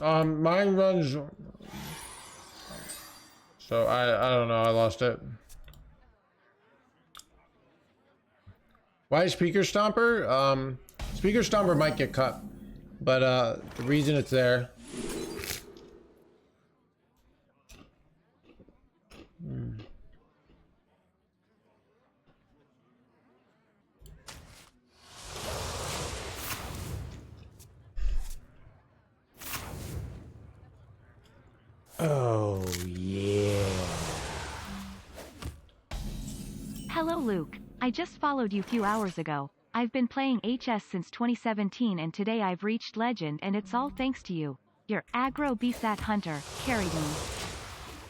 Mine runs. So I don't know. I lost it. Why Speaker Stomper? Speaker Stomper might get cut, but the reason it's there. Oh yeah. Hello Luke, I just followed you few hours ago. I've been playing HS since 2017 and today I've reached Legend and it's all thanks to you. Your aggro BSAT hunter carried me.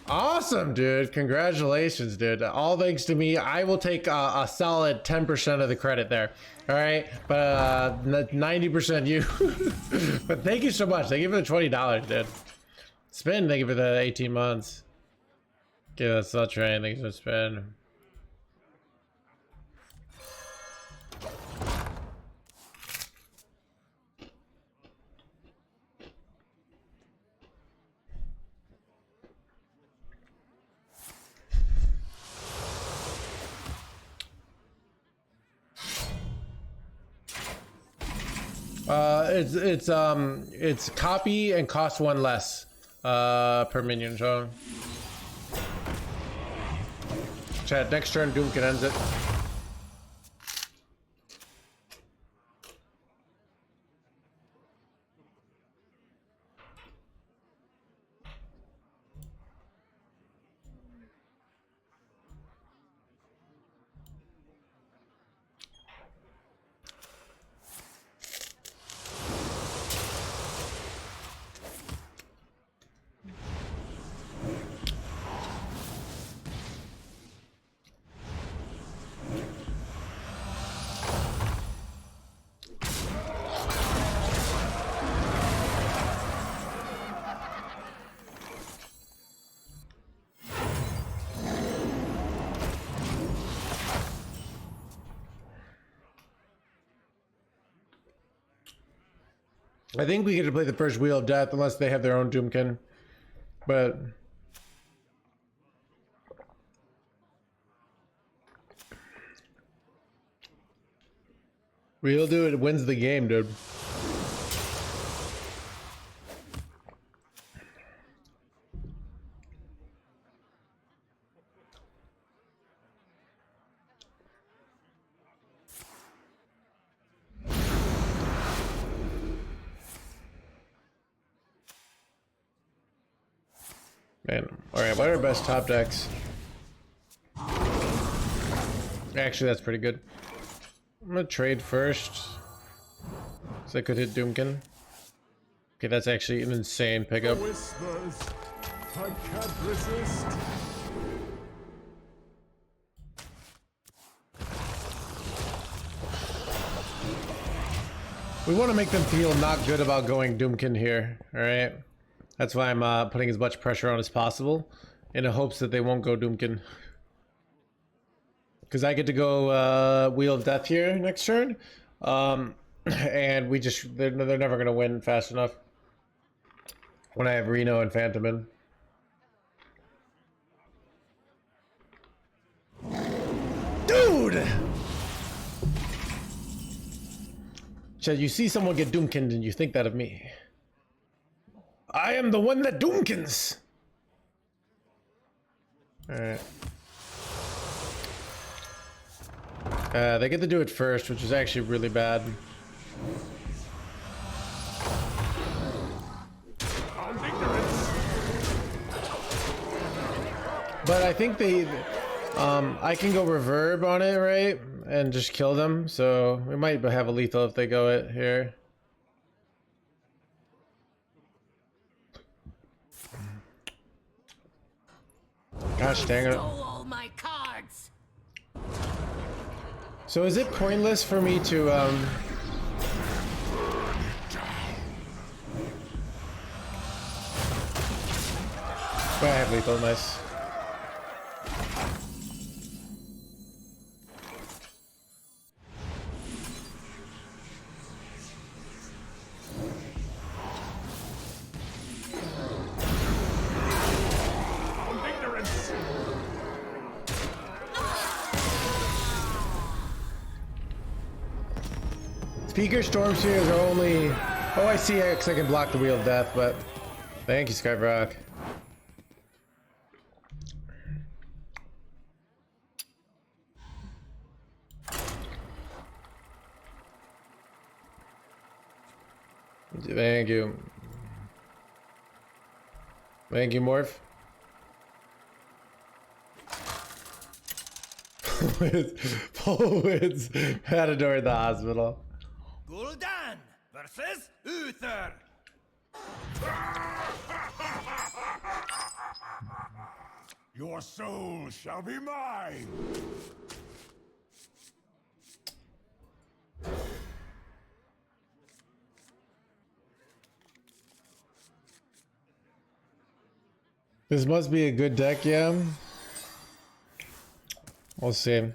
Awesome, dude. Congratulations, dude. All thanks to me. I will take a solid 10% of the credit there. All right, but 90% you. But thank you so much. Thank you for the $20, dude. Spin, thank you for the 18 months. Okay, that's not train. Thanks for spin. It's copy and cost one less per minion. So chat, next turn Doomkin ends it. I think we get to play the first Wheel of Death unless they have their own Doomkin. But we'll do it. It wins the game, dude. Man, alright, what are our best top decks? Actually, that's pretty good. I'm gonna trade first. So I could hit Doomkin. Okay, that's actually an insane pickup. Whispers, I can't resist. We want to make them feel not good about going Doomkin here, alright? That's why I'm putting as much pressure on as possible in the hopes that they won't go Doomkin. Because I get to go Wheel of Death here next turn. And they're never going to win fast enough when I have Reno and Phantom in. Dude! Chad, you see someone get Doomkinned and you think that of me. I am the one that Doomkins! Alright. They get to do it first, which is actually really bad. But I think I can go reverb on it, right? And just kill them, so we might have a lethal if they go it here. Gosh dang it. All my cards. So is it pointless for me to I have lethal, nice. Speaker Storm Spheres are only... Oh, I see X, I can block the Wheel of Death, but... Thank you, Skyrock. Thank you. Thank you, Morph. Polwitz Matador in the hospital. Gul'dan versus Uther. Your soul shall be mine. This must be a good deck, yeah. We'll see.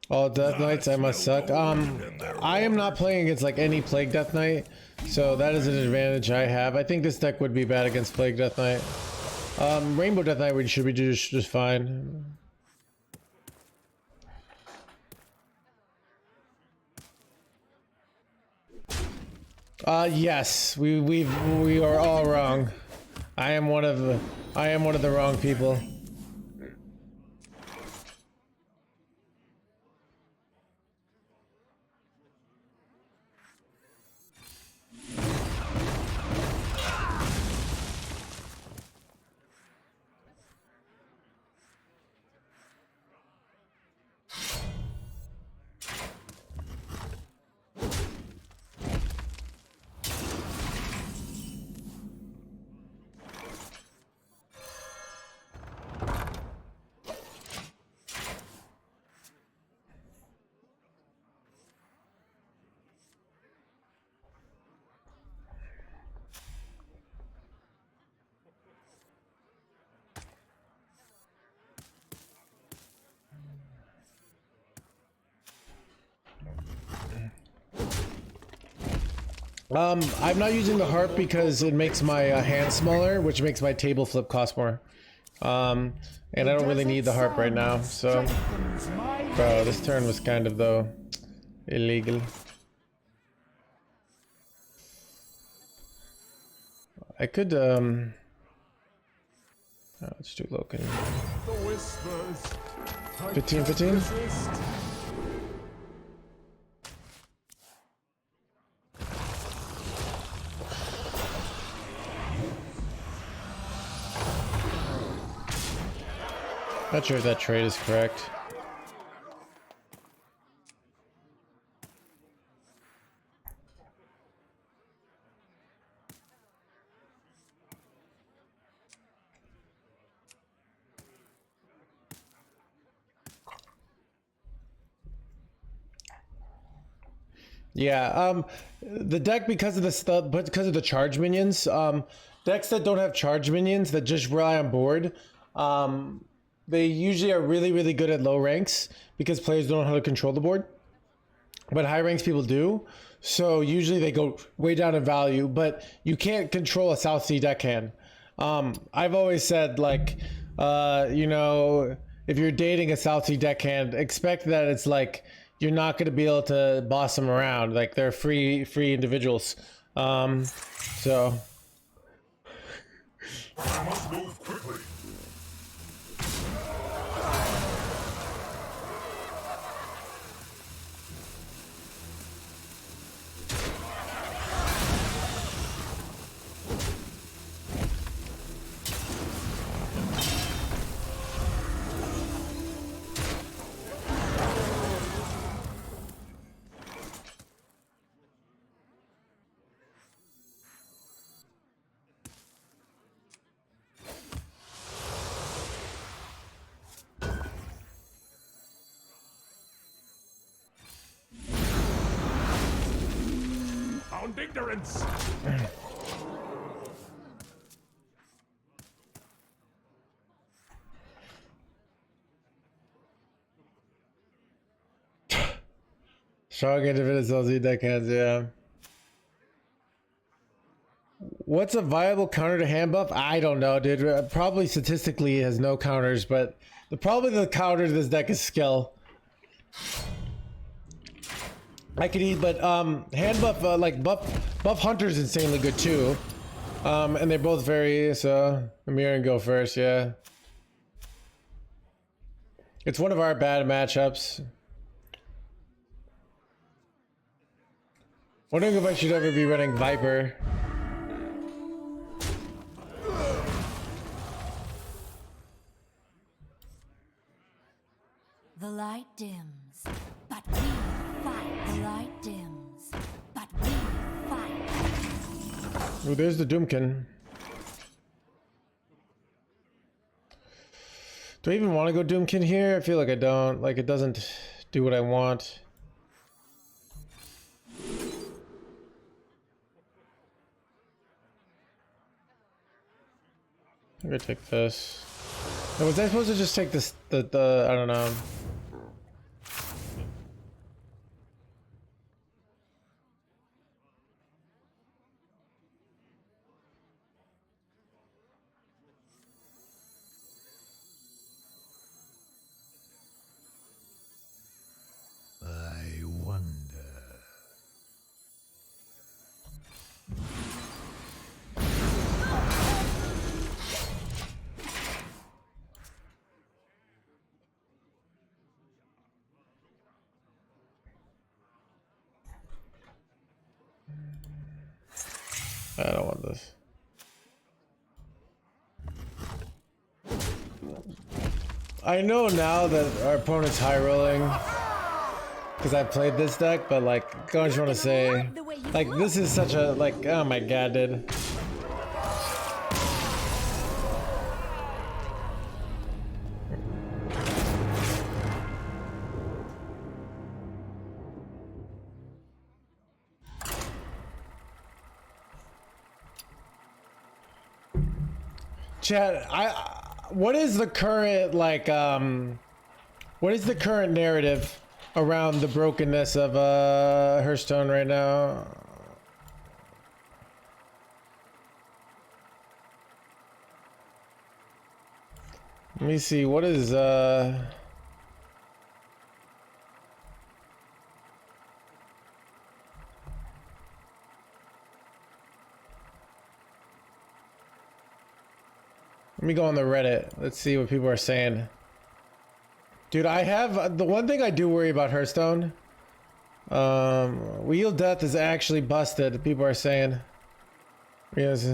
All Death Knights, I must suck. I am not playing against like any Plague Death Knight, so that is an advantage I have. I think this deck would be bad against Plague Death Knight. Rainbow Death Knight should be just fine. Yes, we are all wrong. I am one of the wrong people. I'm not using the harp because it makes my hand smaller, which makes my table flip cost more. And I don't really need the harp right now, so... Bro, this turn was kind of, though, illegal. I could, oh, it's too low. Can you... 15. Not sure if that trade is correct. Yeah, the deck because of the charge minions, decks that don't have charge minions that just rely on board, they usually are really good at low ranks because players don't know how to control the board, but high ranks people do. So usually they go way down in value, but you can't control a South Sea deckhand. I've always said, like, you know, if you're dating a South Sea deckhand, expect that it's like you're not going to be able to boss them around. Like, they're free individuals. So I must move quickly. Ignorance. strong independent South Sea deckhands, yeah. What's a viable counter to hand buff? I don't know, dude. Probably statistically it has no counters, but probably the counter to this deck is skill. I could eat, but hand buff, like buff hunter's insanely good too. And they're both very, so Amir and go first, yeah. It's one of our bad matchups. Wondering if I should ever be running Viper. The light dims, but we fight. The light dims, but we fight. Oh, there's the Doomkin. Do I even want to go Doomkin here? I feel like I don't. Like, it doesn't do what I want. I'm gonna take this. Now, was I supposed to just take this, the I don't know. I wonder. I don't want this. I know now that our opponent's high rolling because I played this deck, but like, I just want to say, like, this is such a, like, oh my god, dude. Chat, what is the current, like, what is the current narrative around the brokenness of Hearthstone right now? Let me see, what is let me go on the Reddit. Let's see what people are saying. Dude, I have the one thing I do worry about Hearthstone. Wheel Death is actually busted, people are saying. Yes.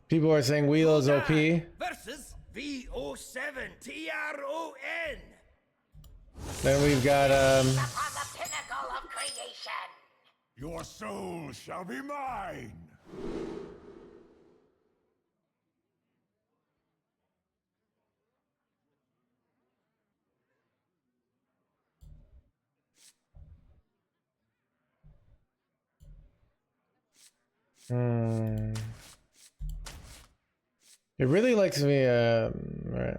People are saying Wheel is OP. Versus VO7TRON. Then we've got On the pinnacle of creation. Your soul shall be mine. It really likes me, right.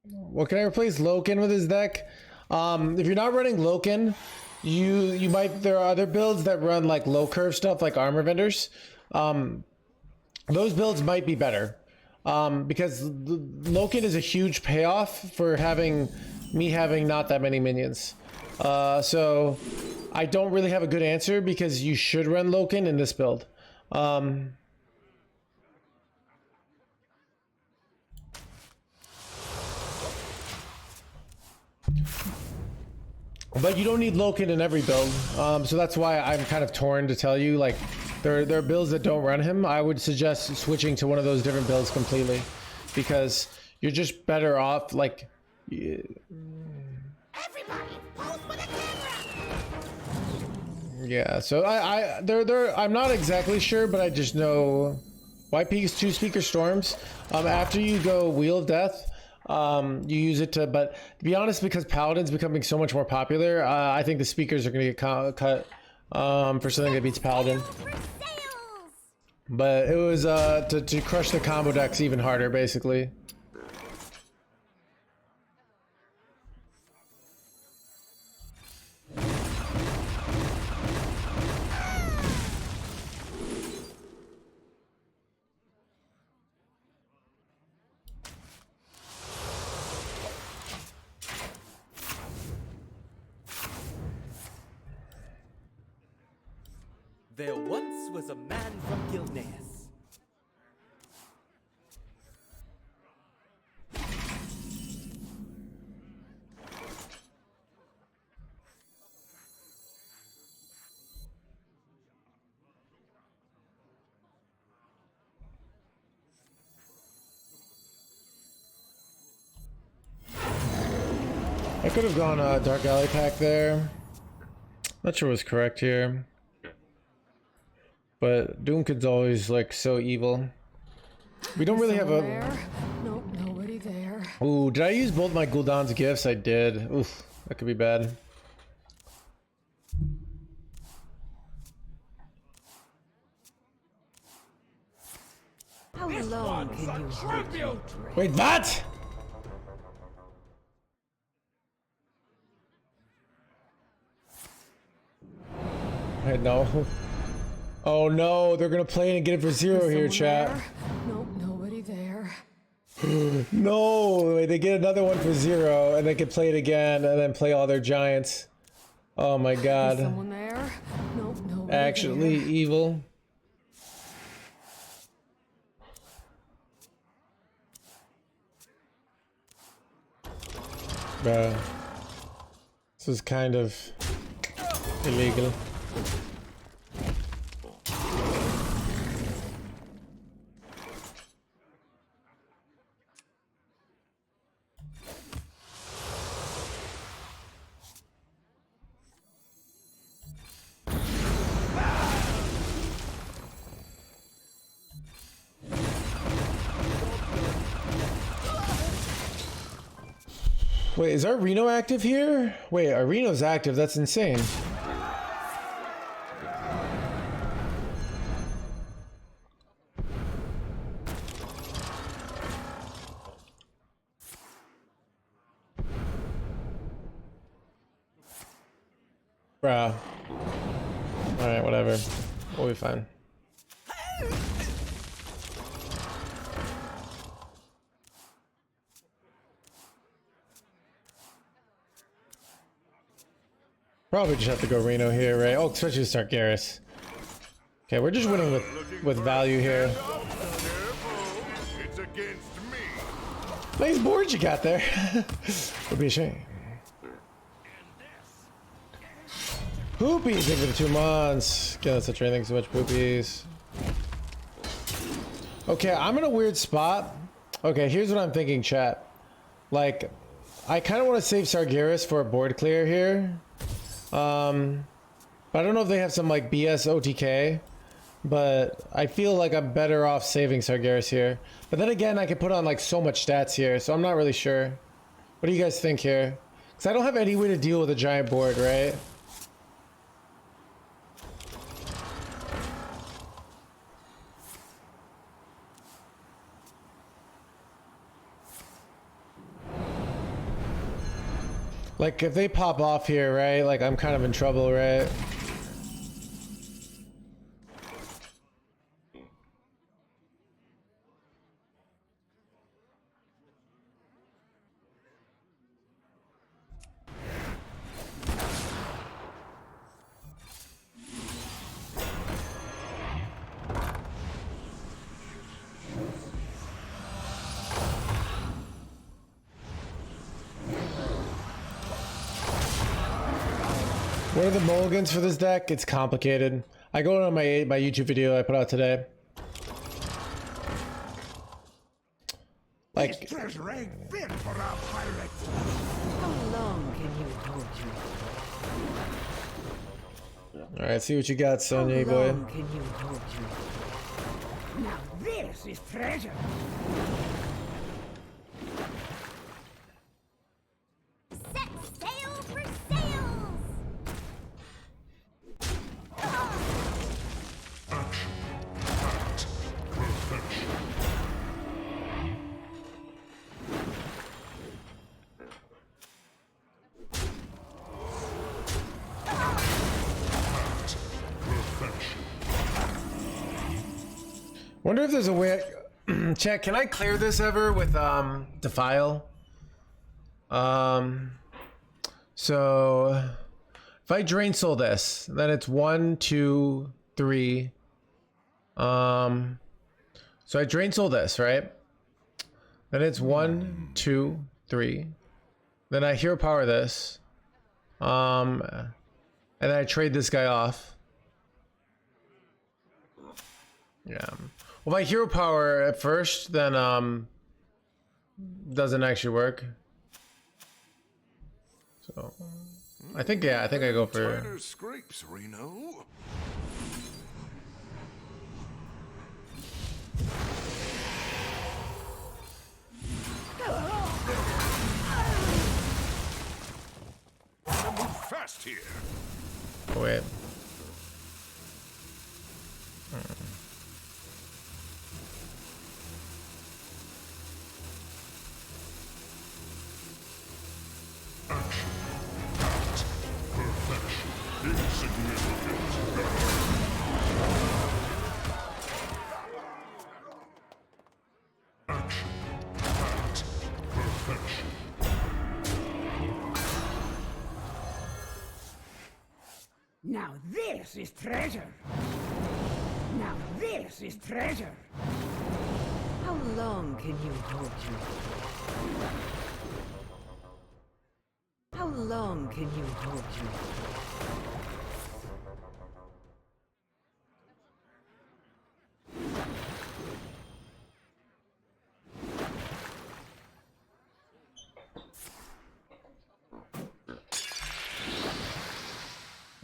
Well, can I replace Loken with his deck? If you're not running Loken, you might, there are other builds that run like low curve stuff like Armor Vendors. Those builds might be better. Because Loken is a huge payoff for me having not that many minions. So I don't really have a good answer because you should run Loken in this build. But you don't need Loken in every build, so that's why I'm kind of torn to tell you, like, there are builds that don't run him. I would suggest switching to one of those different builds completely, because you're just better off, like... Everybody, pose for the camera. Yeah, so I'm not exactly sure, but I just know White Peaks 2 Speaker Storms. After you go Wheel of Death, you use it to, but to be honest, because Paladin's becoming so much more popular, I think the speakers are going to get cut for something that beats Paladin. But it was to crush the combo decks even harder, basically. There once was a man from Gilneas. I could have gone Dark Alley Pack there. Not sure what's correct here. But Doomkid's always like so evil. We don't really have a. Nope, nobody there. Ooh, did I use both my Gul'dan's gifts? I did. Oof, that could be bad. How long can you hold hatred? Wait, what? Wait, no. Oh no, they're gonna play and get it for 0 here, chat. There? Nope, nobody there. No, they get another one for 0 and they can play it again and then play all their giants. Oh my god. Someone there? Nope, nobody Actually there. evil. Bruh. This is kind of illegal. Wait, is our Reno active here? Wait, our Reno's active. That's insane. Bruh. Alright, whatever. We'll be fine. Probably just have to go Reno here, right? Oh, especially to start Garrus. Okay, we're just winning with value here. It's against me. Nice board you got there. Would be a shame. Poopies, thank you for the 2 months. God, that's such a thing, so much poopies. Okay, I'm in a weird spot. Okay, here's what I'm thinking, chat. Like, I kind of want to save Sargeras for a board clear here. But I don't know if they have some like BS OTK, but I feel like I'm better off saving Sargeras here. But then again, I could put on like so much stats here, so I'm not really sure. What do you guys think here? Because I don't have any way to deal with a giant board, right? Like, if they pop off here, right? Like, I'm kind of in trouble, right? What are the mulligans for this deck? It's complicated. I go on my YouTube video I put out today. Like, Treasure ain't fit for a pirate. How long can you hold your all right, see what you got, Sonya, How boy. long can you hold your Now this is treasure. Wonder if there's a way. Chat, can I clear this ever with defile? So if I drain soul this, then it's 1, 2, 3. So I drain soul this, right? Then it's 1, 2, 3. Then I hero power this. And then I trade this guy off. Yeah. Well, my hero power at first, then doesn't actually work. So I think I go for Tighter scrapes, Reno. Move fast here. wait. Now this is treasure. Now this is treasure. How long can you hold your... How long can you hold your...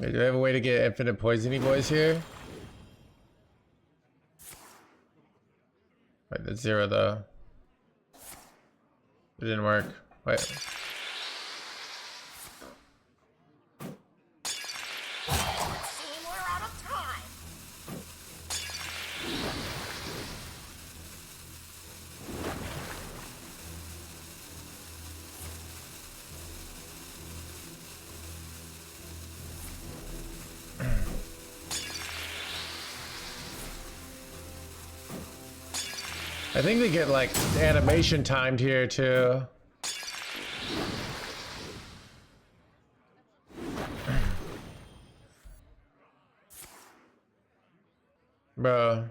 Wait, do I have a way to get infinite poisony boys here? Wait, that's 0 though. It didn't work. Wait. We're out of time. I think they get like animation timed here too. Bro.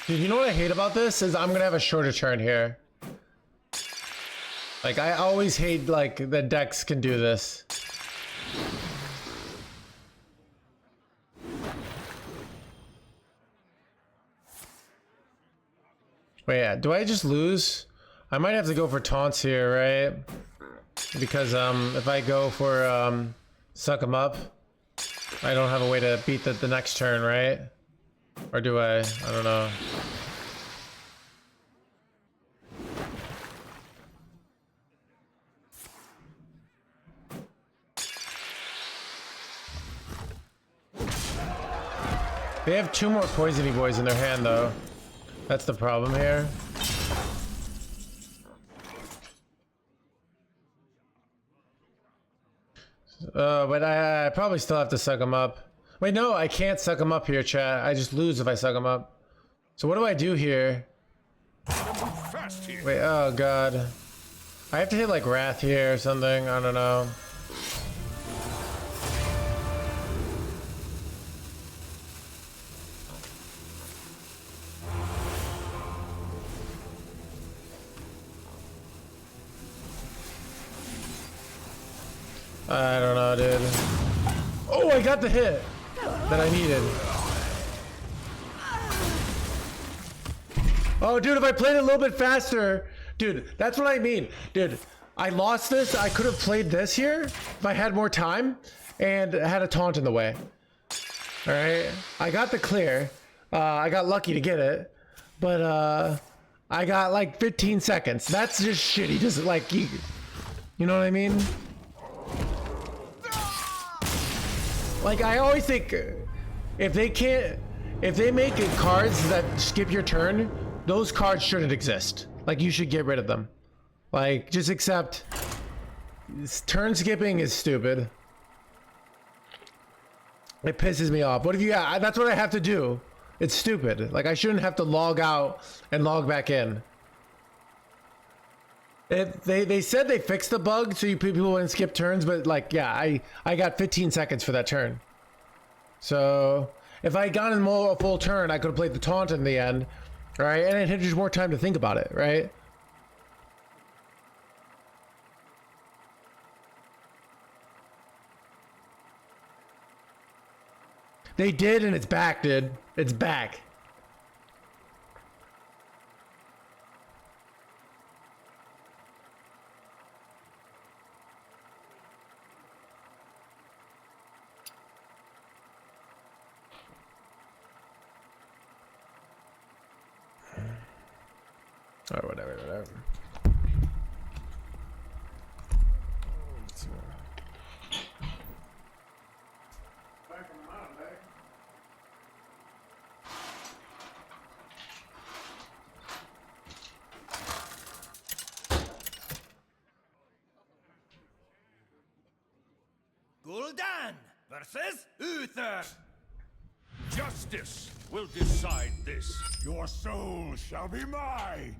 Dude, you know what I hate about this is I'm gonna have a shorter turn here. Like, I always hate, like, the decks can do this. Wait, yeah, do I just lose? I might have to go for taunts here, right? Because, if I go for, suck him up, I don't have a way to beat the next turn, right? Or do I? I don't know. They have 2 more poisony boys in their hand, though. That's the problem here. But I probably still have to suck them up. Wait, no, I can't suck them up here, chat. I just lose if I suck them up. So what do I do here? Wait, oh god. I have to hit like Wrath here or something. I don't know. I don't know, dude. Oh, I got the hit that I needed. Oh, dude, if I played it a little bit faster, dude, that's what I mean. Dude, I lost this. I could have played this here if I had more time and had a taunt in the way. All right, I got the clear. I got lucky to get it, but I got like 15 seconds. That's just shitty. Just like you know what I mean? Like, I always think if they make it cards that skip your turn, those cards shouldn't exist. Like, you should get rid of them. Like, just accept Turn skipping is stupid. It pisses me off. What if you? That's what I have to do. It's stupid. Like I shouldn't have to log out and log back in. They said they fixed the bug so you people wouldn't skip turns, but like yeah, I got 15 seconds for that turn. So if I had gotten a full turn, I could have played the taunt in the end, right? And it had just more time to think about it, right? They did, and it's back, dude. It's back. Alright, whatever. Gul'dan versus Uther. Justice will decide this. Your soul shall be mine.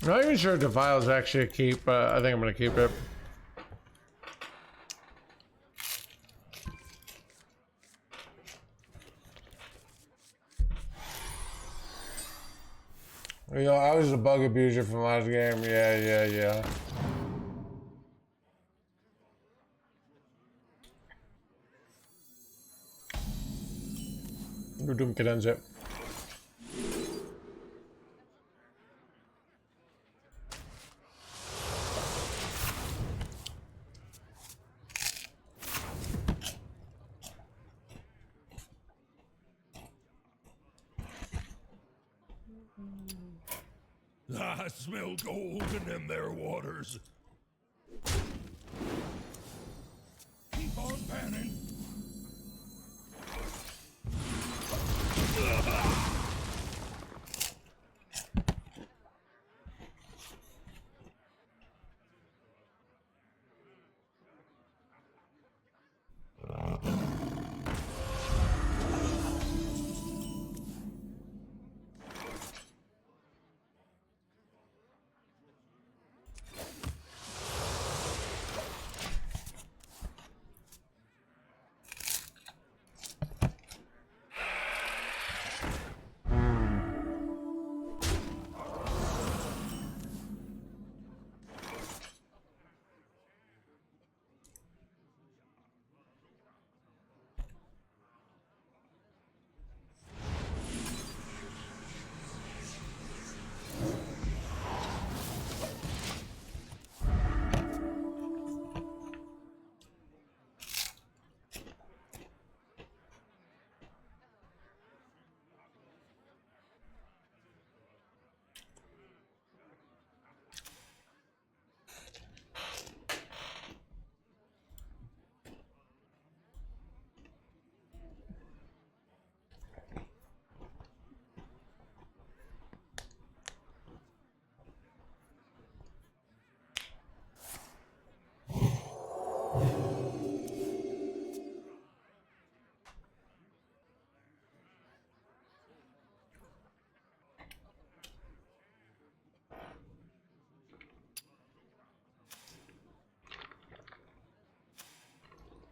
I'm not even sure if the files actually keep, I think I'm gonna keep it. You know, I was a bug abuser from last game. Yeah. Doom cadenza. I smell gold in them there waters. Keep on panning.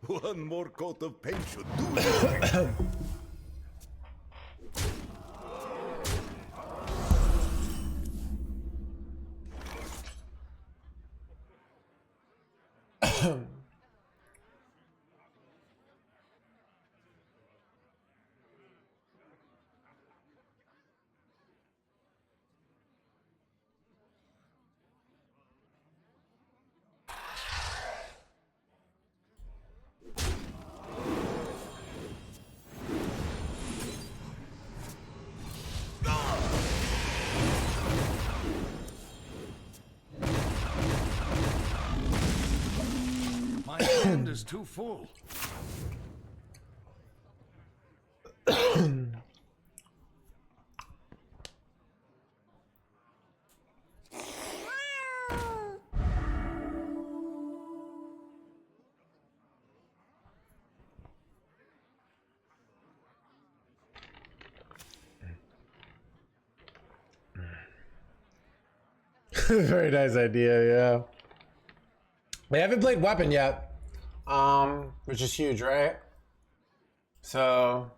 One more coat of paint should do it. My hand is too full. Very nice idea, yeah. We haven't played weapon yet, which is huge, right? So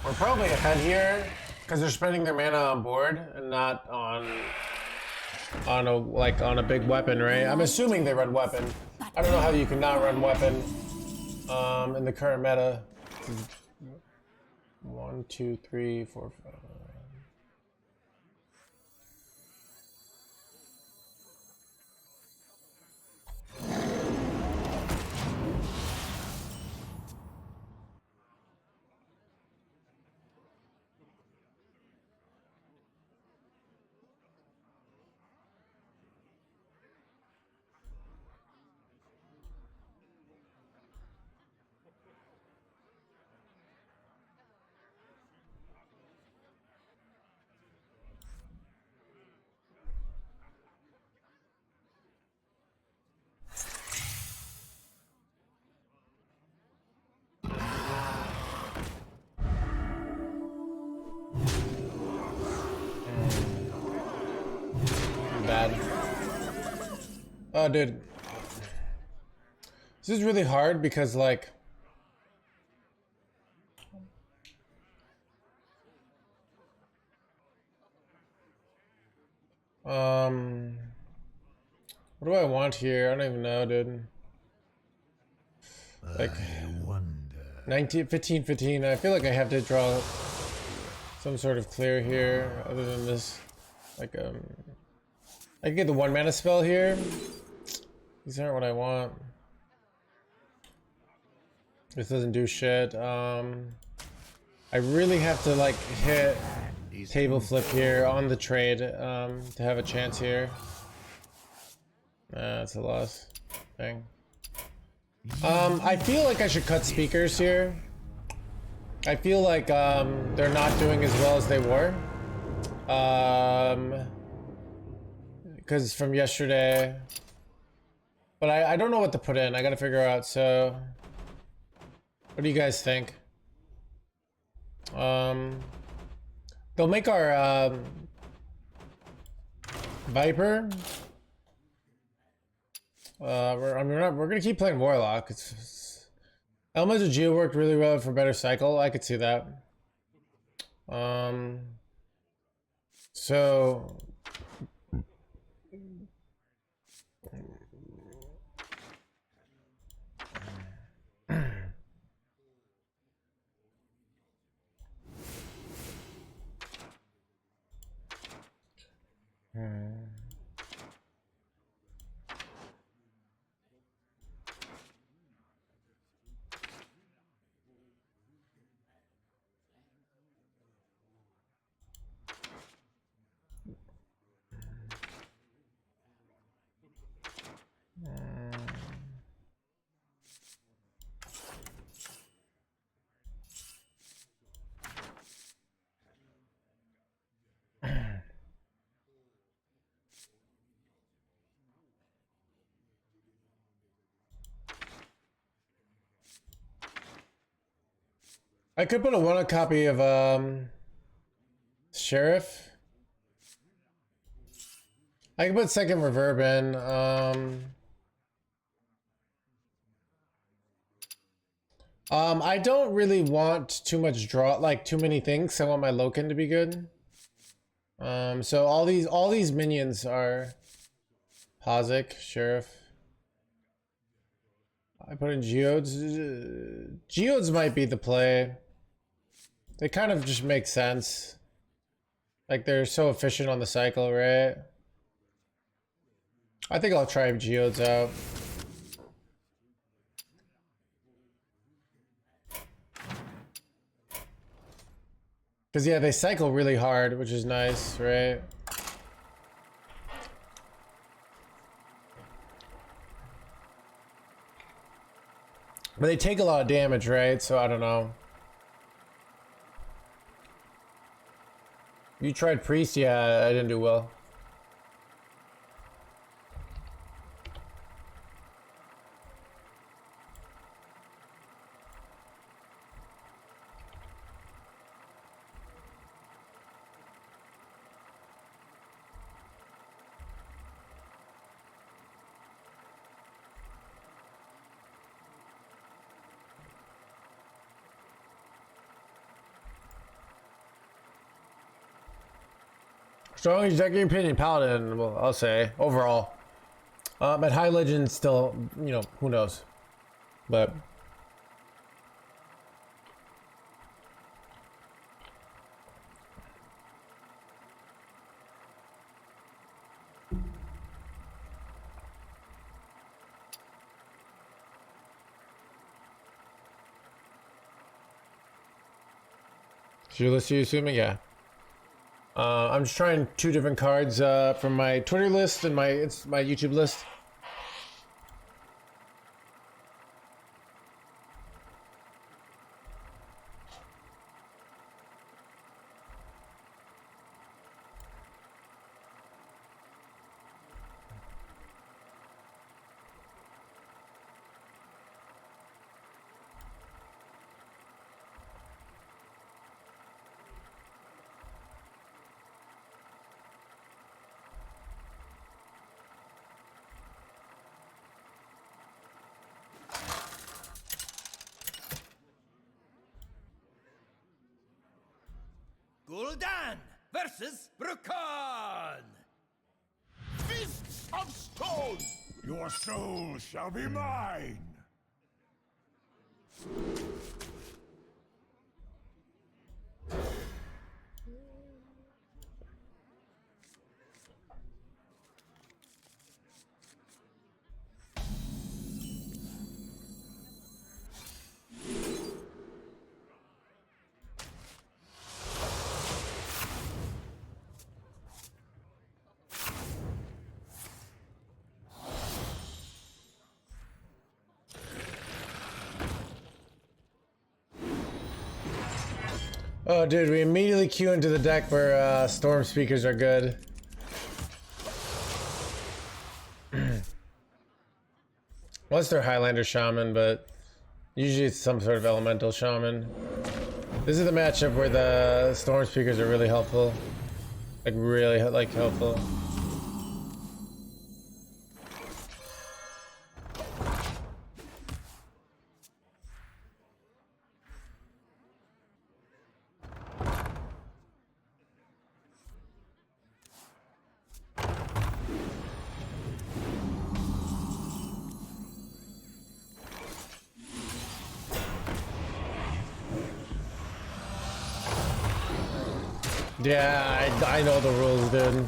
we're probably ahead here because they're spending their mana on board and not on a big weapon, right? I'm assuming they run weapon. I don't know how you can not run weapon in the current meta. 1, 2, 3, 4, 5. Bad. Oh, dude. This is really hard because, like, what do I want here? I don't even know, dude. Like, 15, 15. I feel like I have to draw some sort of clear here, other than this. Like, I can get the 1 mana spell here. These aren't what I want. This doesn't do shit. I really have to, like, hit table flip here on the trade to have a chance here. Nah, it's a loss. Dang. I feel like I should cut speakers here. I feel like they're not doing as well as they were. Because from yesterday. But I don't know what to put in. I gotta figure out. So, what do you guys think? They'll make our Viper. We're gonna keep playing Warlock. Elements of Geo worked really well for better cycle. I could see that. So I could put a one-up copy of Sheriff. I can put second reverb in. I don't really want too much draw, like too many things. I want my Loken to be good. So all these minions are Posic, Sheriff. I put in Geodes. Geodes might be the play. They kind of just make sense. Like they're so efficient on the cycle, right? I think I'll try Geodes out. Because yeah, they cycle really hard, which is nice, right? But they take a lot of damage, right? So I don't know. You tried priest? Yeah, I didn't do well. Strong executive opinion, paladin. Well, I'll say overall. At high legend, still, you know, who knows? But should you list you assuming? Yeah. I'm just trying 2 different cards from my Twitter list and my YouTube list. Gul'dan versus Brukan! Fists of stone! Your soul shall be mine! Oh, dude, we immediately queue into the deck where storm speakers are good. Unless they're Highlander Shaman, but usually it's some sort of elemental shaman. This is the matchup where the storm speakers are really helpful. Like really helpful. Yeah, I know the rules, dude.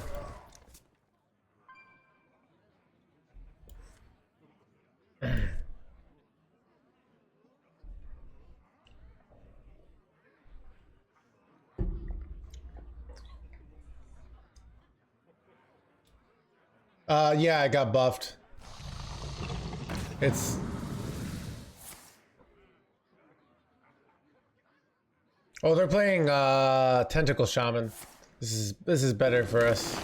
Yeah, I got buffed. It's... Oh, they're playing Tentacle Shaman. This is better for us.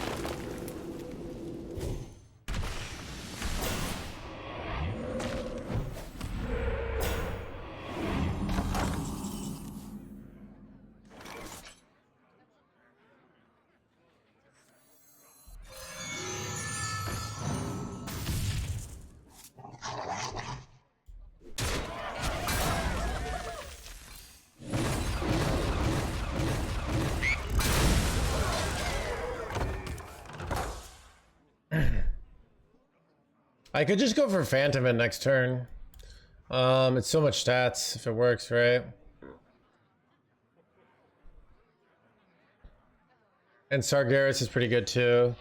I could just go for Phantom in next turn. It's so much stats if it works, right? And Sargeras is pretty good too.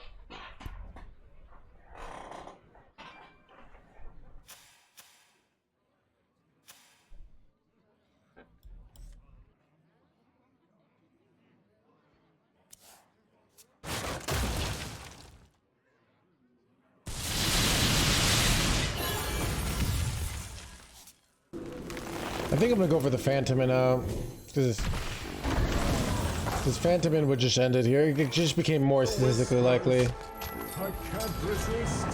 I think I'm gonna go for the Phantomin out. Because Phantomin would just end it here. It just became more statistically likely. I can't resist.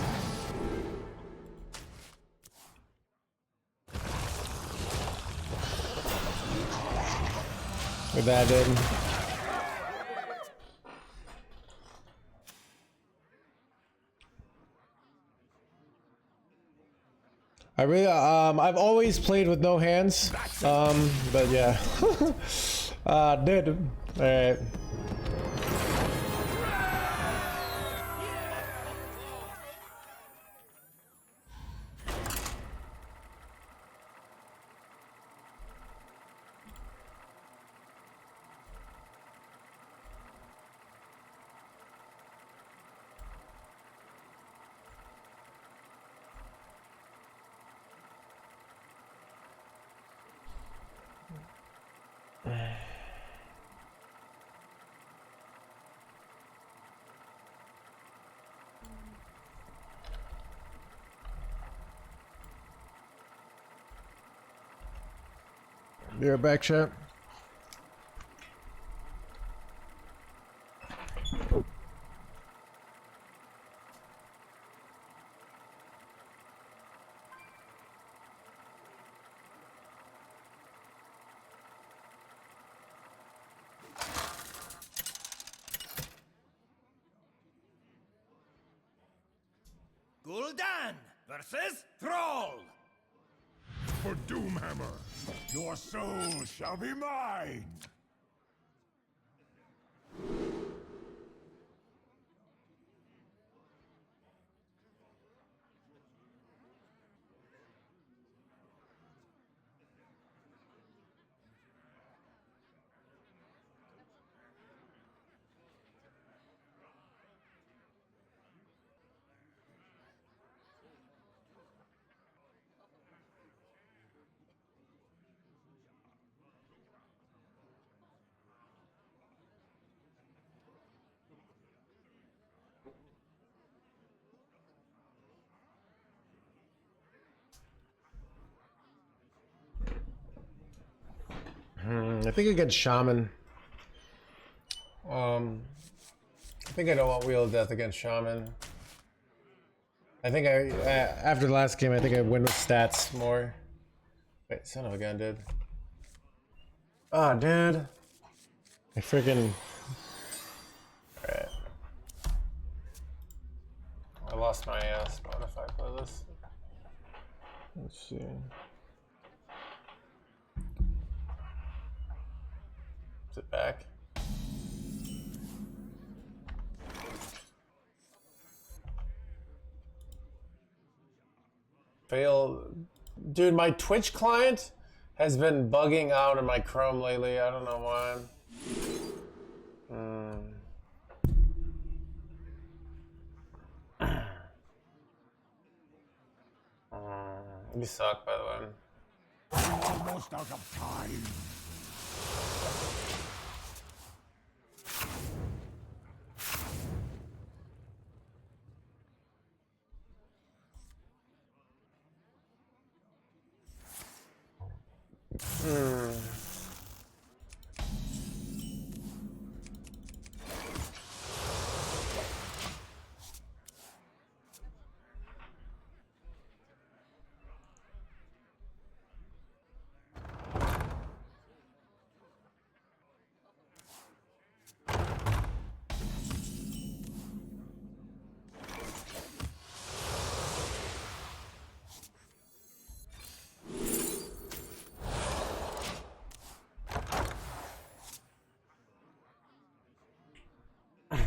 With that did. I really, I've always played with no hands, but yeah. Dude. Alright. Be right back, chat. Gul'dan versus Thrall. For Doomhammer, your soul shall be mine! I think against Shaman. I think I don't want Wheel of Death against Shaman. I think after the last game, I think I win with stats more. Wait, son of a gun, dude. Oh, dude. I freaking... Alright. I lost my Spotify playlist. Let's see. Is it back? Fail. Dude, my Twitch client has been bugging out in my Chrome lately. I don't know why. You suck, by the way. Almost out of time.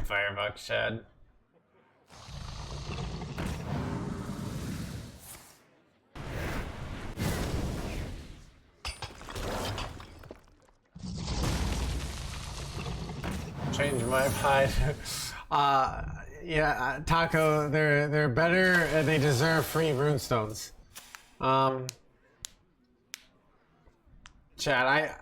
Firebucks, Chad. Change my mind. Yeah, Taco, they're better and they deserve free runestones. Chad,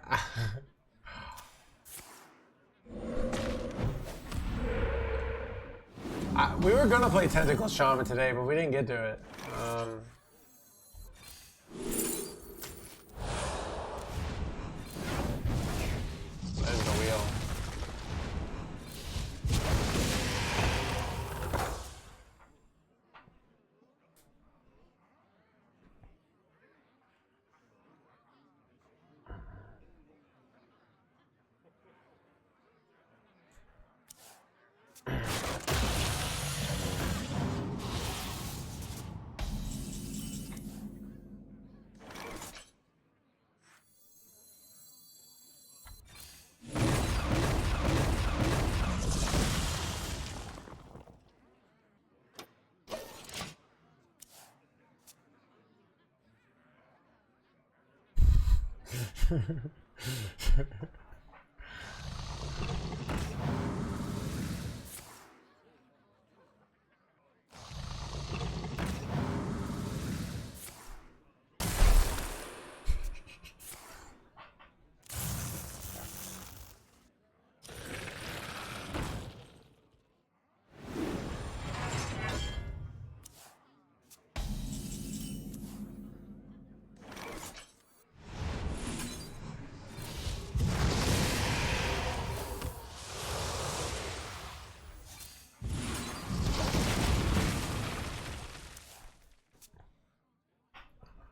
we were gonna play Tentacle Shaman today, but we didn't get to it.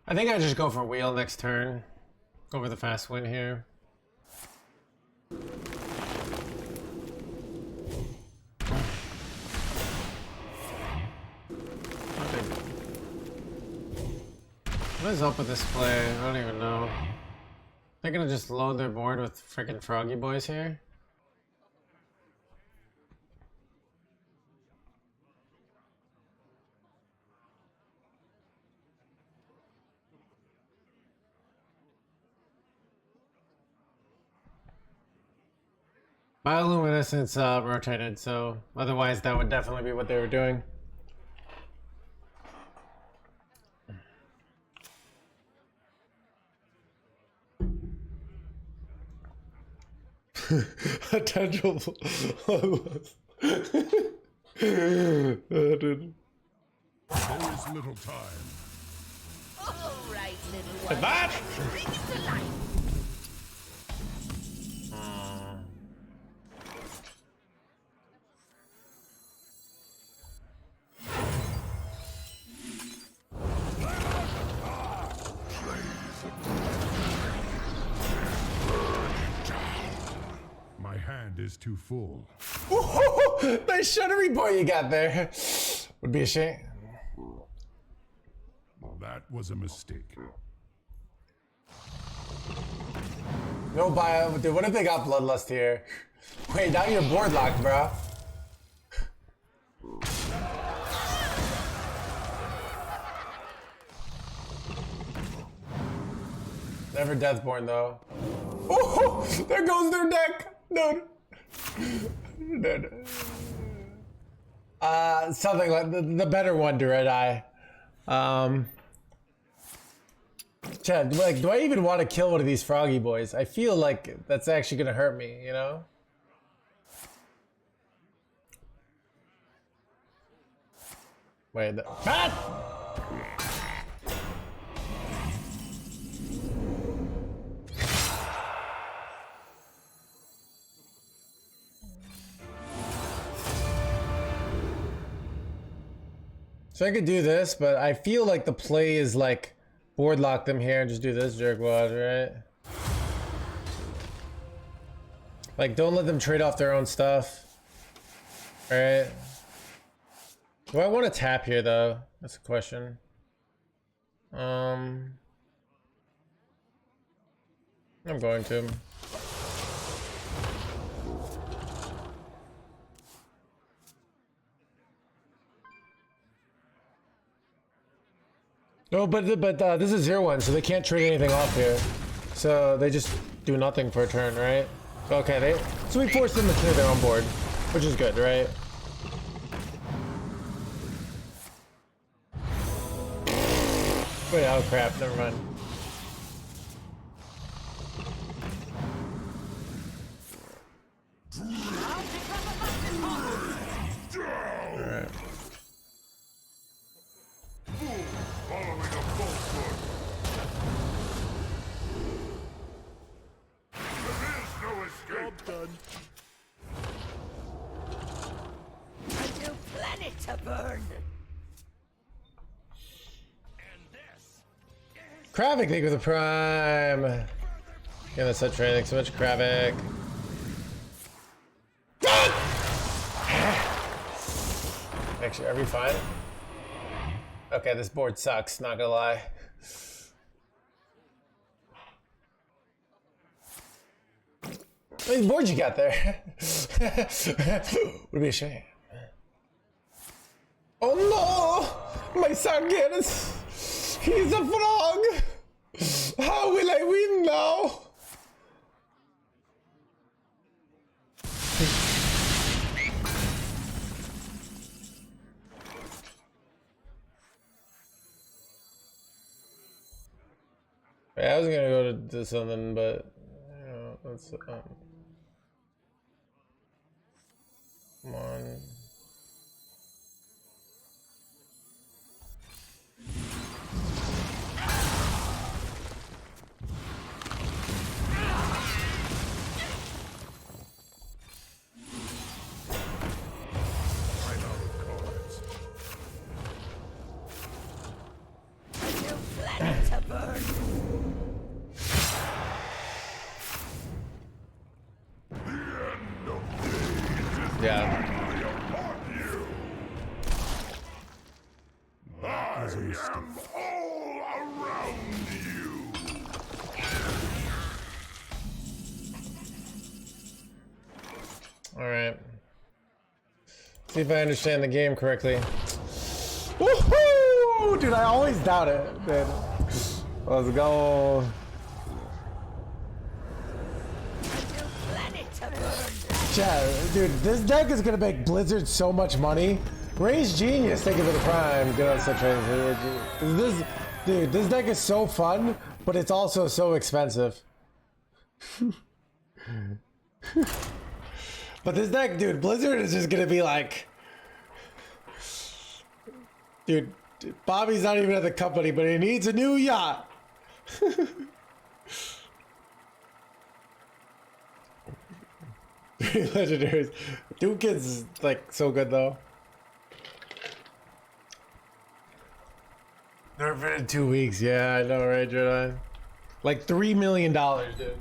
I think I just go for wheel next turn. Go for the fast win here. What is up with this play? I don't even know. They're gonna just load their board with freaking froggy boys here. Bioluminescence rotated, so otherwise that would definitely be what they were doing. Potential. Dude. There is little time. All right, little one. That? Bring it to life. My hand is too full. Nice shuttery boy you got there. Would be a shame. That was a mistake. No bio, dude. What if they got bloodlust here? Wait, now you're board locked, bro. Never Deathborn though. Oh, there goes their deck, dude. Dude. Something like the better one, Red Eye. Chad, like, do I even want to kill one of these froggy boys? I feel like that's actually gonna hurt me, you know? Wait, Matt! So I could do this, but I feel like the play is like board lock them here and just do this jerkwad, right? Like, don't let them trade off their own stuff. Alright. Do I want to tap here though? That's a question. I'm going to. No, but this is 0-1, so they can't trade anything off here. So they just do nothing for a turn, right? Okay, so we forced them to clear their own board, which is good, right? Wait, oh crap, never mind. Alright. Following a falsehood. There is no escape. Done. A new planet to burn. Kravik, thank you for the prime. Yeah, that's not training so much, Kravik. Actually, are we fine? Okay, this board sucks, not gonna lie. What these boards you got there? Would be a shame. Oh no! My Sargeras! He's a frog! How will I win now? Yeah, I was gonna go to something, but let's come on. Yeah. I am all around you. All right. See if I understand the game correctly. Woohoo! Dude, I always doubt it, dude. Let's go. Chat, dude, this deck is gonna make Blizzard so much money. Ray's genius, thank you for the prime. Get on such this, dude, this deck is so fun, but it's also so expensive. But this deck, dude, Blizzard is just gonna be like, dude, Bobby's not even at the company, but he needs a new yacht. Legendaries. Duke is like so good though. Nerfed in 2 weeks. Yeah, I know, right, Jedi? Like $3 million, dude.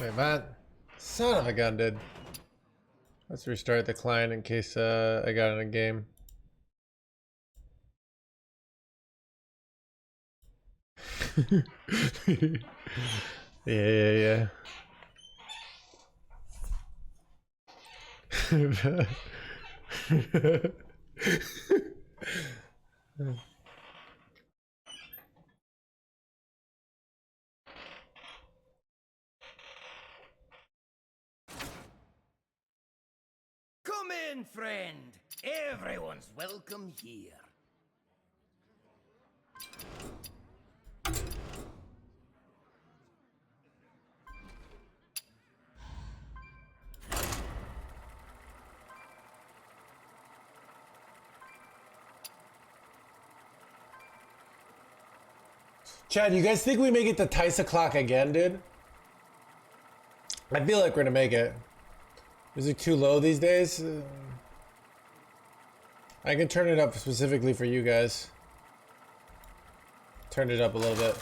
Wait, Matt. Son of a gun, dude. Let's restart the client in case I got in a game. Yeah. Come in, friend. Everyone's welcome here. Chad, you guys think we make it to Tice o'clock again, dude? I feel like we're gonna make it. Is it too low these days? I can turn it up specifically for you guys. Turn it up a little bit.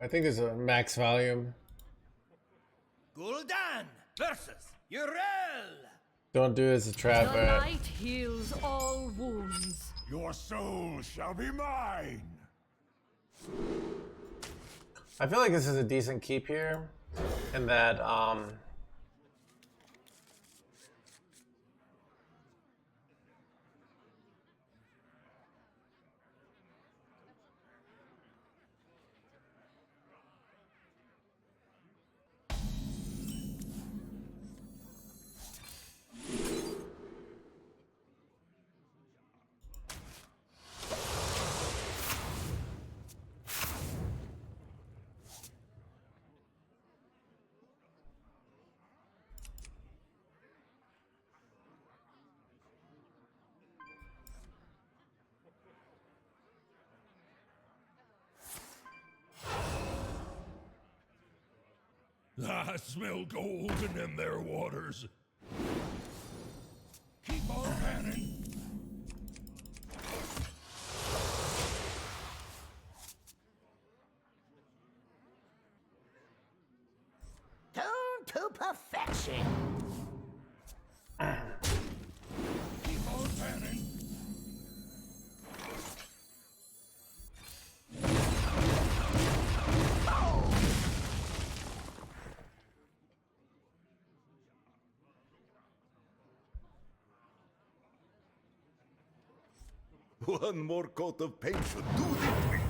I think there's a max volume. Gul'dan versus Uriel. Don't do it as a trap. The Alright. light heals all wounds. Your soul shall be mine. I feel like this is a decent keep here, and that I smell gold in them there waters. Keep on panning. Down to perfection. Keep on panning. One more coat of paint should do the trick.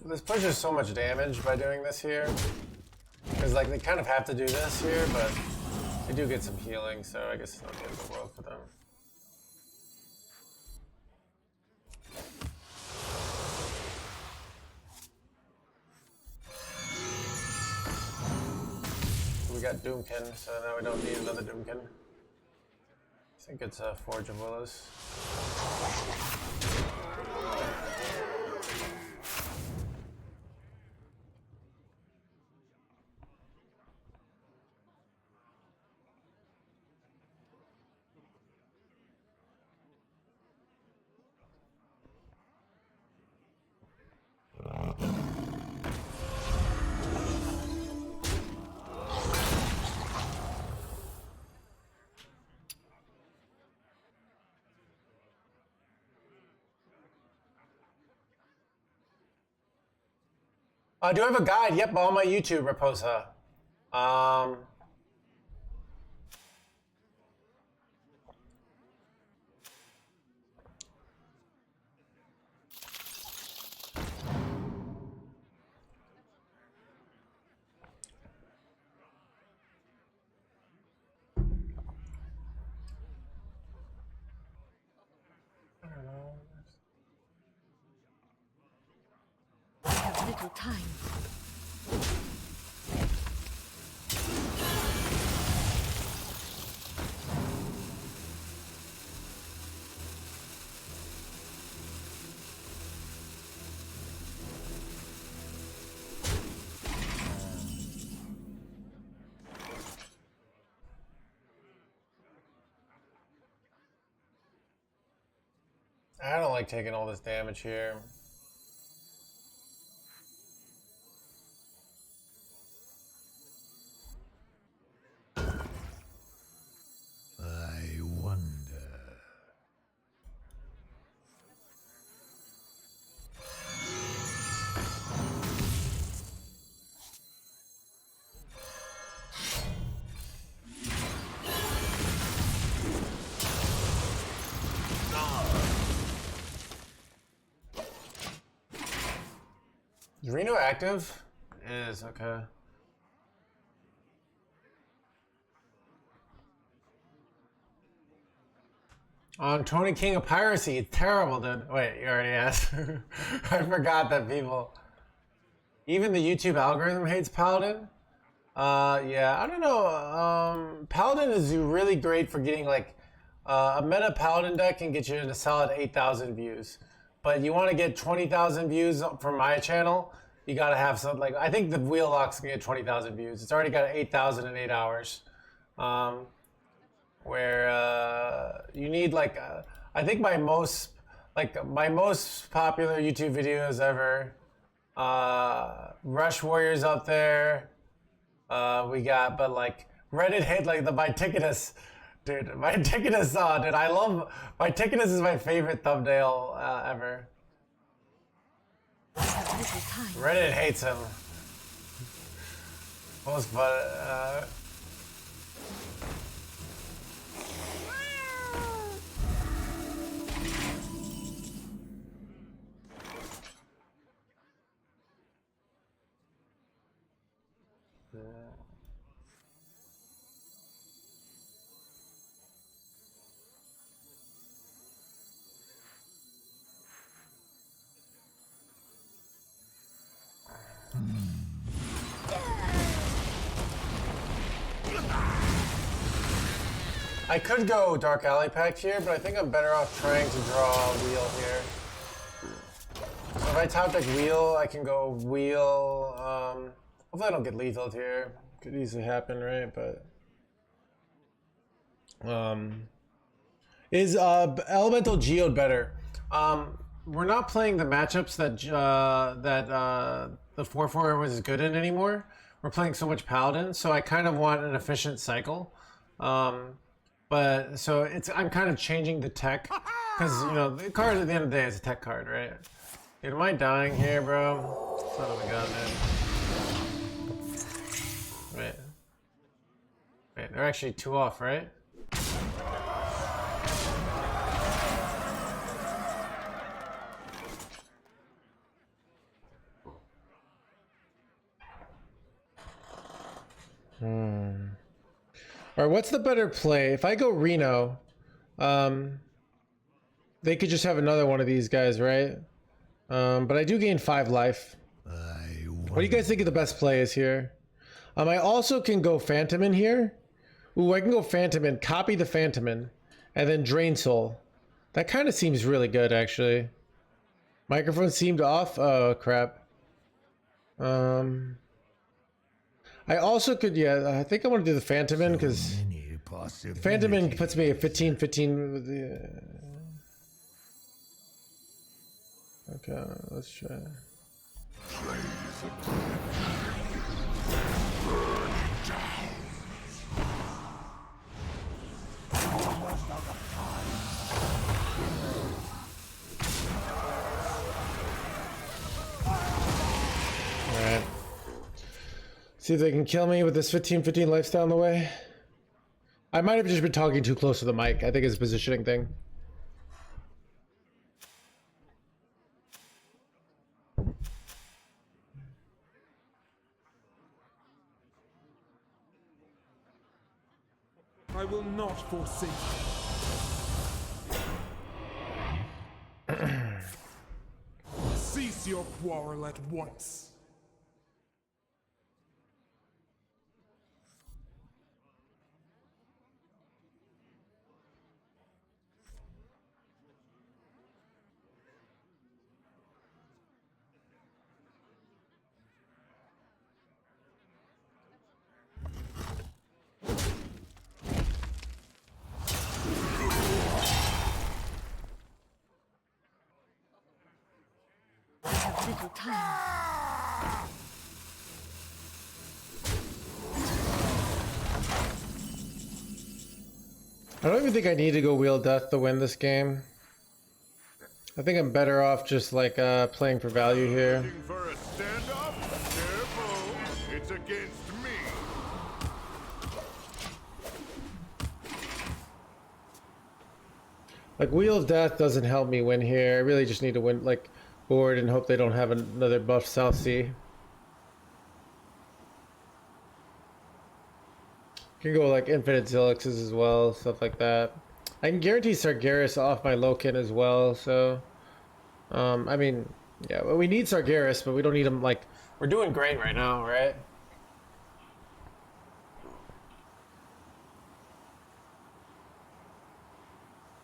this pushes so much damage by doing this here. Because like they kind of have to do this here, but they do get some healing, so I guess it's not the end of the world for them. We got Doomkin, so now we don't need another Doomkin. I think it's a Forge of Willows. Do I have a guide? Yep, on my YouTube, Raposa. I have little time. I don't like taking all this damage here. I wonder. Is Reno active? It is, okay. On Tony King of Piracy, it's terrible, dude. Wait, you already asked. I forgot that people. Even the YouTube algorithm hates Paladin. Yeah, I don't know. Paladin is really great for getting like a meta Paladin deck can get you in a solid 8,000 views. But you want to get 20,000 views from my channel, you gotta have some like I think the Warlock's gonna get 20,000 views. It's already got 8,000 in 8 hours. Where you need like I think my most popular YouTube videos ever. Rush Warriors up there. We got but like Reddit hit like the My Ticketus. Dude, My Ticketus dude, I love My Ticketus is my favorite thumbnail ever. Reddit hates him. Most but I could go Dark Alley Pact here, but I think I'm better off trying to draw a wheel here. So if I top deck wheel, I can go wheel. Hopefully I don't get lethal here. Could easily happen, right? But is Elemental Geode better? We're not playing the matchups that the 4/4 was good in anymore. We're playing so much Paladin, so I kind of want an efficient cycle. But so I'm kind of changing the tech because you know the card at the end of the day is a tech card, right? Dude, am I dying here, bro? Son of a gun, man. Wait, they're actually 2 off, right? All right, what's the better play? If I go Reno, they could just have another one of these guys, right? But I do gain 5 life. What do you guys think of the best play is here? I also can go Phantom in here. Ooh, I can go Phantom in, copy the Phantom in, and then Drain Soul. That kind of seems really good, actually. Microphone seemed off. Oh, crap. I also could, yeah, I think I want to do the Phantom in because Phantom in puts me at 15-15 with the. Okay, let's try. Alright. See if they can kill me with this 15-15 lifestyle in the way. I might have just been talking too close to the mic. I think it's a positioning thing. I will not forsake you. Cease your quarrel at once. little time. I don't even think I need to go Wheel Death to win this game. I think I'm better off just like playing for value here. Looking for a stand-up? Careful, it's against me. Like Wheel of Death doesn't help me win here. I really just need to win like board and hope they don't have another buff South Sea. Can go like infinite Zilixes as well, stuff like that. I can guarantee Sargeras off my Loken as well, so I mean, yeah, well, we need Sargeras, but we don't need him like we're doing great right now, right?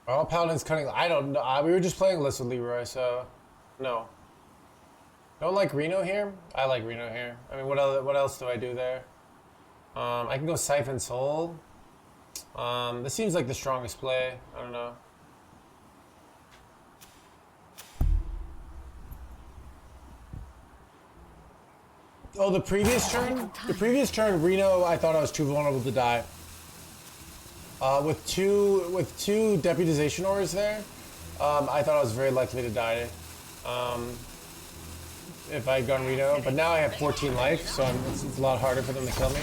All Paladins cutting. I don't know. We were just playing list with Leroy, so no. Don't like Reno here. I like Reno here. I mean, what else do I do there? I can go Siphon Soul. This seems like the strongest play. I don't know. Oh, the previous turn? The previous turn, Reno, I thought I was too vulnerable to die. With two deputization ores there, I thought I was very likely to die. If I had gone Reno, but now I have 14 life, so it's a lot harder for them to kill me.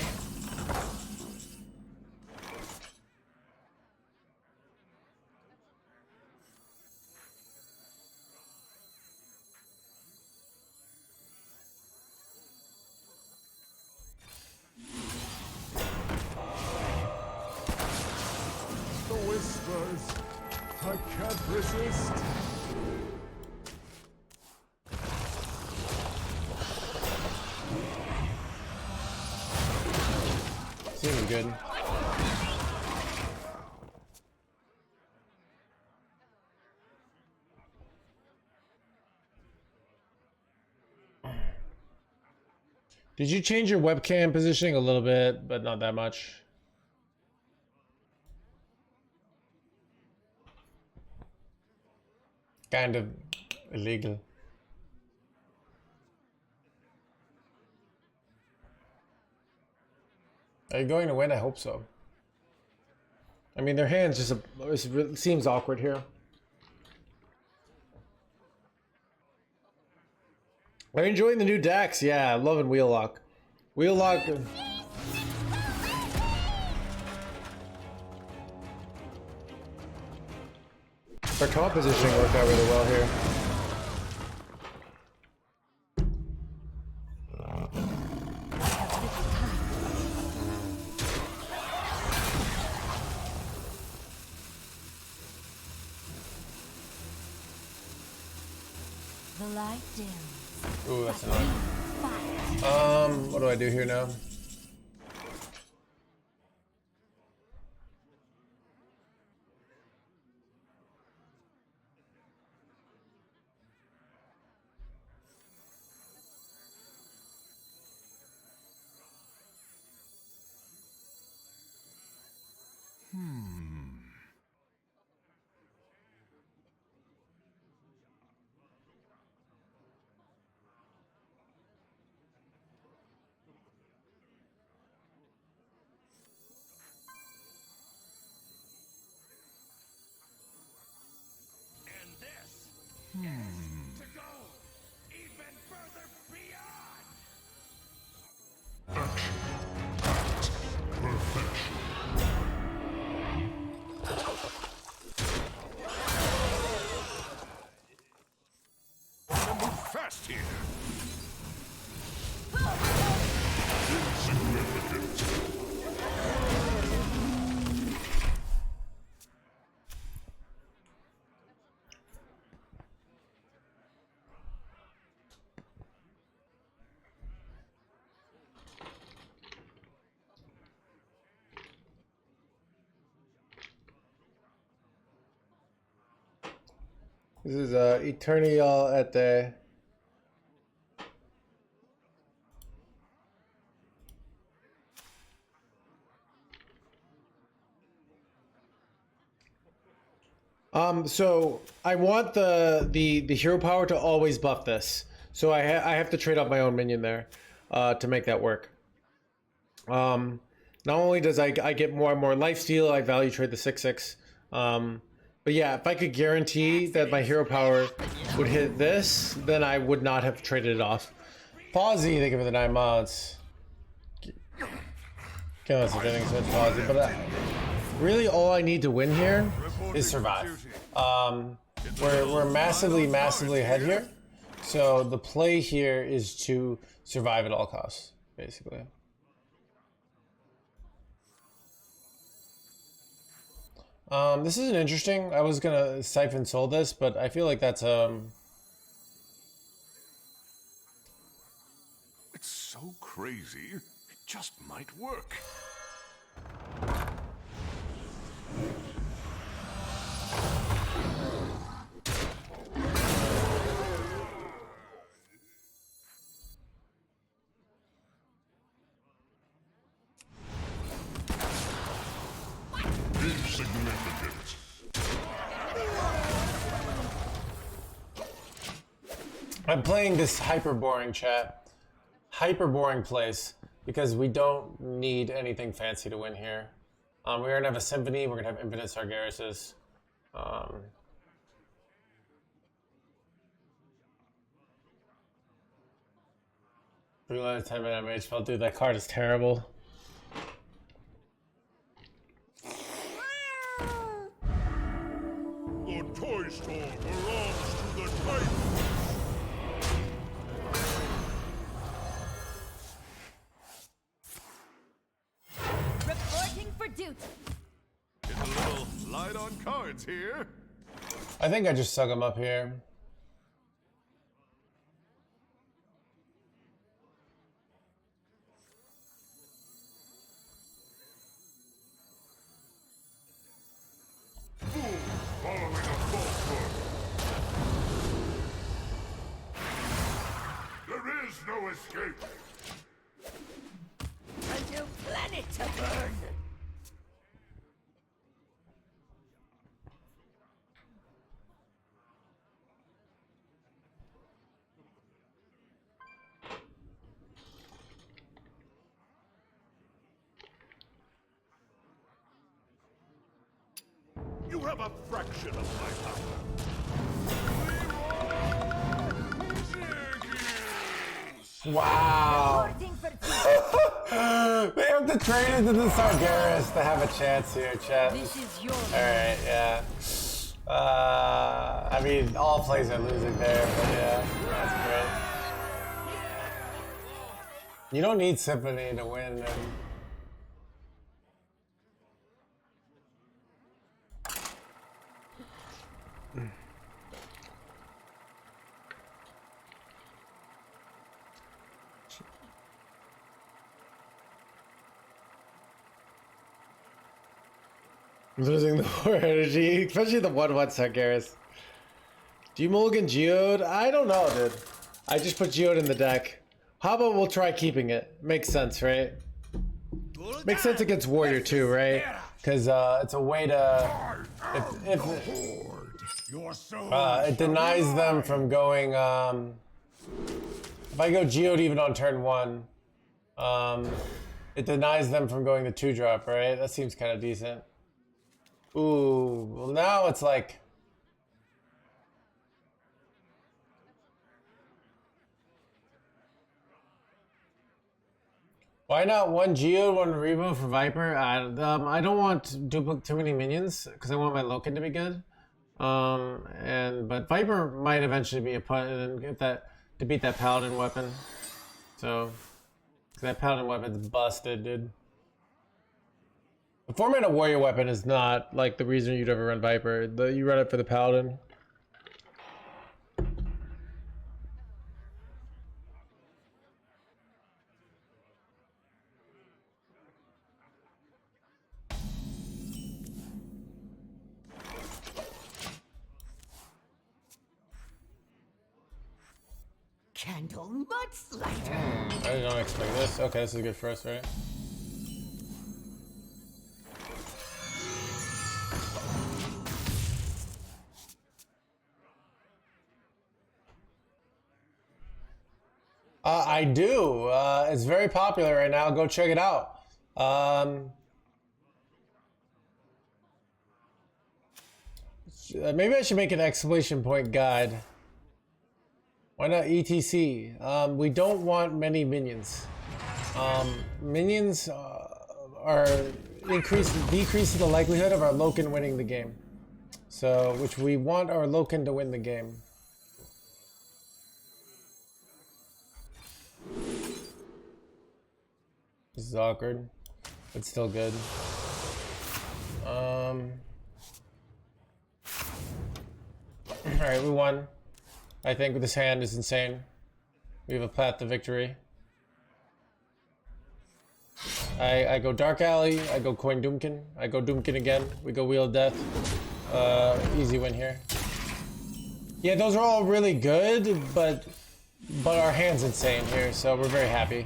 The whispers. I can't resist. Seems good. Did you change your webcam positioning a little bit, but not that much? Kind of illegal. Are you going to win? I hope so. I mean, their hand's just it seems awkward here. Are you enjoying the new decks? Yeah, I'm loving Wheellock. Wheellock. Our top positioning worked out really well here. The light dims. Ooh, that's annoying. What do I do here now? And this is to go even further beyond. Gotta move fast here. This is Eternial at the. So I want the hero power to always buff this. So I have to trade off my own minion there to make that work. Not only does I get more and more lifesteal, I value trade the 6/6. But yeah, if I could guarantee that my hero power would hit this, then I would not have traded it off. Pawsy, thank you for the 9 mods. Kill us if anything says Pawsy, but really all I need to win here is survive. We're massively ahead here. So the play here is to survive at all costs, basically. This isn't interesting. I was gonna siphon soul this, but I feel like that's It's so crazy, it just might work. Insignificant. I'm playing this hyper boring chat. Hyper boring place because we don't need anything fancy to win here. We're gonna have a symphony, we're gonna have infinite Sargerises. Reload 10 minute mage spell. Dude, that card is terrible. The toy store belongs to the Titans. Reporting for duty. Get a little light on cards here. I think I just suck him up here. Following a falsehood. There is no escape. A new planet to burn. You have a fraction of my power. Wow. Reporting for duty. They have to trade into the Sargeras to have a chance here, chat. This is your Alright, yeah. I mean, all plays are losing there, but yeah, that's great. You don't need Symphony to win, man. Losing the war energy, especially the 1/1 Sargeras. Do you mulligan Geode? I don't know, dude. I just put Geode in the deck. How about we'll try keeping it? Makes sense, right? Makes sense against Warrior too, right? Because it's a way to... it denies them from going... if I go Geode even on turn 1, it denies them from going the 2-drop, right? That seems kind of decent. Ooh, well now it's like... Why not 1 Geo, 1 Revo for Viper? I don't want too many minions because I want my Loken to be good. But Viper might eventually be a put and get that to beat that Paladin weapon. So, 'cause that Paladin weapon's busted, dude. The 4-mana warrior weapon is not like the reason you'd ever run Viper. You run it for the Paladin. Candle mudslider. I did not expect this. Okay, this is good for us, right? I do. It's very popular right now. Go check it out. Maybe I should make an exclamation point guide. Why not ETC? We don't want many minions. Minions are decreasing the likelihood of our Loken winning the game. So, which we want our Loken to win the game. This is awkward, but still good. Alright, we won. I think this hand is insane. We have a path to victory. I go Dark Alley, I go Coin Doomkin, I go Doomkin again, we go Wheel of Death. Easy win here. Yeah, those are all really good, but our hand's insane here, so we're very happy.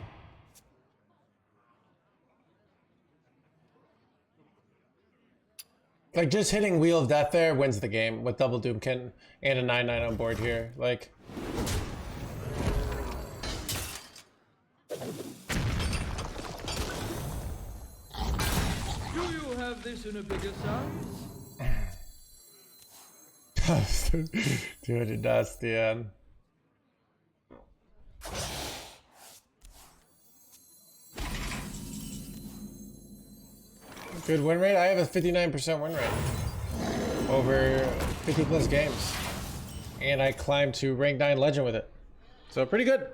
Like, just hitting Wheel of Death there wins the game with double Doomkin and a 9/9 on board here. Like, Do you have this in a bigger size? dude, it does, yeah. Good win rate. I have a 59% win rate over 50 plus games, and I climbed to rank 9 legend with it, so pretty good.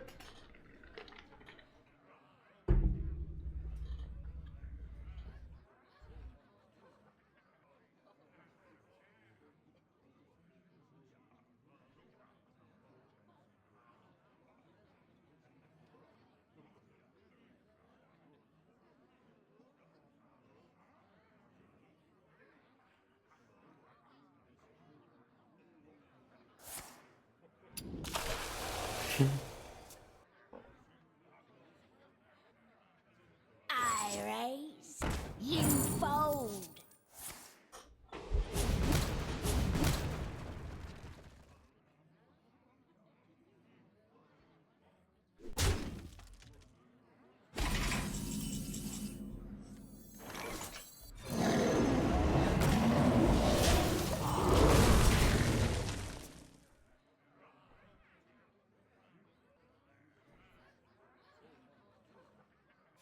I raise, you fold.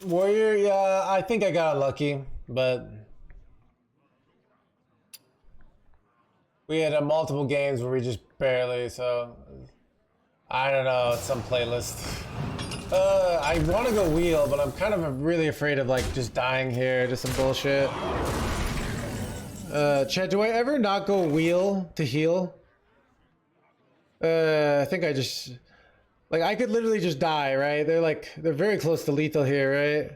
Warrior, yeah, I think I got lucky, but we had multiple games where we just barely, so I don't know, it's some playlist. I want to go wheel, but I'm kind of really afraid of like just dying here, just some bullshit. Chat, do I ever not go wheel to heal? I think I just... Like, I could literally just die, right? They're very close to lethal here, right?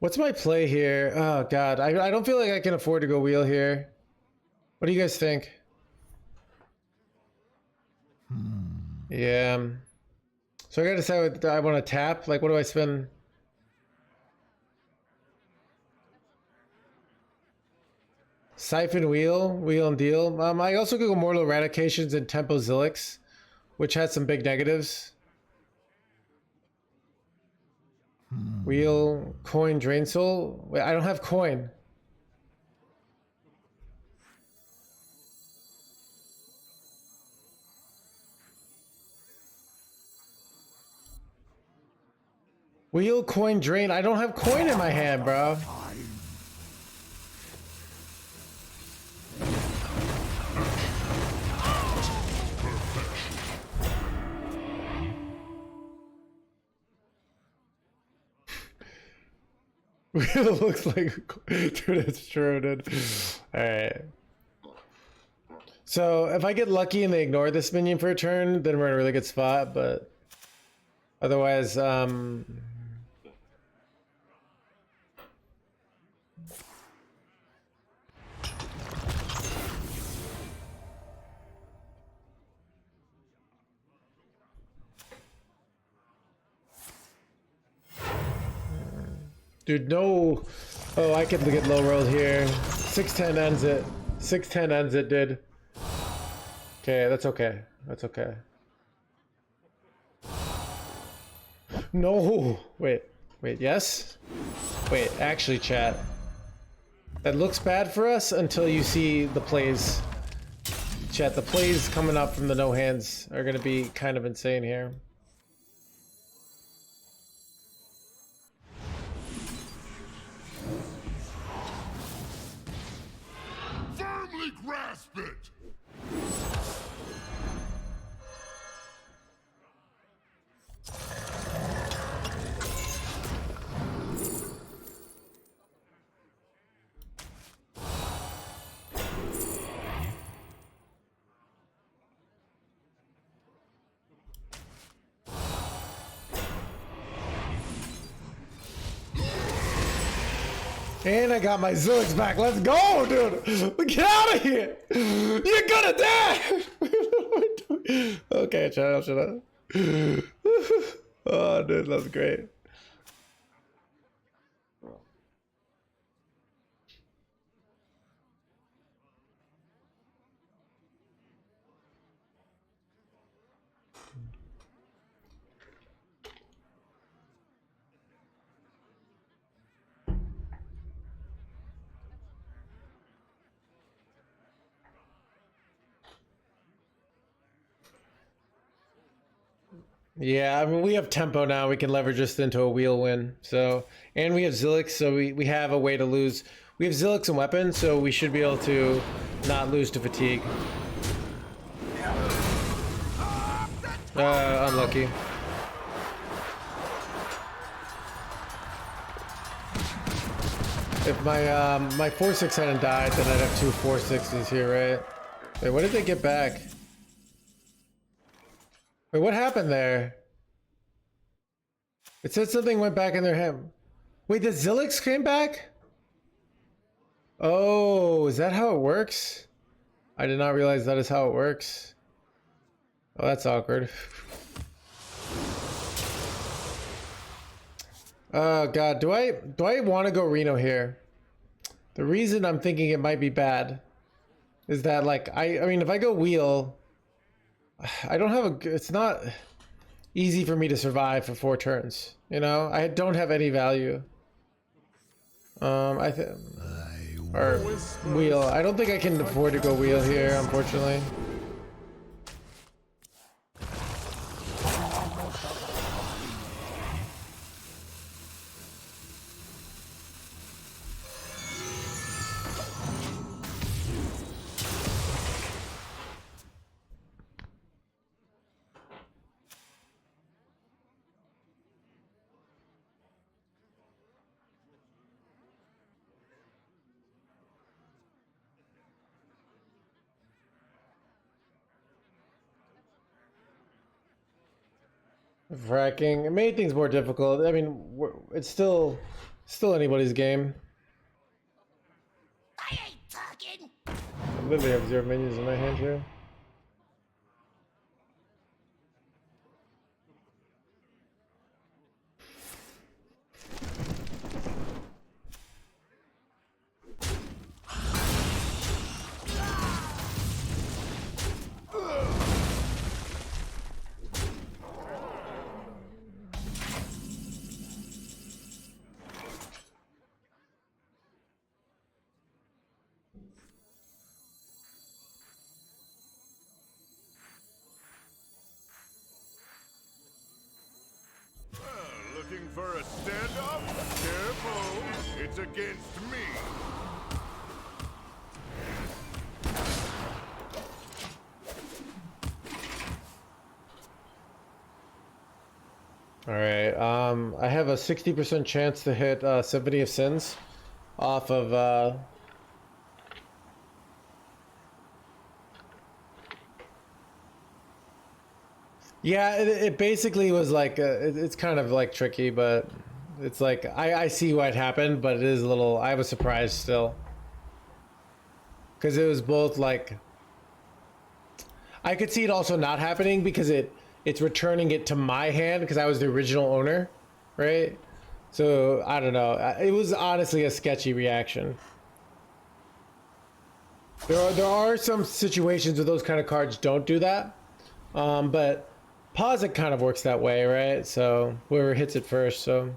What's my play here? Oh, God. I don't feel like I can afford to go wheel here. What do you guys think? Yeah. So I gotta decide what I want to tap. Like, what do I spend? Siphon wheel, wheel and deal. I also could go Mortal Eradications and Tempo Zilix, which had some big negatives. Wheel, coin, drain soul. Wait, I don't have coin. Wheel, coin, drain. I don't have coin in my hand, bro. Wheel looks like, dude, it's true, dude. Alright. So, if I get lucky and they ignore this minion for a turn, then we're in a really good spot, but otherwise, dude, no. Oh, I could get low rolled here. 610 ends it. 610 ends it, dude. Okay, that's okay. That's okay. No. Wait. Yes. Wait. Actually, chat. That looks bad for us until you see the plays. Chat. The plays coming up from the no hands are gonna be kind of insane here. Firmly grasp it! And I got my Zilix back. Let's go, dude. Get out of here. You're gonna die. Okay, shut up. Oh, dude, that's great. Yeah, I mean, we have tempo now. We can leverage this into a wheel win. So, and we have Zilix, so we have a way to lose. We have Zilix and weapons, so we should be able to not lose to fatigue. Unlucky. If my 4/6 hadn't died, then I'd have two 4/6s here, right? Wait, what did they get back? Wait, what happened there? It said something went back in their hand. Wait, the Zilix came back? Oh, is that how it works? I did not realize that is how it works. Oh, that's awkward. Oh god, do I want to go Reno here? The reason I'm thinking it might be bad is that, like, I mean, if I go wheel, I don't have a, it's not easy for me to survive for 4 turns, you know? I don't have any value. Or wheel. I don't think I can afford to go wheel here, unfortunately. Fracking. It made things more difficult. I mean, it's still anybody's game. I ain't talking. I literally have 0 minions in my hand here. Looking for a standoff? Careful, it's against me. All right. I have a 60% chance to hit Symphony of Sins off of yeah, it basically was like it's kind of like tricky, but it's like I see what happened, but it is a little, I was surprised still, because it was both like, I could see it also not happening because it's returning it to my hand because I was the original owner, right? So I don't know, it was honestly a sketchy reaction. There are some situations where those kind of cards don't do that, but Pause it kind of works that way, right? So whoever hits it first, so.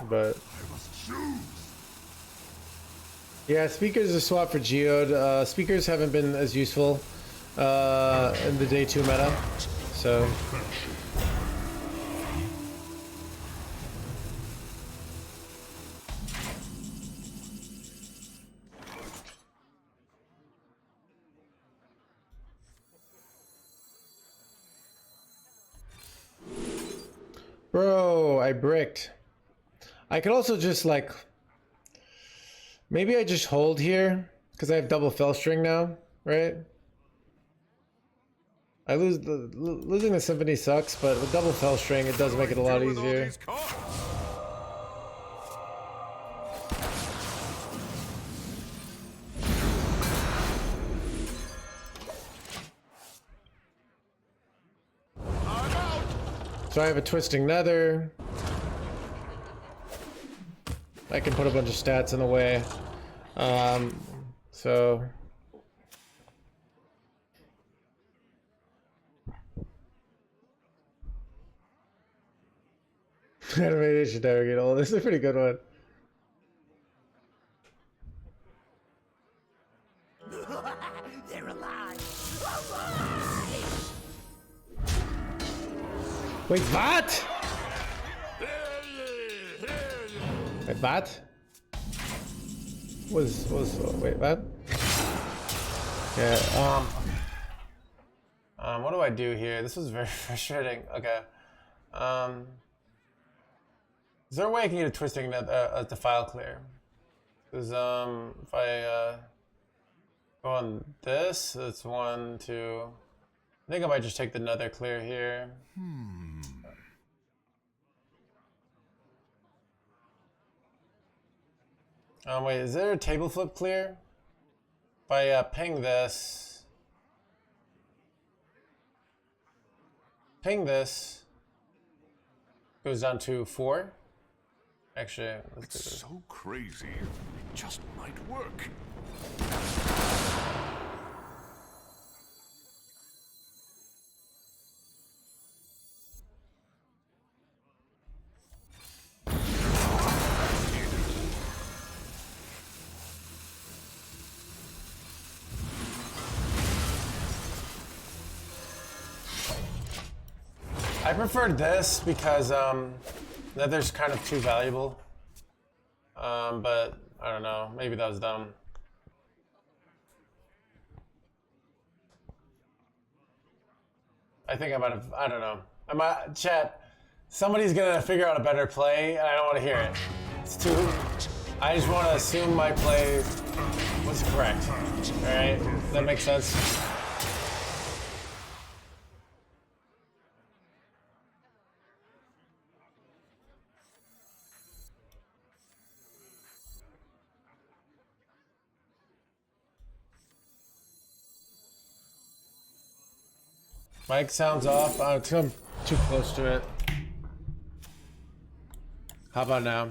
But yeah, speakers are swapped for Geode. Speakers haven't been as useful in the day 2 meta, so. Bro, I bricked. I could also just like, maybe I just hold here because I have double fell string now, right? I losing the symphony sucks, but with double fell string, it does make it a lot easier. So I have a twisting nether. I can put a bunch of stats in the way. So animation navigate all this is a pretty good one. They're alive. Wait, what? Wait, what? Wait, what? Yeah, what do I do here? This was very frustrating. Okay. Is there a way I can get a twisting the file clear? Because if I go on this, it's 1, 2. I think I might just take the nether clear here. Wait, is there a table flip clear? If I ping this, goes down to 4. Actually, let's do this. It's so crazy, it just might work. I preferred this because nether's kind of too valuable. But I don't know, maybe that was dumb. I think I might have, I don't know. Chat, somebody's gonna figure out a better play and I don't want to hear it. It's too, I just want to assume my play was correct. Alright, does that make sense? Mic sounds off. I'm too close to it. How about now?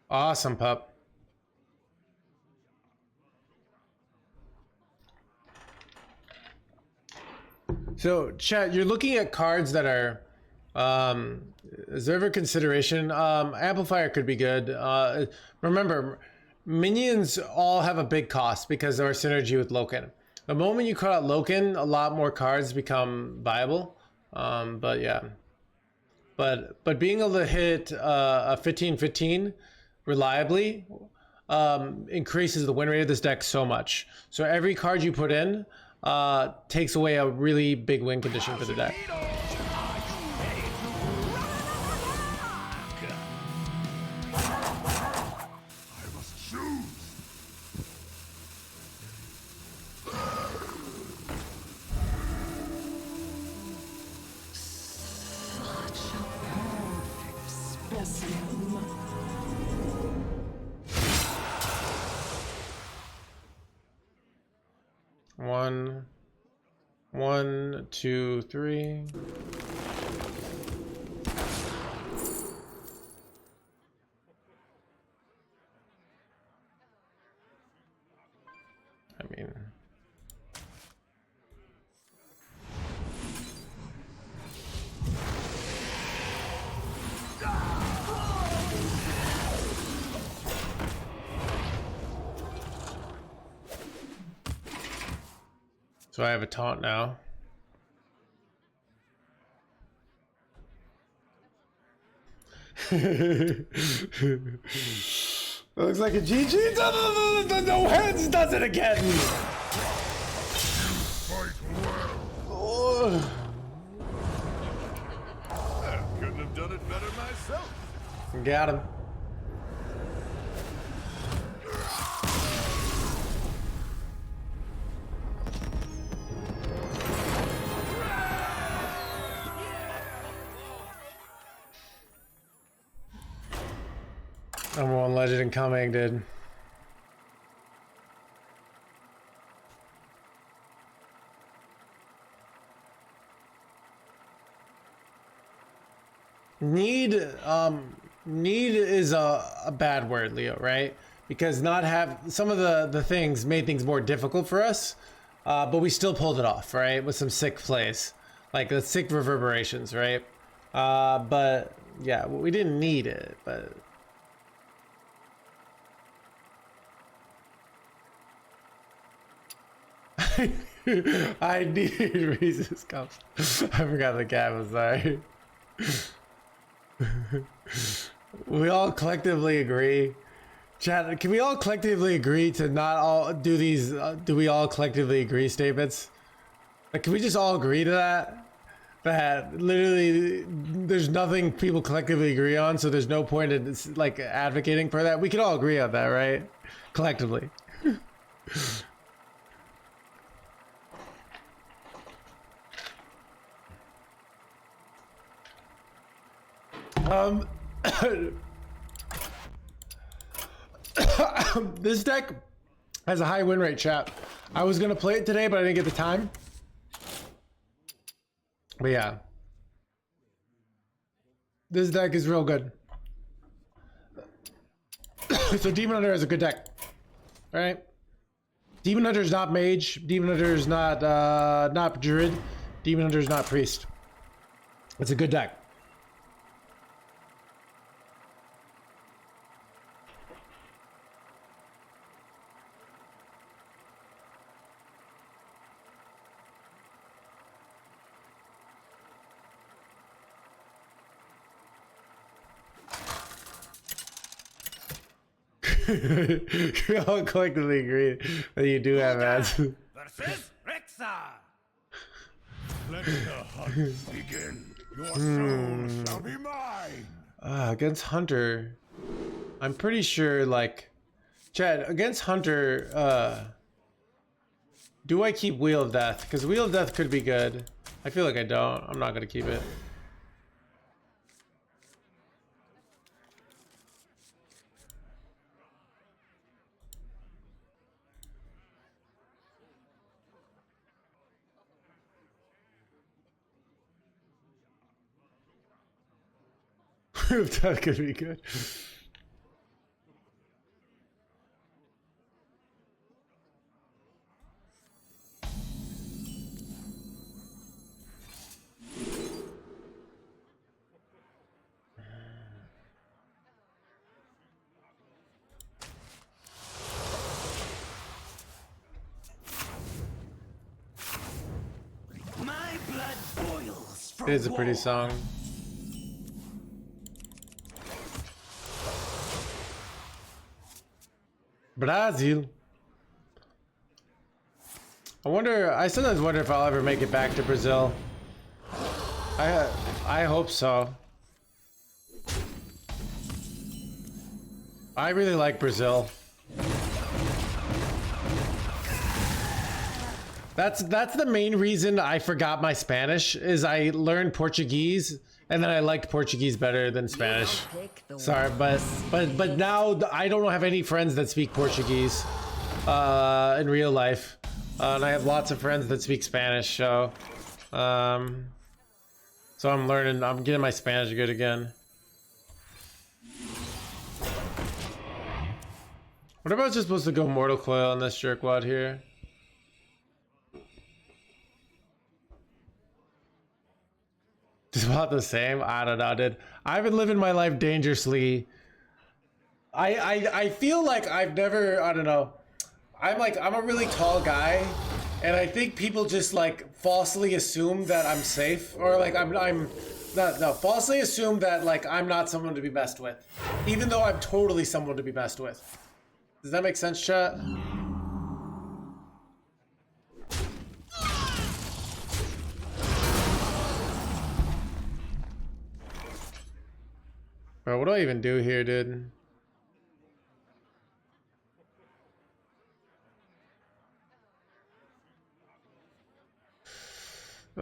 Awesome, pup. So, chat, you're looking at cards that are, is there ever consideration? Amplifier could be good. Remember, minions all have a big cost because of our synergy with Loken. The moment you cut out Loken, a lot more cards become viable. But yeah. But being able to hit a 15-15 reliably increases the win rate of this deck so much. So every card you put in takes away a really big win condition for the deck. One, 2, 3. I mean, so I have a taunt now. Looks like a GG. No hands does it again. Oh. I couldn't have done it better myself. Got him. Number 1 legend incoming, dude. Need is a bad word, Leo, right? Because not have some of the things made things more difficult for us, but we still pulled it off, right? With some sick plays, like the sick reverberations, right? But yeah, we didn't need it, but. I need reasons comes. I forgot the cat was sorry. We all collectively agree. Chat, can we all collectively agree to not all do these do we all collectively agree statements? Like, can we just all agree to that? That literally there's nothing people collectively agree on, so there's no point in like advocating for that. We can all agree on that, right? Collectively. This deck has a high win rate, chat. I was gonna play it today, but I didn't get the time. But yeah, this deck is real good. So Demon Hunter is a good deck, right? Demon Hunter is not mage. Demon Hunter is not druid. Demon Hunter is not priest. It's a good deck. We all collectively agree that you do have ads. Versus Rexar. Let the hunt begin. Your soul shall be mine. Against Hunter, I'm pretty sure, like, Chad, against Hunter, do I keep Wheel of Death? Because Wheel of Death could be good. I feel like I don't. I'm not going to keep it. That could be good. My blood boils for It is a pretty war. song. Brazil. I sometimes wonder if I'll ever make it back to Brazil. I hope so. I really like Brazil. That's the main reason I forgot my Spanish, is I learned Portuguese and then I liked Portuguese better than Spanish. Sorry, but now I don't have any friends that speak Portuguese in real life. and I have lots of friends that speak Spanish, so I'm learning. I'm getting my Spanish good again. What about just supposed to go Mortal Coil on this jerkwad here? Just about the same? I don't know, dude. I've been living my life dangerously. I feel like I've never, I don't know. I'm a really tall guy, and I think people just like falsely assume that I'm safe, or like falsely assume that like I'm not someone to be messed with, even though I'm totally someone to be messed with. Does that make sense, chat? Bro, what do I even do here, dude?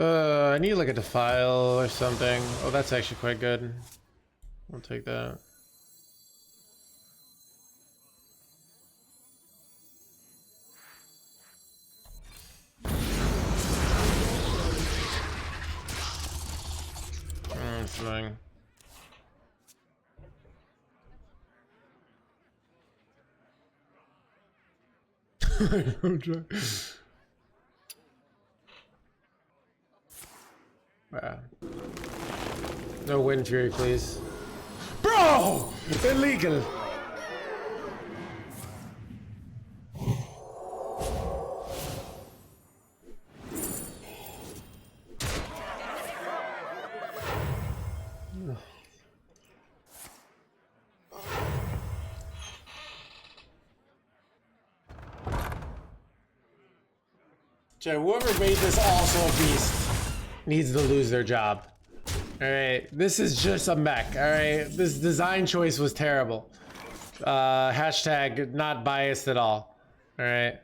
I need like a defile or something. Oh, that's actually quite good. I'll take that. That's annoying. No wind fury, please. Bro! Illegal! Whoever made this also a beast needs to lose their job. Alright, this is just a mech, alright? This design choice was terrible. Hashtag not biased at all. Alright.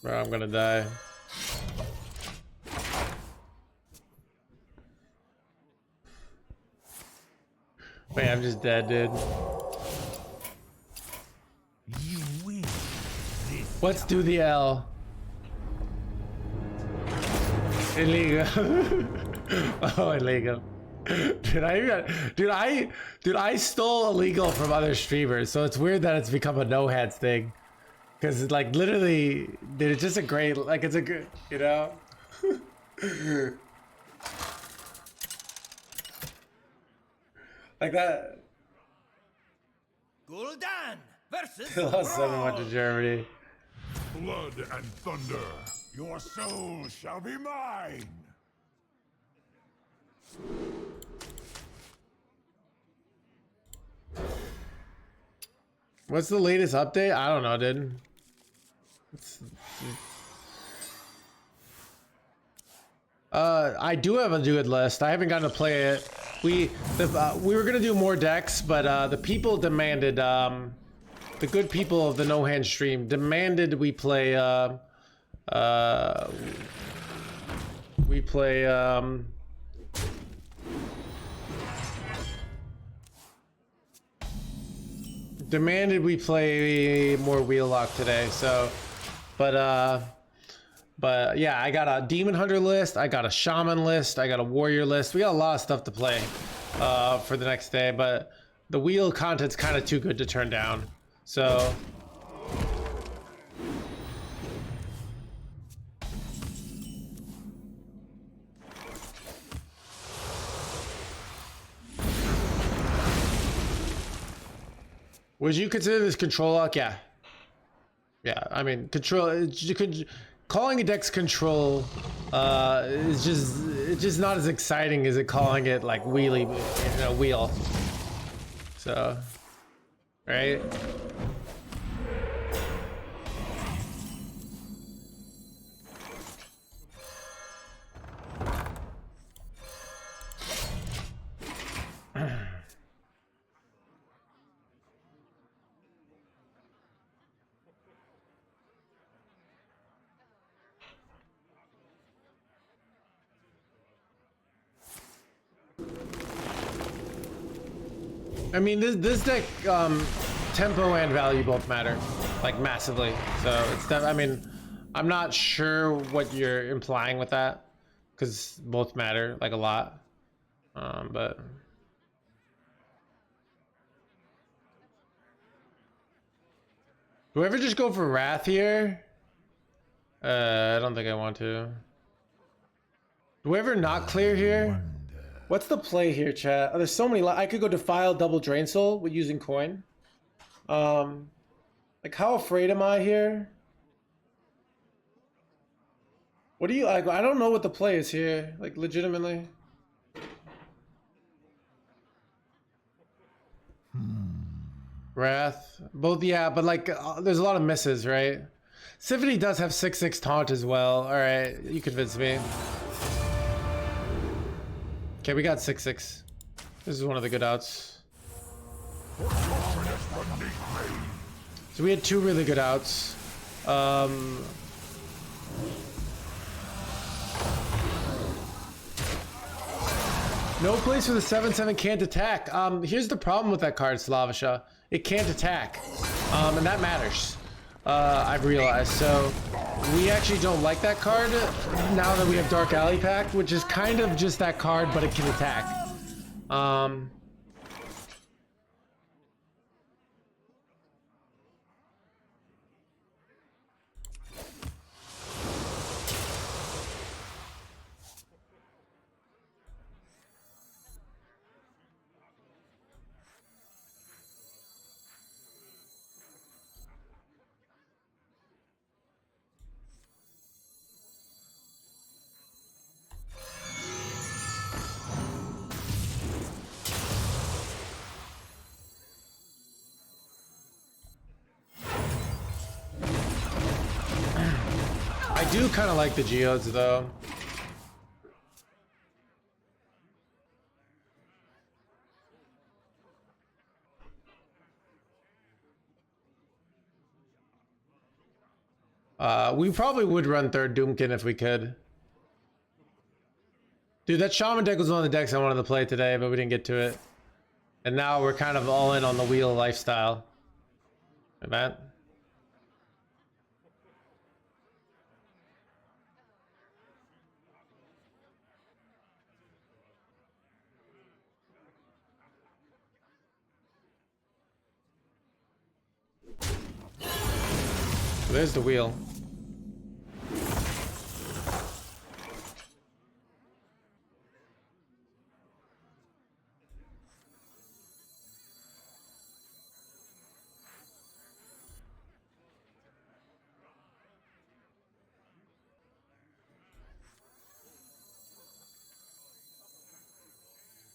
Bro, I'm gonna die. Wait, I'm just dead, dude. You win. Let's do the L. Illegal. Oh, illegal. Dude, I stole illegal from other streamers, so it's weird that it's become a no hands thing. Cause it's like literally, dude, it's just a great, like it's a good, you know? Like that. Gul'dan versus Lost 7-1 to Germany. Blood and thunder. Your soul shall be mine. What's the latest update? I don't know, dude. I do have a good list. I haven't gotten to play it. We were gonna do more decks, but the people demanded, the good people of the No Hand stream demanded we play demanded we play more Wheellock today. So, but yeah, I got a Demon Hunter list, I got a Shaman list, I got a Warrior list. We got a lot of stuff to play for the next day, but the wheel content's kind of too good to turn down. So would you consider this control lock? Yeah. Yeah, I mean, control, you could, calling a deck's control is just not as exciting as it calling it like wheelie, you know, wheel. So, right? I mean, this deck, tempo and value both matter, like massively. So it's I mean, I'm not sure what you're implying with that, because both matter like a lot. But do I ever just go for Wrath here? I don't think I want to. Do we ever not clear here? What's the play here, chat? Oh, there's so many. I could go Defile, double Drain Soul with using coin. Like, how afraid am I here? What do you like? I don't know what the play is here. Like, legitimately. Wrath, both, yeah, but like, there's a lot of misses, right? Symphony does have 6/6 taunt as well. All right, you convinced me. Okay, we got 6/6. This is one of the good outs. So we had two really good outs. No place for the 7/7 can't attack. Here's the problem with that card, Slavisha. It can't attack, and that matters. I've realized. So we actually don't like that card now that we have Dark Alley Pact, which is kind of just that card, but it can attack. I do kind of like the geodes though. We probably would run third Doomkin if we could. Dude, that Shaman deck was one of the decks I wanted to play today, but we didn't get to it. And now we're kind of all in on the wheel lifestyle. Event. There's the wheel.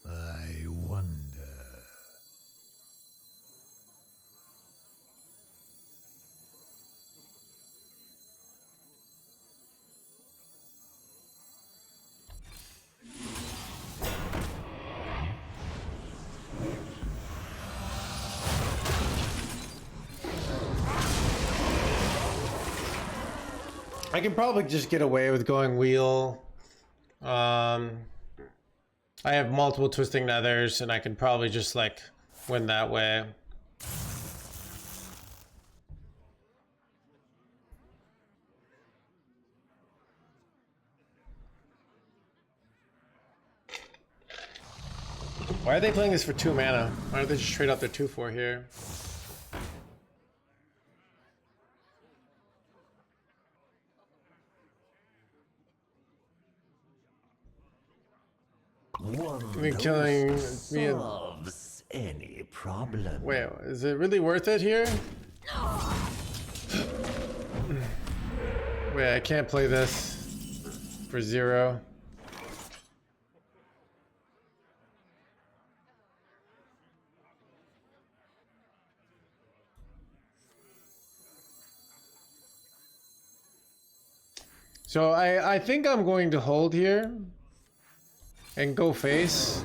I wonder. I can probably just get away with going wheel. I have multiple twisting nethers, and I can probably just like win that way. Why are they playing this for 2 mana? Why don't they just trade out their 2/4 here? One killing me and... solves any problem. Wait, is it really worth it here? Wait, I can't play this for 0. So I think I'm going to hold here and go face.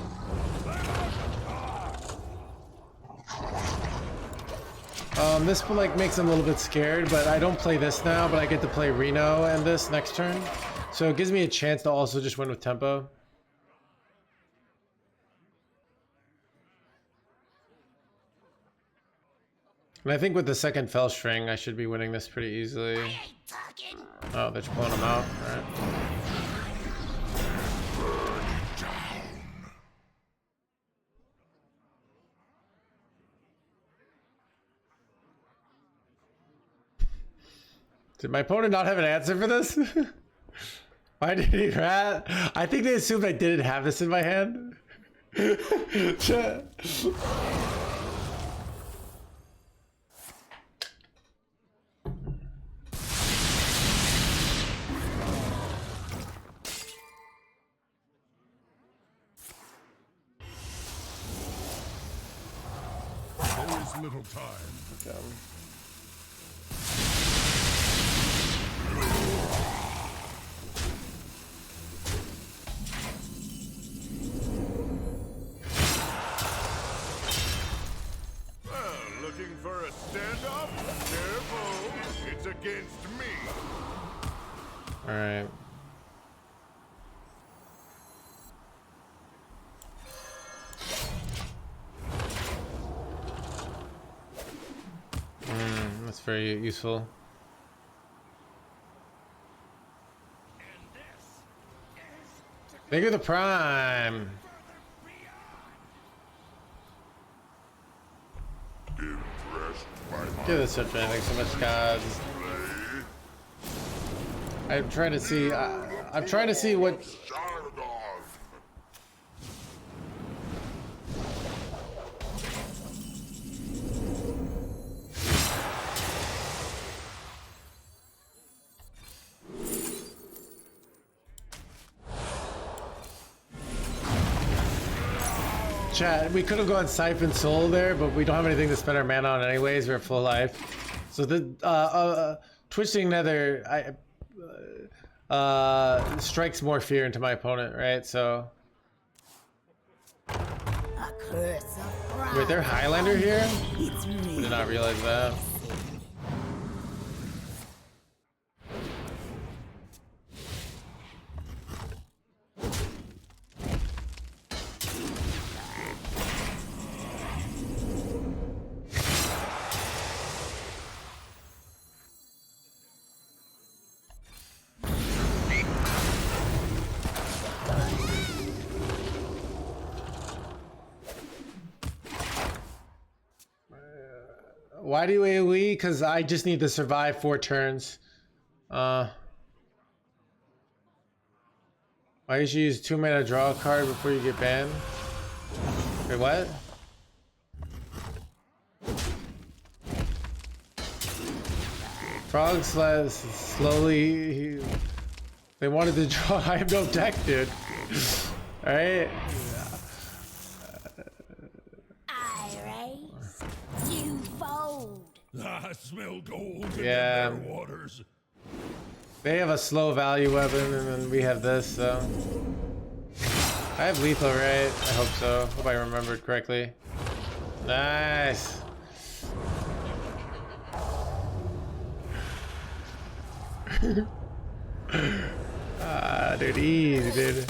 This like makes them a little bit scared, but I don't play this now, but I get to play Reno and this next turn. So it gives me a chance to also just win with tempo. And I think with the second fell string, I should be winning this pretty easily. Oh, they're just pulling them out. All right. Did my opponent not have an answer for this? Why did he rat? I think they assumed I didn't have this in my hand. There is little time. Looking for a standoff? Careful, it's against me. All right. That's very useful. Thank you, the prime. Give this a try. Thanks so much, God. I'm trying to see. I'm trying to see what. Chat, we could have gone Siphon Soul there, but we don't have anything to spend our mana on anyways. We're full life. So the Twisting Nether strikes more fear into my opponent, right? So wait, they're Highlander here? I did not realize that. Why do you AoE? Because I just need to survive 4 turns. Why did you use 2 mana draw a card before you get banned? Wait, what? Frogs slowly. They wanted to draw. I have no deck, dude. Alright. I smell gold Yeah. in their waters. They have a slow value weapon, and then we have this, so. I have lethal, right? I hope so. Hope I remembered correctly. Nice. Dude, easy, dude.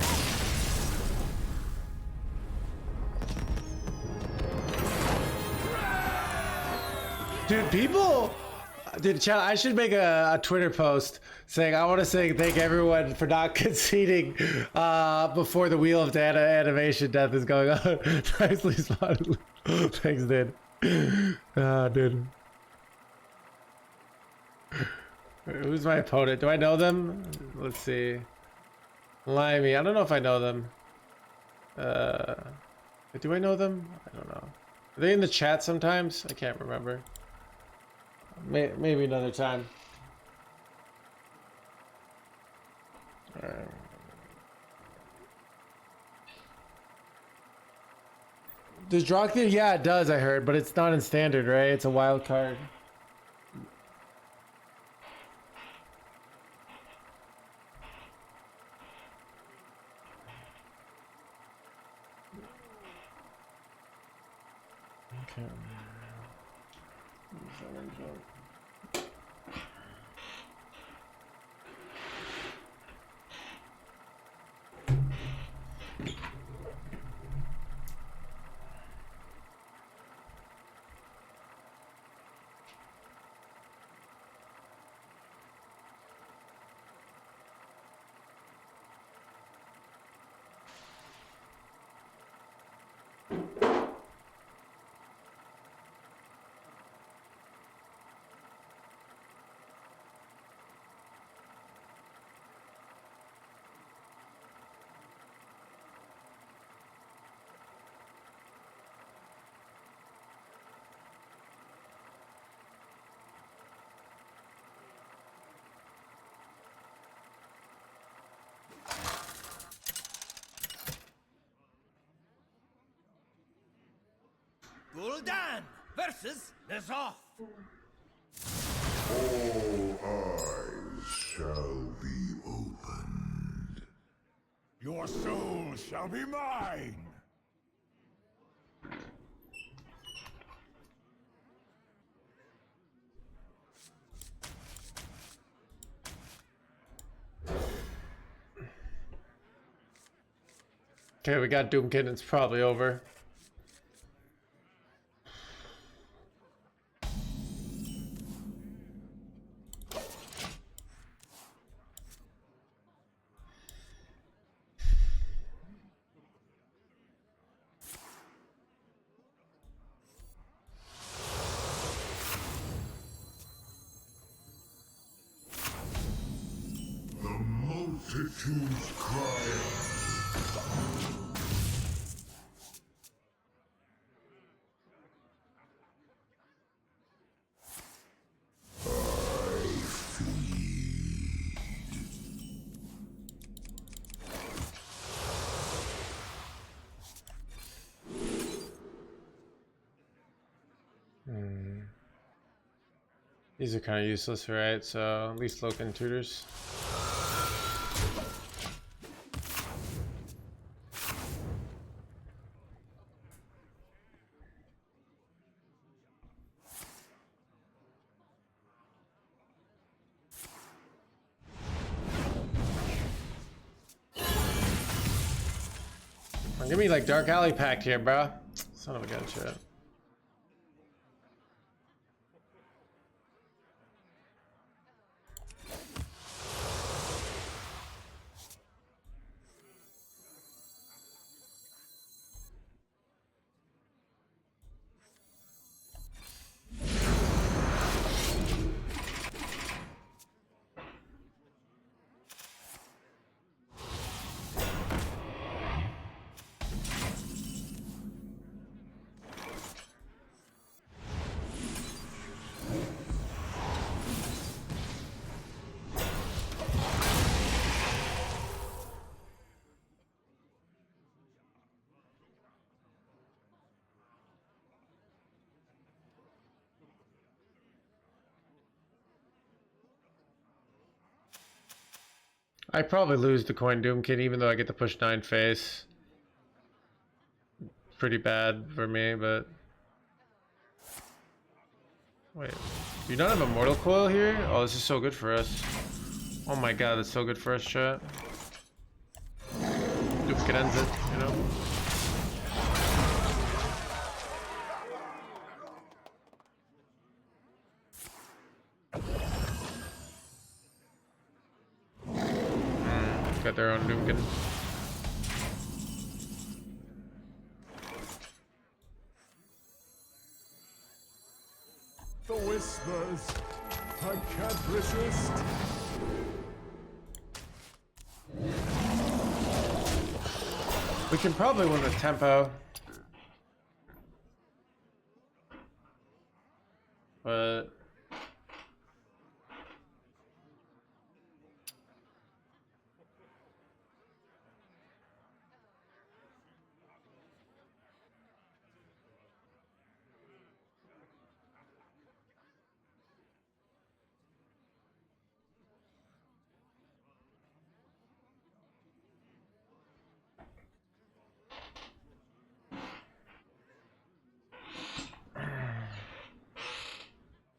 Dude, people, dude, chat, I should make a Twitter post saying I want to say thank everyone for not conceding before the wheel of animation death is going on. Nicely spotted. Thanks, dude. Dude. Who's my opponent? Do I know them? Let's see. Limey. I don't know if I know them. Do I know them? I don't know. Are they in the chat sometimes? I can't remember. Maybe another time. Alright. Does Drakthir? Yeah, it does, I heard, but it's not in standard, right? It's a wild card. Okay. Gul'dan versus N'Zoth. All eyes shall be opened. Your soul shall be mine. Okay, we got Doomkin. It's probably over. The multitudes cry. These are kind of useless, right? So at least Loken tutors. Give me like Dark Alley Pact here, bro. Son of a gun shit. I probably lose the coin Doomkin even though I get to push 9 face. Pretty bad for me, but... Wait, do you not have a Mortal Coil here? Oh, this is so good for us. Oh my god, that's so good for us, chat. Doomkin ends it, you know? Got their own Doomkin. The whispers. I can't resist. We can probably win with tempo. But...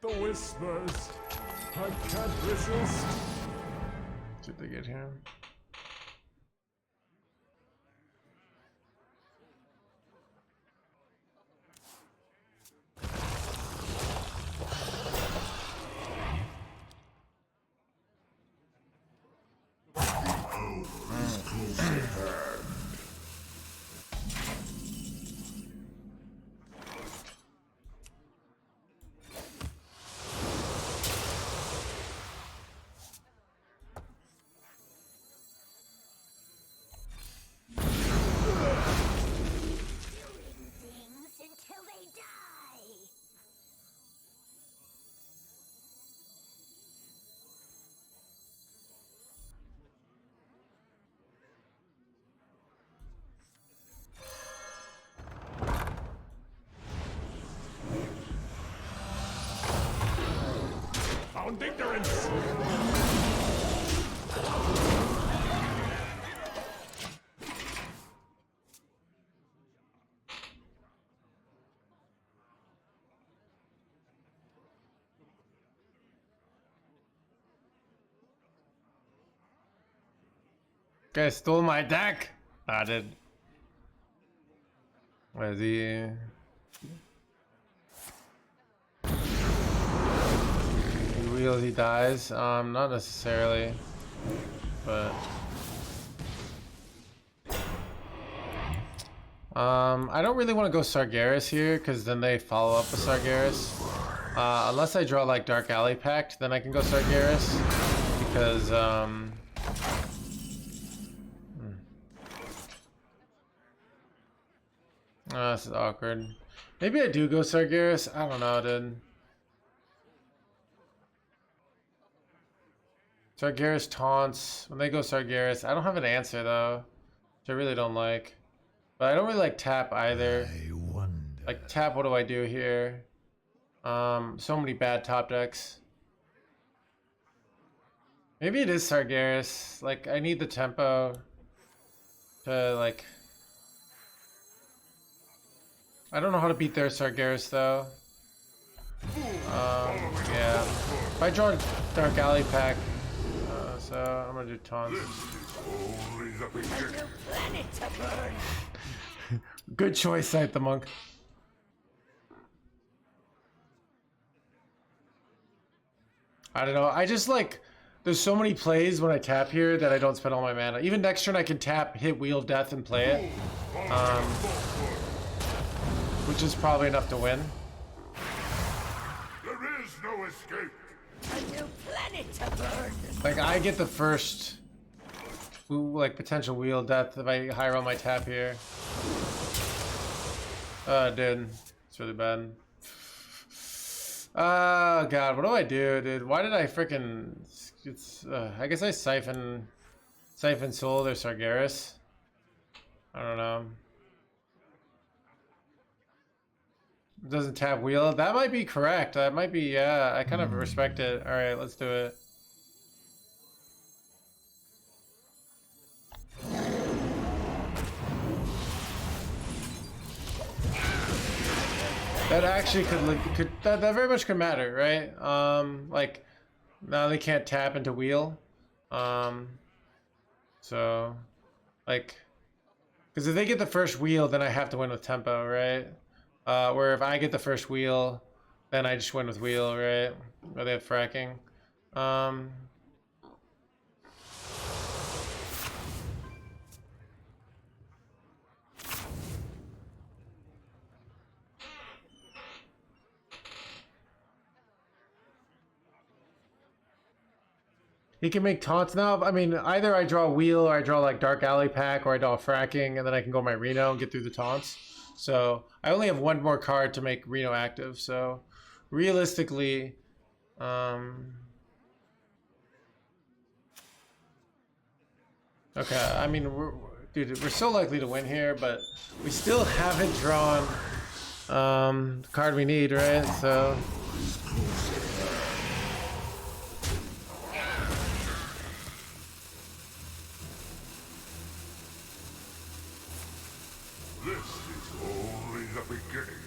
The whispers. I can't resist. Did they get here? found ignorance. Guy stole my deck. I did. Where is he? He wheels, he dies. Not necessarily, but I don't really want to go Sargeras here because then they follow up with Sargeras. Unless I draw like Dark Alley Pact, then I can go Sargeras because oh, this is awkward. Maybe I do go Sargeras. I don't know, dude. Sargeras taunts. When they go Sargeras, I don't have an answer though, which I really don't like. But I don't really like tap either. I wonder. Like tap, what do I do here? So many bad top decks. Maybe it is Sargeras. Like I need the tempo to like. I don't know how to beat their Sargeras though. Yeah. If I draw Dark Alley Pack, so I'm gonna do taunts. Only the beginning. Good choice, Sight the Monk. I don't know. I just like. There's so many plays when I tap here that I don't spend all my mana. Even next turn I can tap, hit Wheel of Death, and play it. Which is probably enough to win. There is no escape. A new planet to burn. Like I get the first, like potential Wheel of Death if I high roll my tap here. Dude, it's really bad. Oh god, what do I do, dude? Why did I frickin'? I guess I siphon Soul their Sargeras. I don't know. Doesn't tap Wheel. That might be correct. That might be, yeah. I kind of respect it. All right, let's do it. That actually could that very much could matter, right? Like now they can't tap into Wheel. So like, because if they get the first Wheel, then I have to win with tempo, right? Where if I get the first Wheel, then I just win with Wheel, right? Or they have fracking. He can make taunts now. I mean, either I draw Wheel or I draw like Dark Alley Pack or I draw fracking and then I can go my Reno and get through the taunts. So I only have one more card to make Reno active. So realistically, okay. I mean, dude, we're so likely to win here, but we still haven't drawn the card we need, right? So. This is only the beginning.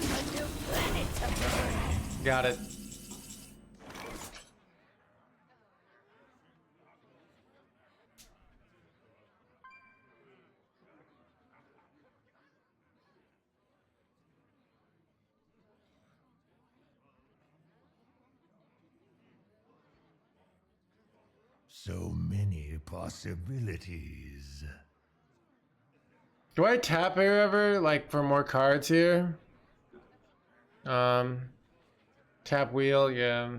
A new planet to burn. Got it. So many possibilities. Do I tap here ever, like, for more cards here? Tap Wheel, yeah.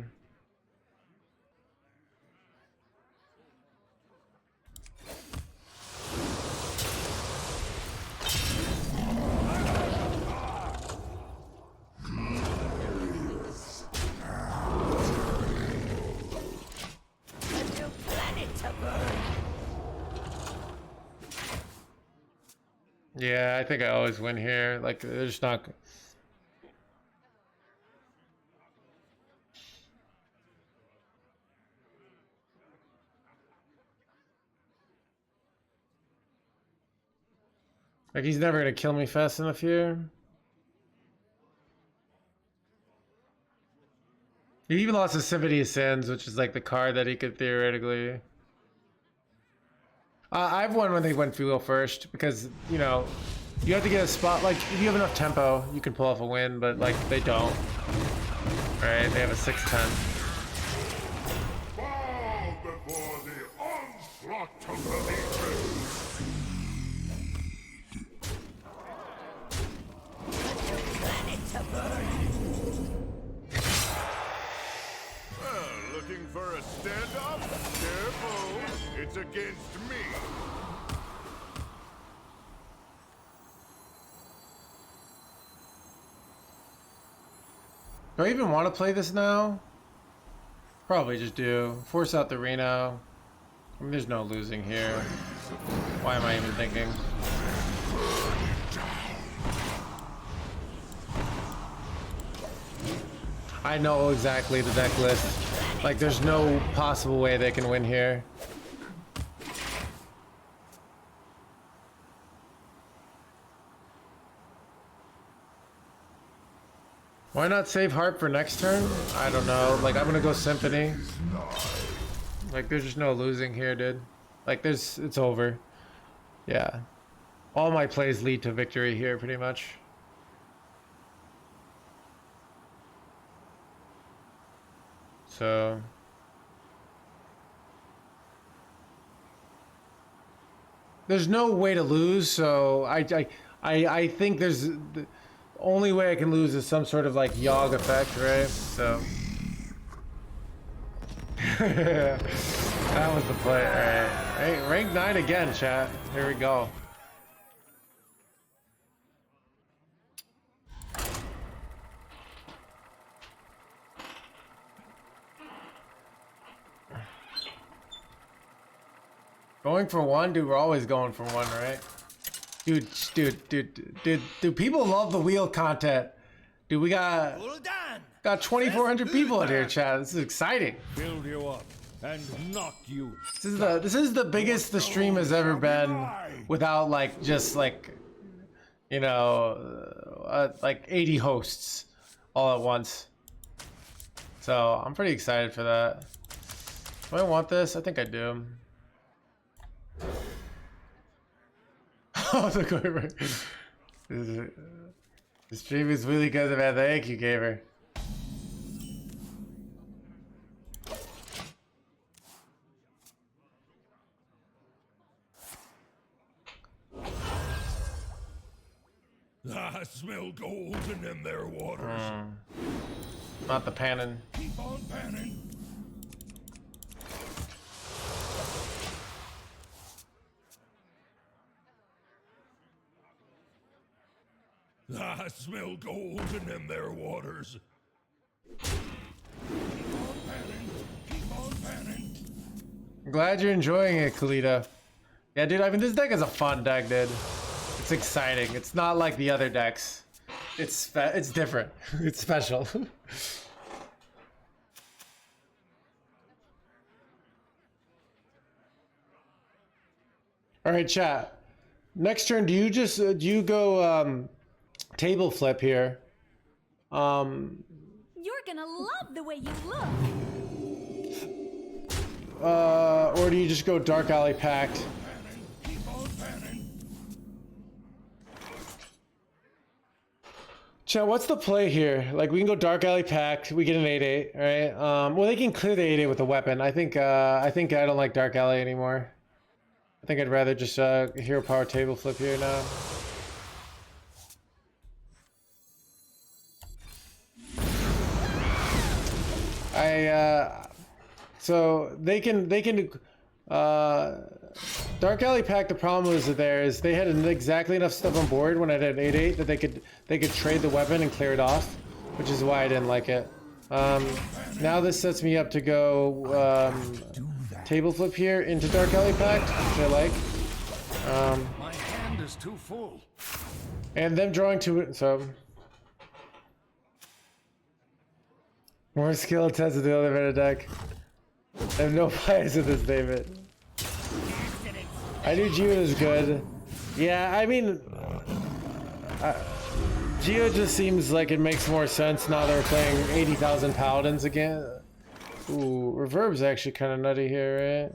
Yeah, I think I always win here. Like, there's not. Like, he's never gonna kill me fast enough here. He even lost a Symphony of Sins, which is like the card that he could theoretically. I've won when they went wheel first because, you know, you have to get a spot. Like, if you have enough tempo, you can pull off a win, but like they don't. Right? They have a 6-10. Bow before the onslaught of the hatred. Planet to burn. Well, looking for a standoff? Careful, it's against me. Do I even want to play this now? Probably just do. Force out the Reno. I mean, there's no losing here. Why am I even thinking? I know exactly the deck list. Like, there's no possible way they can win here. Why not save Harp for next turn? I don't know. Like, I'm gonna go Symphony. Like, there's just no losing here, dude. Like, it's over. Yeah. All my plays lead to victory here, pretty much. So... there's no way to lose, so I think there's... the only way I can lose is some sort of like Yogg effect, right? So... that was the play. Alright. Hey, rank 9 again, chat. Here we go. Going for one? Dude, we're always going for one, right? Dude, people love the wheel content. Dude, we got 2,400 people in here, chat. This is exciting. Build you up and knock you. This is the biggest the stream has ever been without like just like, you know, like 80 hosts all at once. So I'm pretty excited for that. Do I want this? I think I do. Oh, the Gamer. The stream is really good, man. Thank you, Gamer. I smell golden in their waters. Not the panning. Keep on panning. I smell golden in their waters. Keep on panning. Keep on panning. I'm glad you're enjoying it, Kalita. Yeah, dude, I mean, this deck is a fun deck, dude. It's exciting. It's not like the other decks. It's different. It's special. All right, chat. Next turn, do you go table flip here? You're gonna love the way you look. Or do you just go Dark Alley Pact? Chat, what's the play here? Like, we can go Dark Alley Pact, we get an 8/8, right? Well, they can clear the 8/8 with a weapon. I think I don't like Dark Alley anymore. I think I'd rather just hero power table flip here now. So they can Dark Alley Pact. The problem was there is they had exactly enough stuff on board when I had an 8/8 that they could trade the weapon and clear it off, which is why I didn't like it. Now this sets me up to go table flip here into Dark Alley Pact, which I like. hand is too full. And them drawing to it, so. More skill intense with the other meta deck. I have no bias with this, David. I knew Geo was good. Yeah, I mean, Geo just seems like it makes more sense now they're playing 80,000 Paladins again. Ooh, Reverb's actually kind of nutty here, right?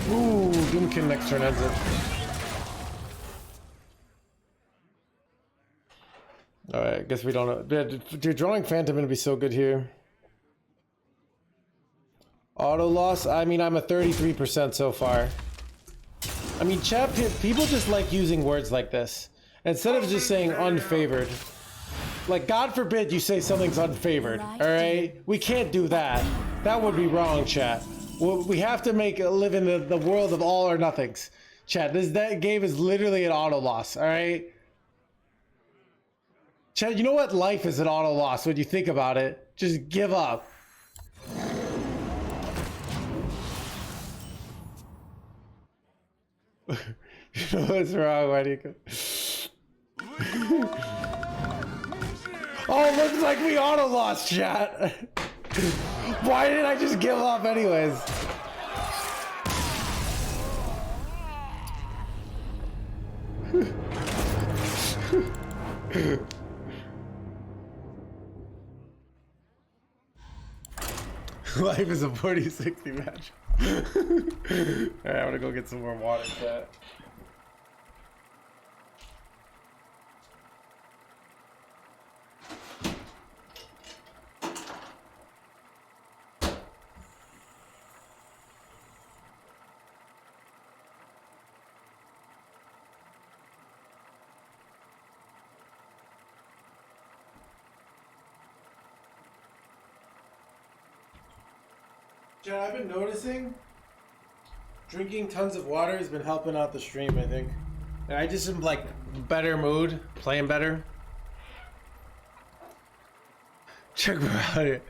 Ooh, Doomkin next turn ends it. Alright, I guess we don't know. Dude, drawing Phantom gonna be so good here. Auto loss? I mean, I'm a 33% so far. I mean, chat, people just like using words like this. Instead of just saying unfavored. Like, God forbid you say something's unfavored, alright? We can't do that. That would be wrong, chat. We have to live in the world of all or nothings. Chat, that game is literally an auto loss, alright? Chat, you know what? Life is an auto loss when you think about it. Just give up. You know what's wrong, Wanika? Oh, looks like we auto lost, chat. Why did I just give up anyways? Life is a 40-60 match. Alright, I'm gonna go get some more water, chat. Jen, I've been noticing drinking tons of water has been helping out the stream, I think. And I just am like better mood, playing better. Check me out.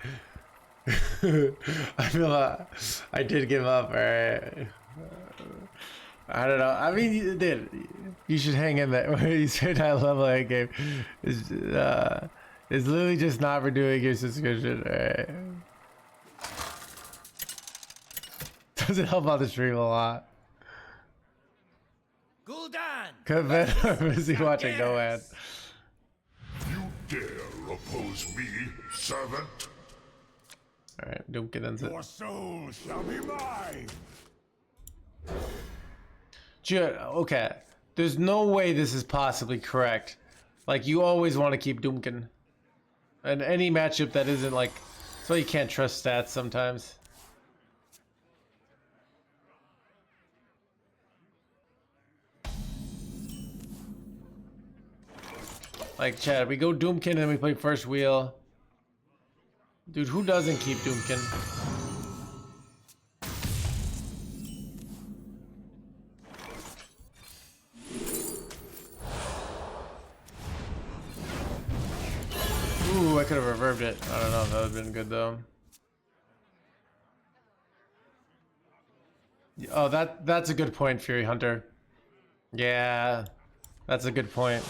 I feel I did give up, alright. I don't know. I mean, you did. You should hang in there. You said high level A game. It's literally just not renewing your subscription, alright. Doesn't help out the stream a lot. Gul'dan! Could have been busy watching NoHand. You dare oppose me, servant? Alright, Doomkin ends it. Your soul shall be mine! Okay, there's no way this is possibly correct. Like, you always want to keep Doomkin. And any matchup that isn't like... So you can't trust stats sometimes. Like, Chad, we go Doomkin and then we play first wheel. Dude, who doesn't keep Doomkin? Ooh, I could have reverbed it. I don't know if that would have been good though. Oh, that's a good point, Fury Hunter. Yeah, that's a good point.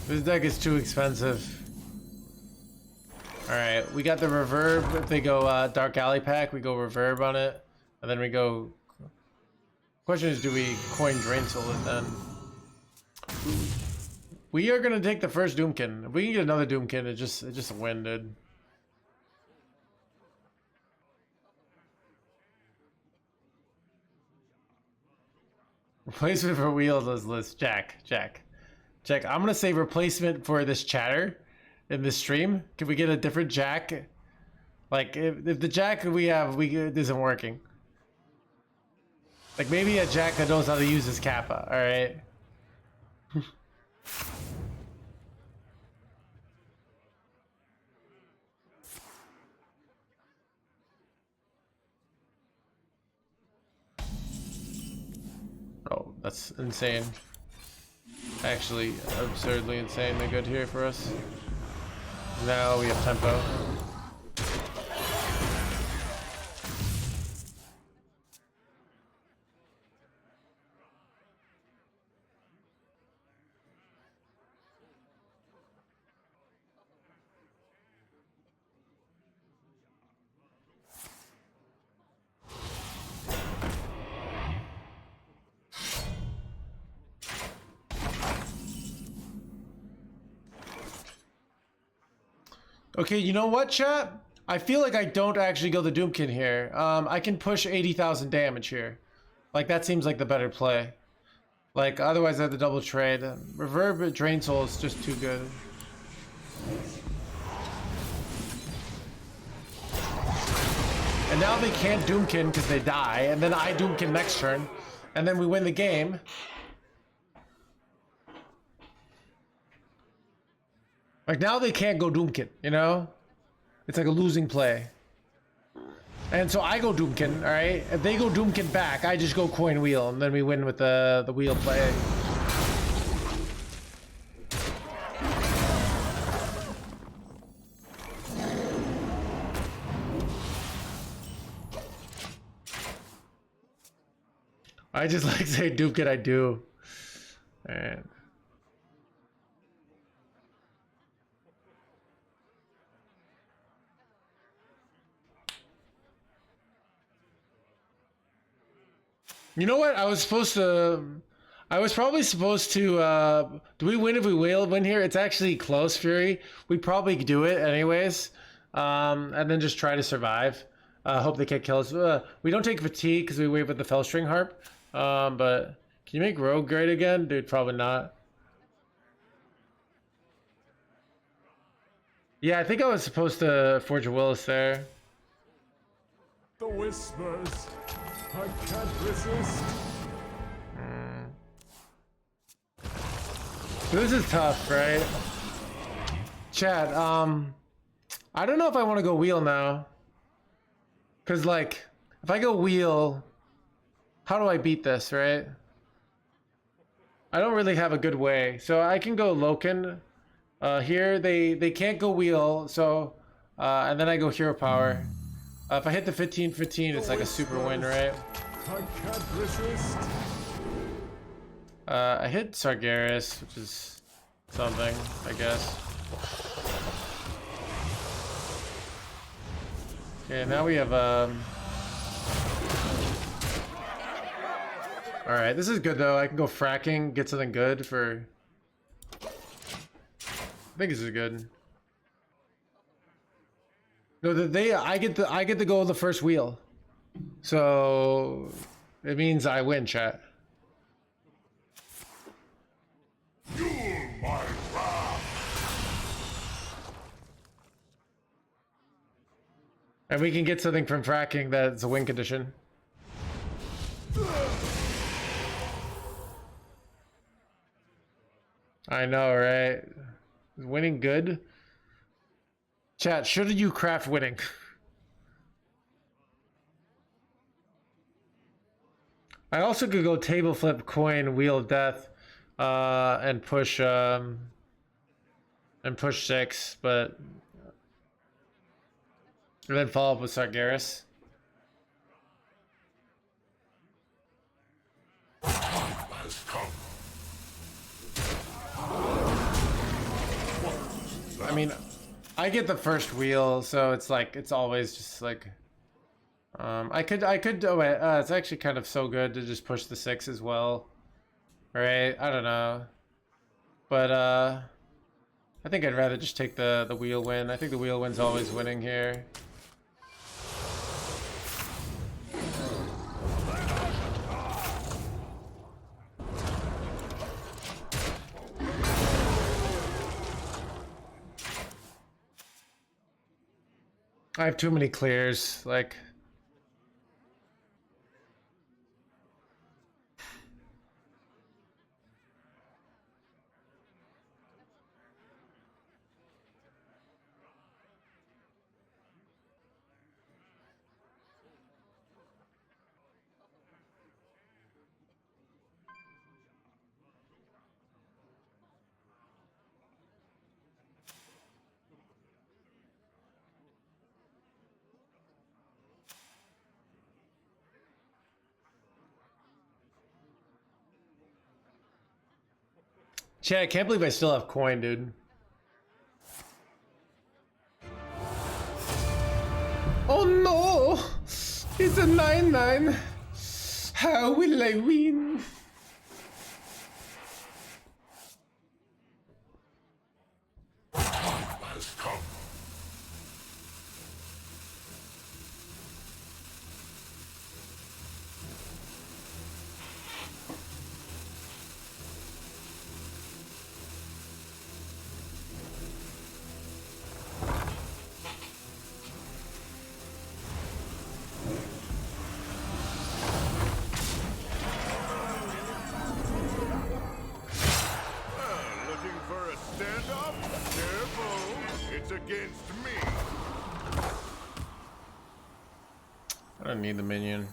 This deck is too expensive. Alright, we got the reverb. If they go Dark Alley pack, we go reverb on it. And then we go... Question is, do we coin Drain Soul it then? We are gonna take the first Doomkin. If we can get another Doomkin, it's just a win, dude. Replacement for wheels list. Jack. I'm gonna say replacement for this chatter in this stream. Can we get a different Jack? Like, if the Jack we have isn't working. Like, maybe a Jack that knows how to use his Kappa, alright? That's insane. Actually, absurdly insanely good here for us. Now we have tempo. Okay, you know what, chat? I feel like I don't actually go the Doomkin here. I can push 80,000 damage here. Like, that seems like the better play. Like, otherwise I have the double trade. Reverb Drain Soul is just too good. And now they can't Doomkin because they die, and then I Doomkin next turn, and then we win the game. Like, now they can't go Doomkin, you know? It's like a losing play. And so I go Doomkin, alright? If they go Doomkin back, I just go Coin Wheel, and then we win with the wheel play. I just like saying Doomkin, I do. And you know what? I was probably supposed to, do we win if we win here? It's actually close, Fury. We probably do it anyways. And then just try to survive. Hope they can't kill us. We don't take fatigue because we wait with the Fellstring Harp. But can you make Rogue great again? Dude, probably not. Yeah, I think I was supposed to Forge a Willis there. The whispers. I can't resist. This is tough, right? Chat, I don't know if I want to go wheel now. Cause like, if I go wheel, how do I beat this, right? I don't really have a good way. So I can go Loken. Here, they can't go wheel, so, and then I go hero power. If I hit the 15-15, it's like a super win, right? I can't resist. I hit Sargeras, which is something, I guess. Okay, now we have, alright, this is good though. I can go fracking, get something good for... I think this is good. No, I get to go on the first wheel. So it means I win, chat. Fuel my wrath. And we can get something from fracking that's a win condition. I know, right? Is winning good? Chat, should you craft winning? I also could go table flip, coin, wheel of death, and push 6, but and then follow up with Sargeras. Has come. I mean, I get the first wheel, so it's like, it's always just like, I could, oh wait, it's actually kind of so good to just push the 6 as well. Right? I don't know. But, I think I'd rather just take the wheel win. I think the wheel win's always winning here. I have too many clears, like... Chat, I can't believe I still have coin, dude. Oh no! It's a 9-9. How will I win? Has come. Looking for a standoff? Careful, it's against me. I don't need the minion.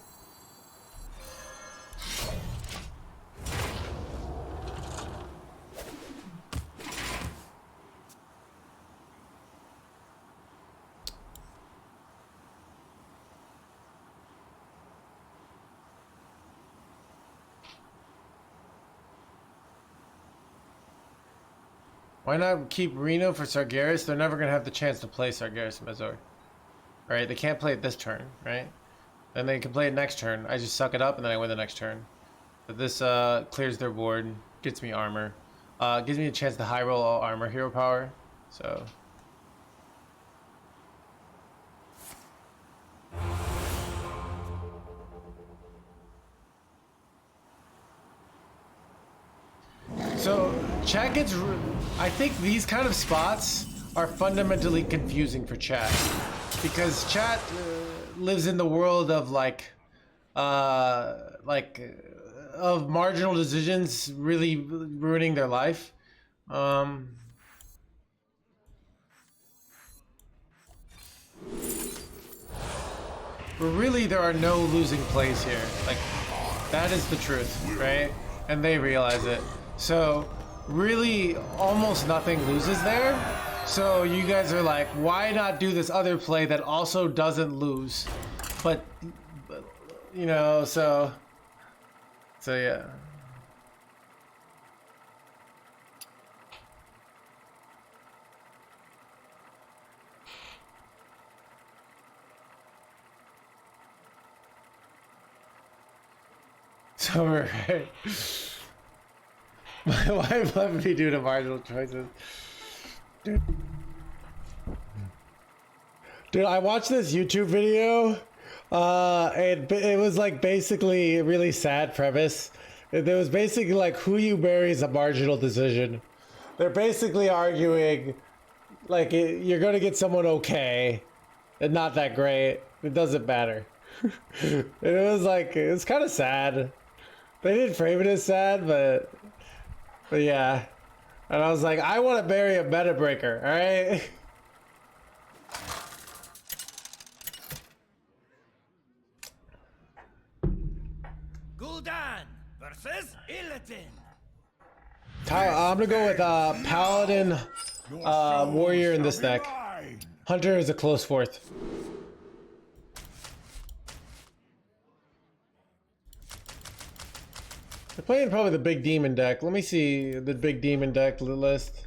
Why not keep Reno for Sargeras? They're never gonna have the chance to play Sargeras Mezor. Right? They can't play it this turn, right? Then they can play it next turn. I just suck it up and then I win the next turn. But this clears their board, gets me armor. Gives me a chance to high roll all armor hero power. So chat gets. I think these kind of spots are fundamentally confusing for chat because chat lives in the world of of marginal decisions really ruining their life. But really, there are no losing plays here. Like, that is the truth, right? And they realize it. So, really, almost nothing loses there. So you guys are like, why not do this other play that also doesn't lose? But you know, so yeah. So right. My wife let me do the marginal choices. Dude, I watched this YouTube video. It was like basically a really sad premise. It was basically like who you marry is a marginal decision. They're basically arguing like you're gonna get someone okay and not that great. It doesn't matter. And it was like, it was kind of sad. They didn't frame it as sad, but yeah. And I was like, I want to marry a meta breaker, all right? Gul'dan versus Illidan. I'm gonna go with Paladin, Warrior in this deck. Hunter is a close fourth. They're playing probably the big demon deck. Let me see the big demon deck list.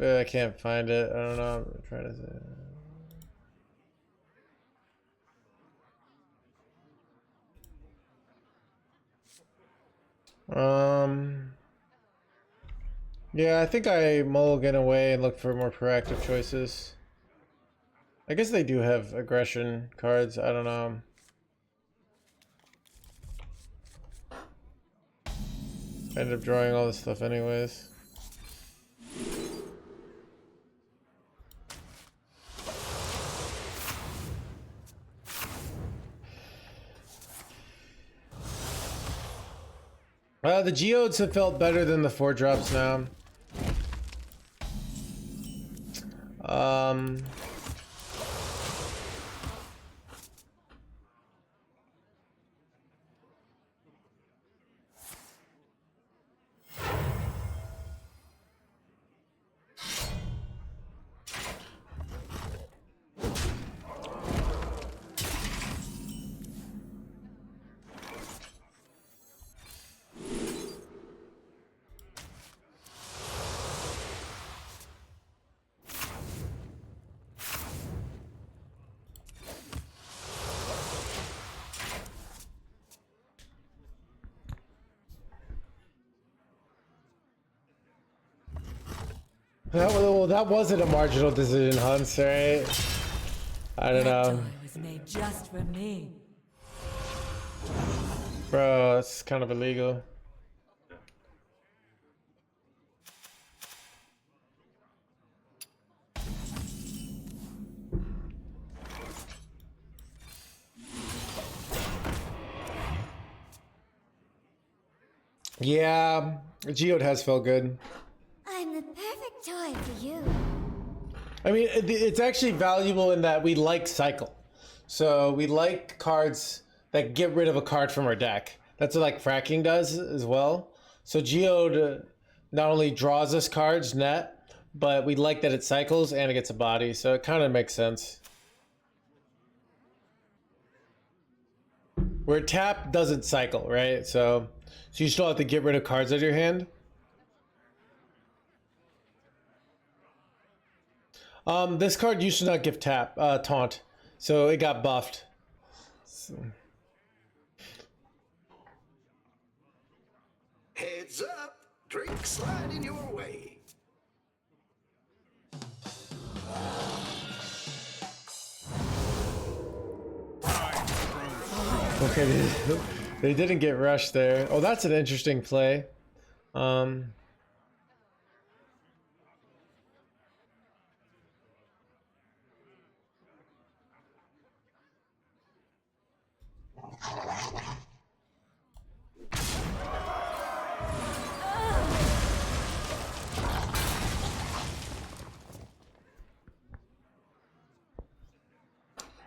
I can't find it. I don't know. I'm trying to say. Yeah, I think I mulligan away and look for more proactive choices. I guess they do have aggression cards. I don't know. I end up drawing all this stuff anyways. The geodes have felt better than the 4-drops now. That wasn't a marginal decision, Hans, right? I don't That know. toy was made just for me. Bro, it's kind of illegal. Yeah, Geode has felt good. I'm the perfect toy for you. I mean, it's actually valuable in that we like cycle. So we like cards that get rid of a card from our deck. That's what like fracking does as well. So Geode not only draws us cards net, but we like that it cycles and it gets a body. So it kind of makes sense. Where tap doesn't cycle, right? So you still have to get rid of cards out of your hand. This card used to not give taunt, so it got buffed. So. Heads up, drink sliding your way. Okay, they didn't get rushed there. Oh, that's an interesting play.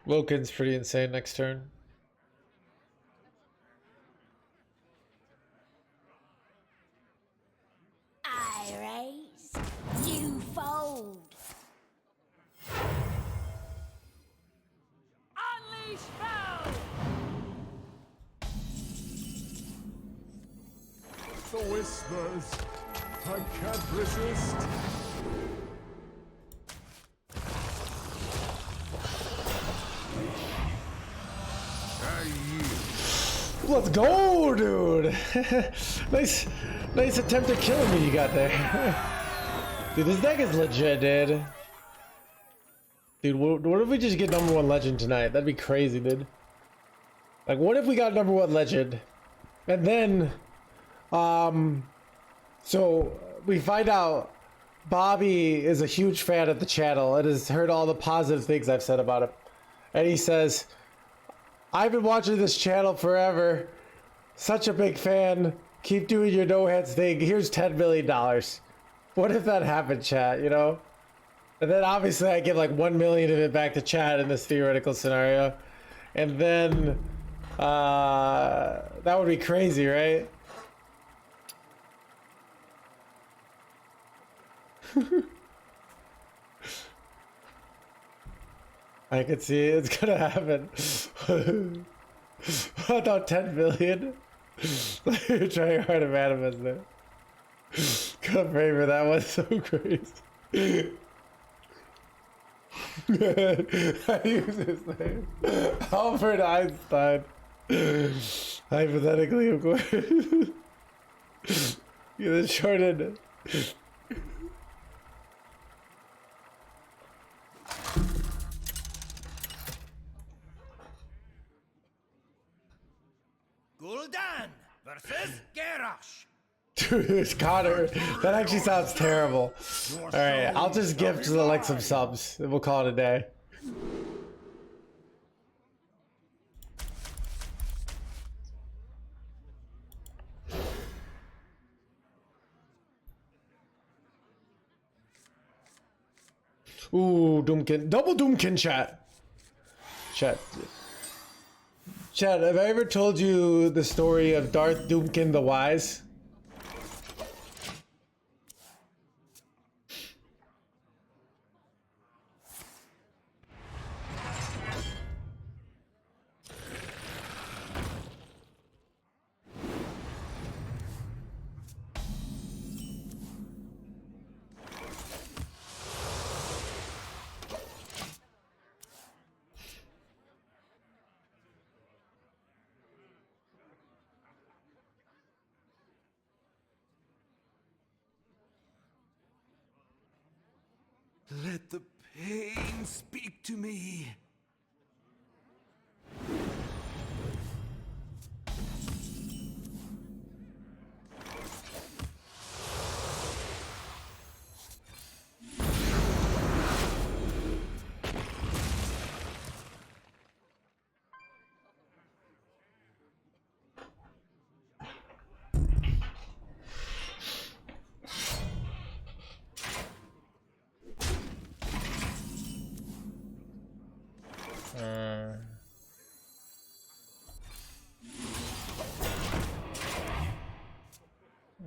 Wilkins pretty insane next turn. I raise, you fold. Unleash foul! The whispers. I can't resist. Let's go, dude. nice attempt at killing me you got there. Dude, this deck is legit, dude. Dude, what if we just get #1 legend tonight? That'd be crazy, dude. Like, what if we got #1 legend? And then, so we find out Bobby is a huge fan of the channel and has heard all the positive things I've said about him. And he says, I've been watching this channel forever. Such a big fan. Keep doing your no hands thing. Here's $10 million. What if that happened, chat, you know? And then obviously I give like 1 million of it back to chat in this theoretical scenario. And then that would be crazy, right? I can see it's gonna happen. I thought 10 million. You're trying hard to manifest it. Gotta pray for that one. So crazy. I use his name. Albert Einstein. Hypothetically, of course. You the shorted. Gul'dan versus Garrosh. Dude, Connor, that actually sounds terrible. Alright, I'll just gift like some subs and we'll call it a day. Ooh, Doomkin. Double Doomkin chat. Chat. Chat, have I ever told you the story of Darth Doomkin the Wise? Let the pain speak to me.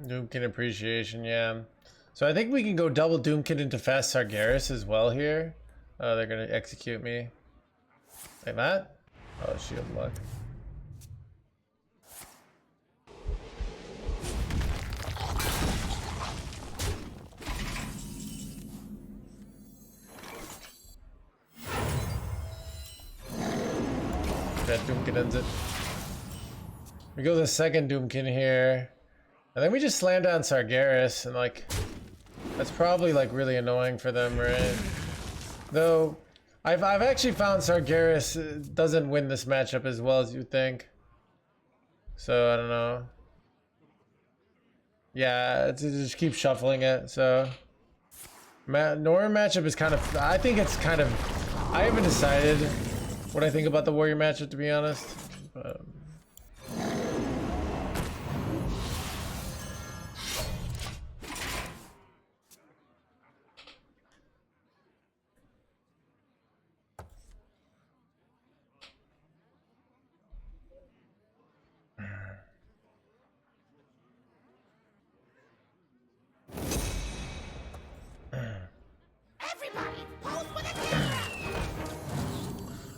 Doomkin appreciation, yeah. So I think we can go double Doomkin into Fast Sargeras as well here. They're gonna execute me. Like that? Oh, shield luck. That Doomkin ends it. We go the second Doomkin here. And then we just slam down Sargeras, and like, that's probably like really annoying for them, right? Though, I've actually found Sargeras doesn't win this matchup as well as you think. So I don't know. Yeah, it's just keep shuffling it. So, Warrior matchup is kind of. I think it's kind of. I haven't decided what I think about the Warrior matchup, to be honest. But,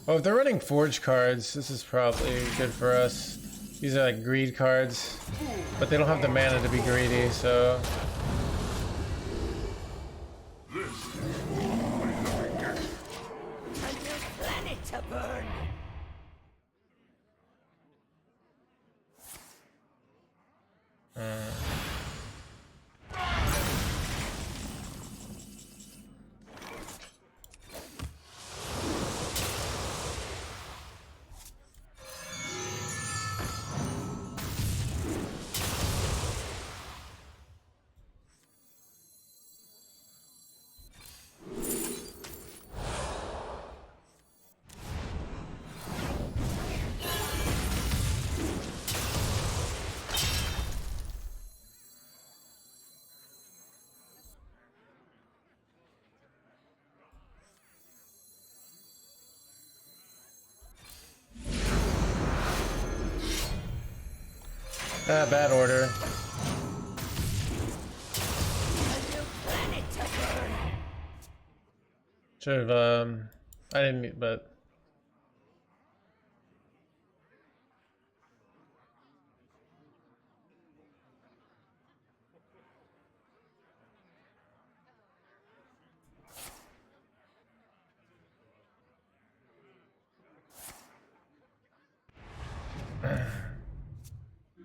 oh, if they're running Forge cards, this is probably good for us. These are like greed cards, but they don't have the mana to be greedy, so. Planet to burn. Ah, bad order. Should have, I didn't, but.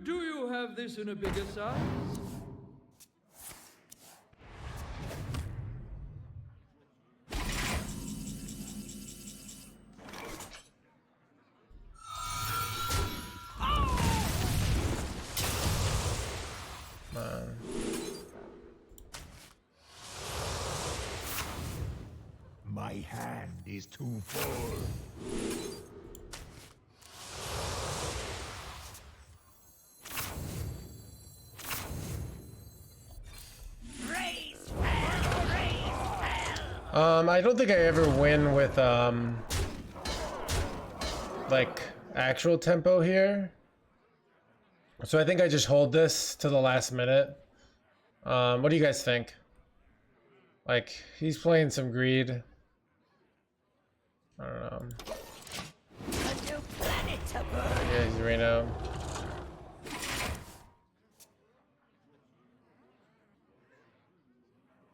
Do you have this in a bigger size? My hand is too full. I don't think I ever win with like actual tempo here. So I think I just hold this to the last minute. What do you guys think? Like, he's playing some greed. I don't know. Yeah, he's Reno.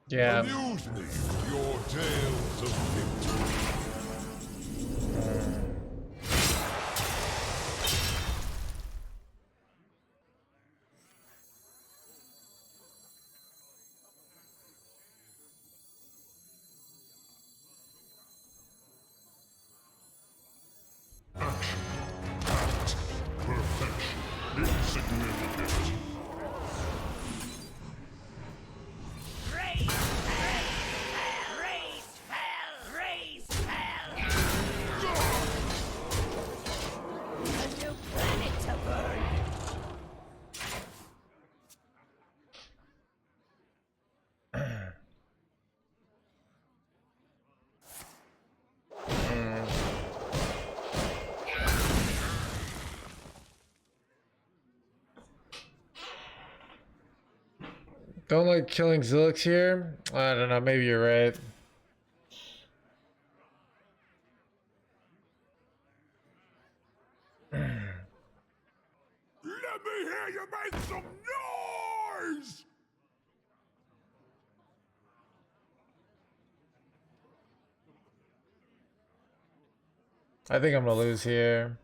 Yeah. Amuse me with your tales of victory. Don't like killing Zilix here? I don't know, maybe you're right. Let me hear you make some noise! I think I'm gonna lose here.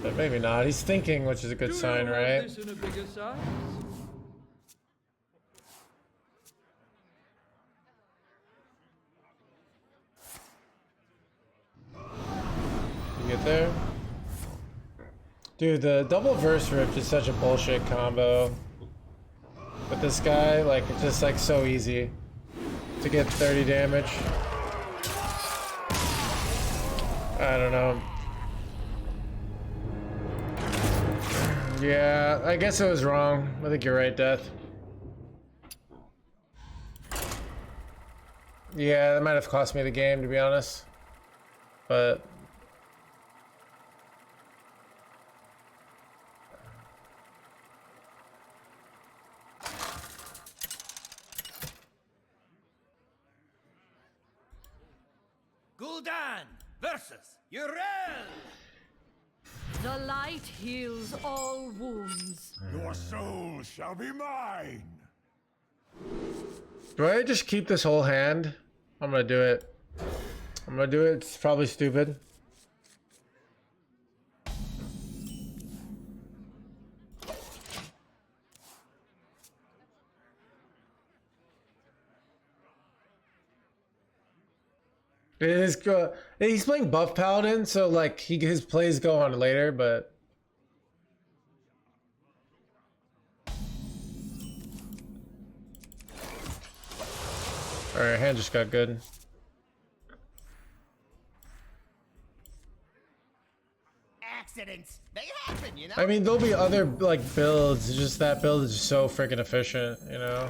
But maybe not. He's thinking, which is a good sign, right? This in a bigger size? You get there? Dude, the double verse rift is such a bullshit combo. But this guy, like, it's just like so easy to get 30 damage. I don't know. Yeah, I guess I was wrong. I think you're right, Death. Yeah, that might have cost me the game, to be honest. But Gul'dan versus Uriel. The light heals all wounds. Your soul shall be mine. do I just keep this whole hand? I'm gonna do it. I'm gonna do it. It's probably stupid. He's playing buff paladin, so like his plays go on later, but all right, hand just got good. Accidents, they happen, you know. I mean, there'll be other like builds. It's just that build is just so freaking efficient, you know.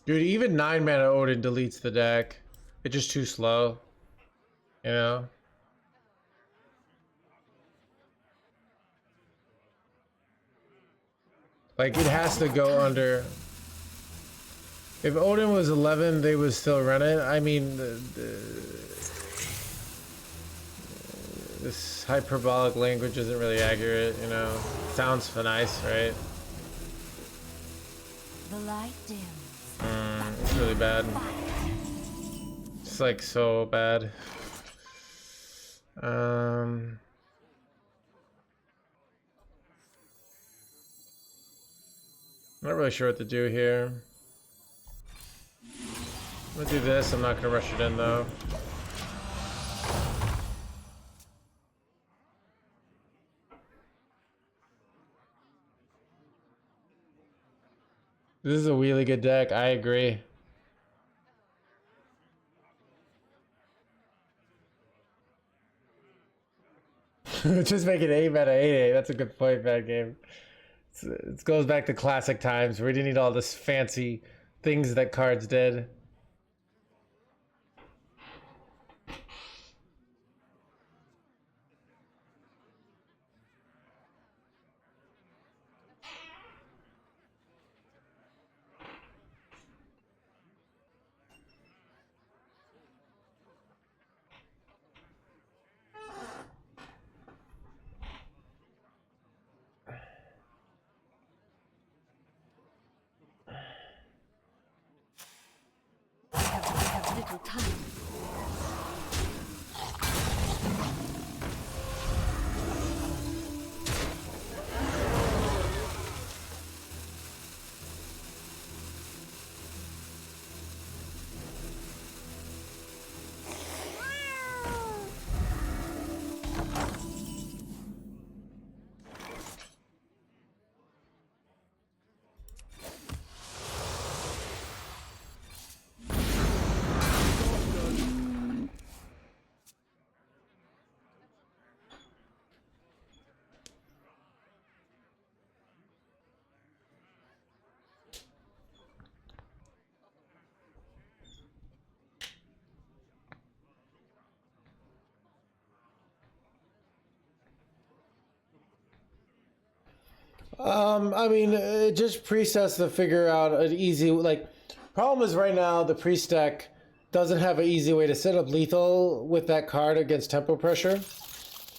Dude, even 9 mana Odin deletes the deck. It's just too slow. You know? Like, it has to go under... If Odin was 11, they would still run it. I mean, this hyperbolic language isn't really accurate, you know? Sounds nice, right? The light dims. It's really bad. It's like so bad. Not really sure what to do here. I'm gonna do this. I'm not gonna rush it in though. This is a really good deck. I agree. Just make it 8 mana 8/8. That's a good point, bad game. It goes back to classic times. We didn't need all this fancy things that cards did. Little time. I mean, it just presets to figure out an easy, like, problem is right now the priest deck doesn't have an easy way to set up lethal with that card against tempo pressure.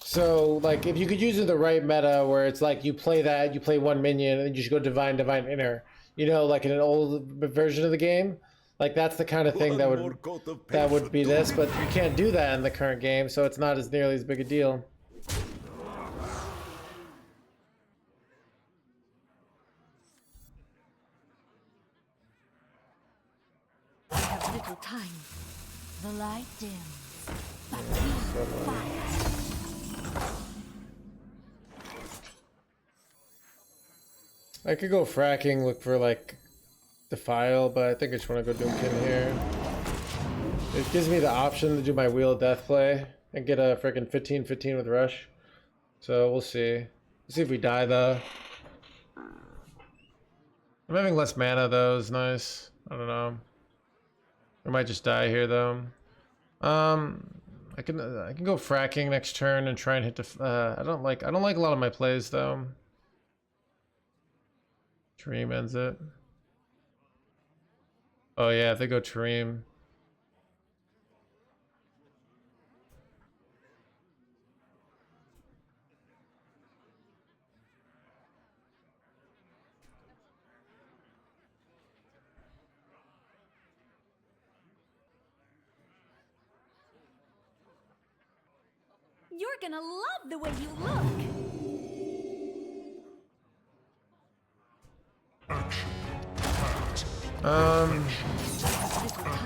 So, like, if you could use it in the right meta where it's like you play that, you play one minion, and you just go Divine Inner, you know, like in an old version of the game, like that's the kind of thing that would be this, but you can't do that in the current game, so it's not as nearly as big a deal. We have little time. The light dims, but we fight. I could go fracking, look for like Defile, but I think I just want to go Doomkin here. It gives me the option to do my Wheel of Death play and get a freaking 15-15 with Rush. So we'll see. Let's see if we die though. I'm having less mana though, is nice. I don't know. I might just die here though. I can go fracking next turn and try and hit the. I don't like a lot of my plays though. Tareem ends it. Oh yeah, if they go Tareem. You're gonna love the way you look.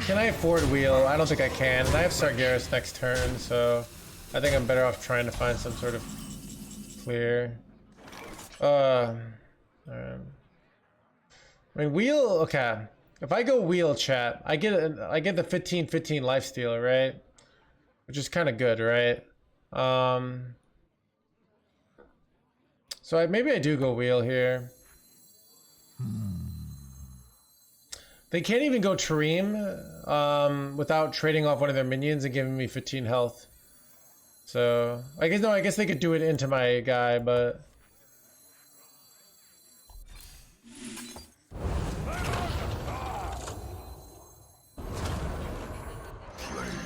Can I afford Wheel? I don't think I can. And I have Sargeras next turn, so I think I'm better off trying to find some sort of clear. I mean, Wheel. Okay, if I go Wheel, chat, I get the 15-15 lifesteal, right? Which is kind of good, right? So maybe I do go Wheel here. They can't even go Tareem without trading off one of their minions and giving me 15 health. So I guess they could do it into my guy, but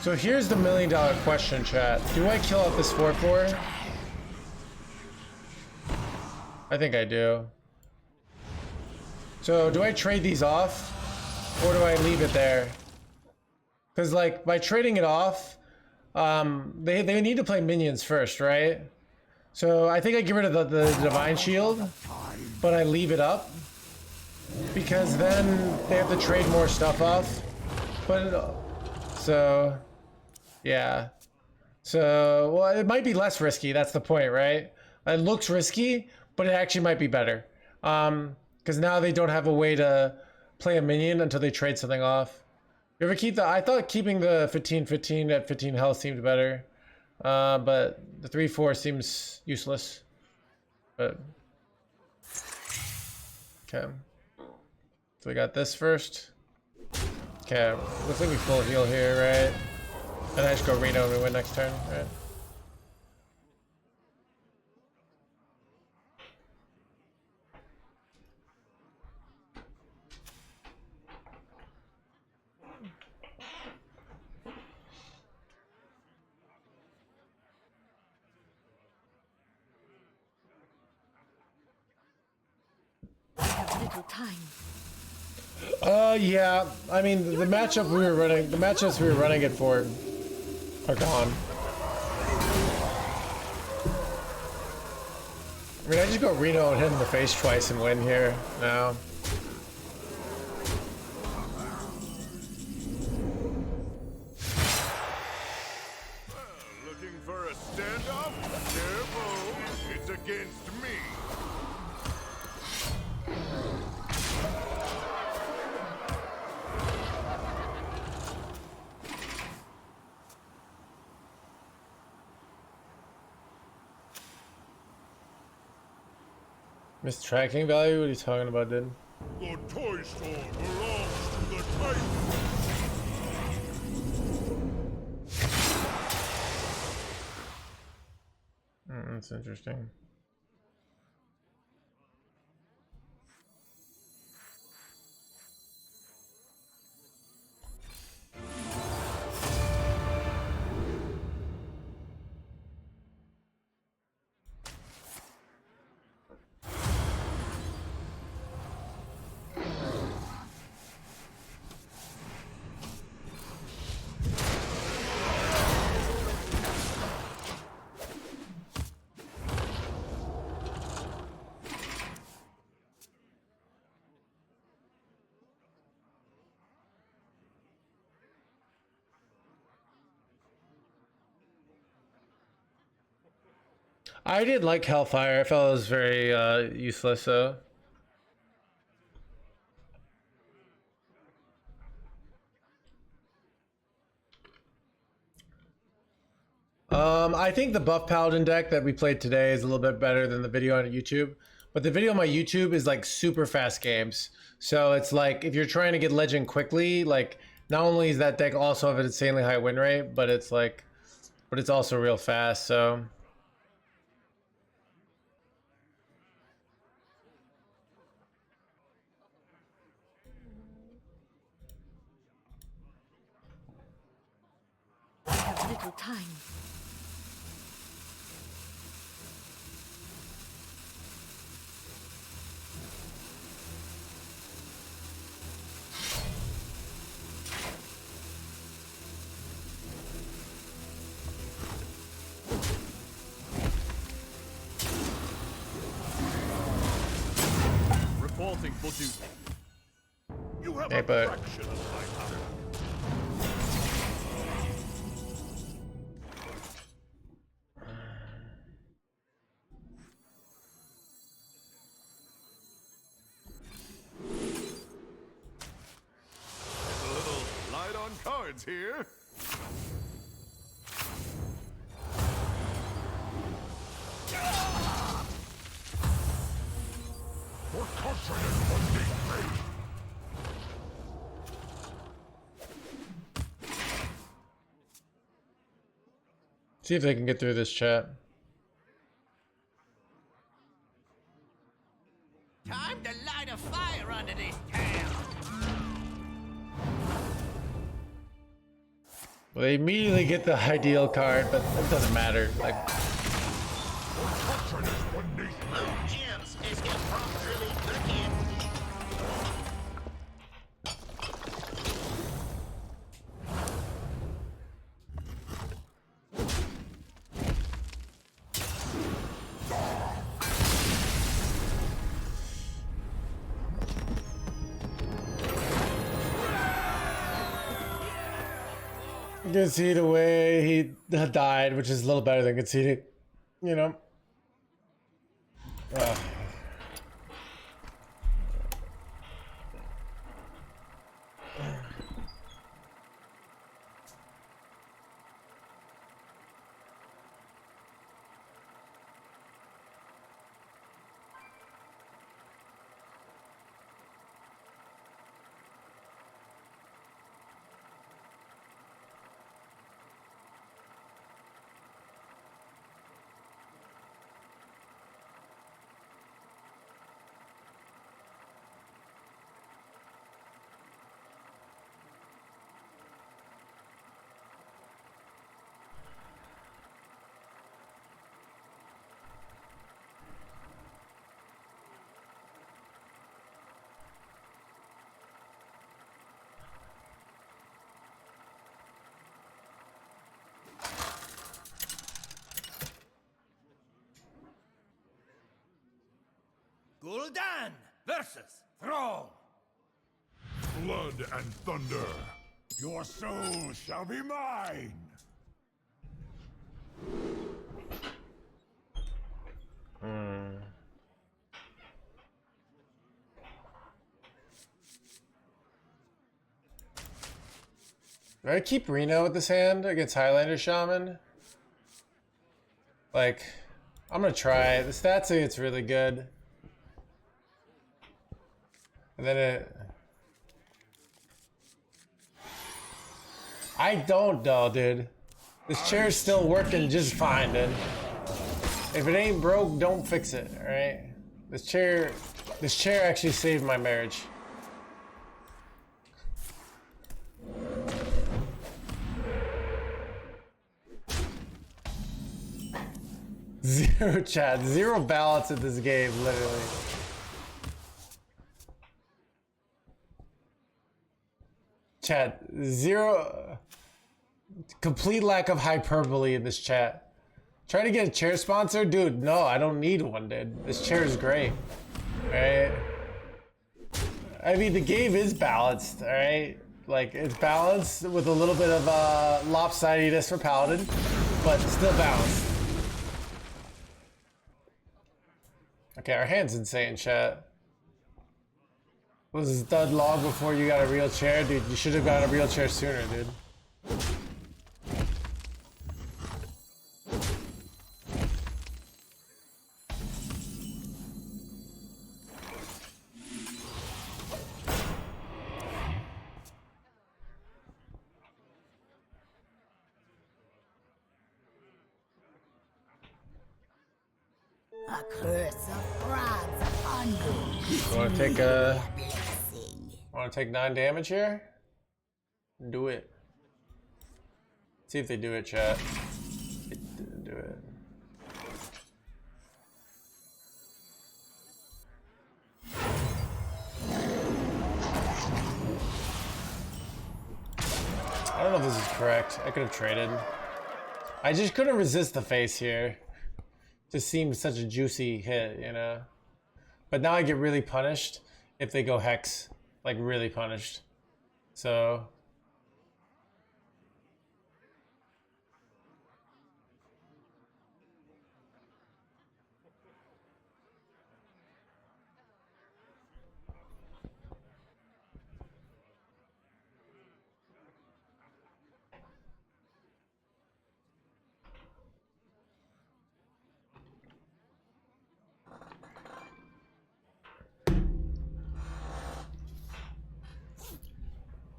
so here's the $1 million question, chat. Do I kill out this 4/4? I think I do. So do I trade these off? Or do I leave it there? Because like by trading it off, they need to play minions first, right? So I think I get rid of the Divine Shield, but I leave it up because then they have to trade more stuff off. But so yeah, so well it might be less risky. That's the point, right? It looks risky, but it actually might be better because now they don't have a way to play a minion until they trade something off. You ever keep the? I thought keeping the 15-15 at 15 health seemed better, but the 3/4 seems useless. But okay, so we got this first. Okay, looks like we full heal here, right? And I just go Reno and we win next turn, right? Little time. Yeah. I mean, the matchups we were running it for are gone. I mean, I just go Reno and hit him in the face twice and win here now. Looking for a standoff? Careful, it's against me. Missed tracking value? What are you talking about, dude? The toy store belongs to the Titan. That's interesting. I did like Hellfire. I felt it was very useless though. I think the buff paladin deck that we played today is a little bit better than the video on YouTube, but the video on my YouTube is like super fast games. So it's like if you're trying to get legend quickly, like not only is that deck also have an insanely high win rate, but it's like, but it's also real fast. So I have little time. Reporting for duty. You have hey, a but fraction of my power. There's a little light on cards here. Your confidence beneath me. see if they can get through this chat. Time to light a fire under this town. Well, they immediately get the ideal card, but it doesn't matter. Like, Gems is get properly looking. concede away, he died, which is a little better than conceding, you know. Gul'dan versus Thrall. Blood and thunder. Your soul shall be mine. Do I keep Reno with this hand against Highlander Shaman? Like, I'm gonna try it. The stats say it's really good. And then it... I don't though, dude. This chair's still working just fine, dude. If it ain't broke, don't fix it, alright? This chair actually saved my marriage. Zero chat, zero balance in this game, literally. Chat, zero, complete lack of hyperbole in this chat. Try to get a chair sponsor? Dude, no, I don't need one, dude. This chair is great, alright? I mean, the game is balanced, alright? Like, it's balanced with a little bit of lopsidedness for Paladin, but still balanced. Okay, our hand's insane, chat. Was this dud long before you got a real chair? Dude, you should have got a real chair sooner, dude. A curse of frogs upon you. Want to take a... Want to take 9 damage here? Do it. See if they do it, chat. They didn't do it. I don't know if this is correct. I could have traded. I just couldn't resist the face here. Just seemed such a juicy hit, you know? But now I get really punished if they go Hex. Like, really punished. So...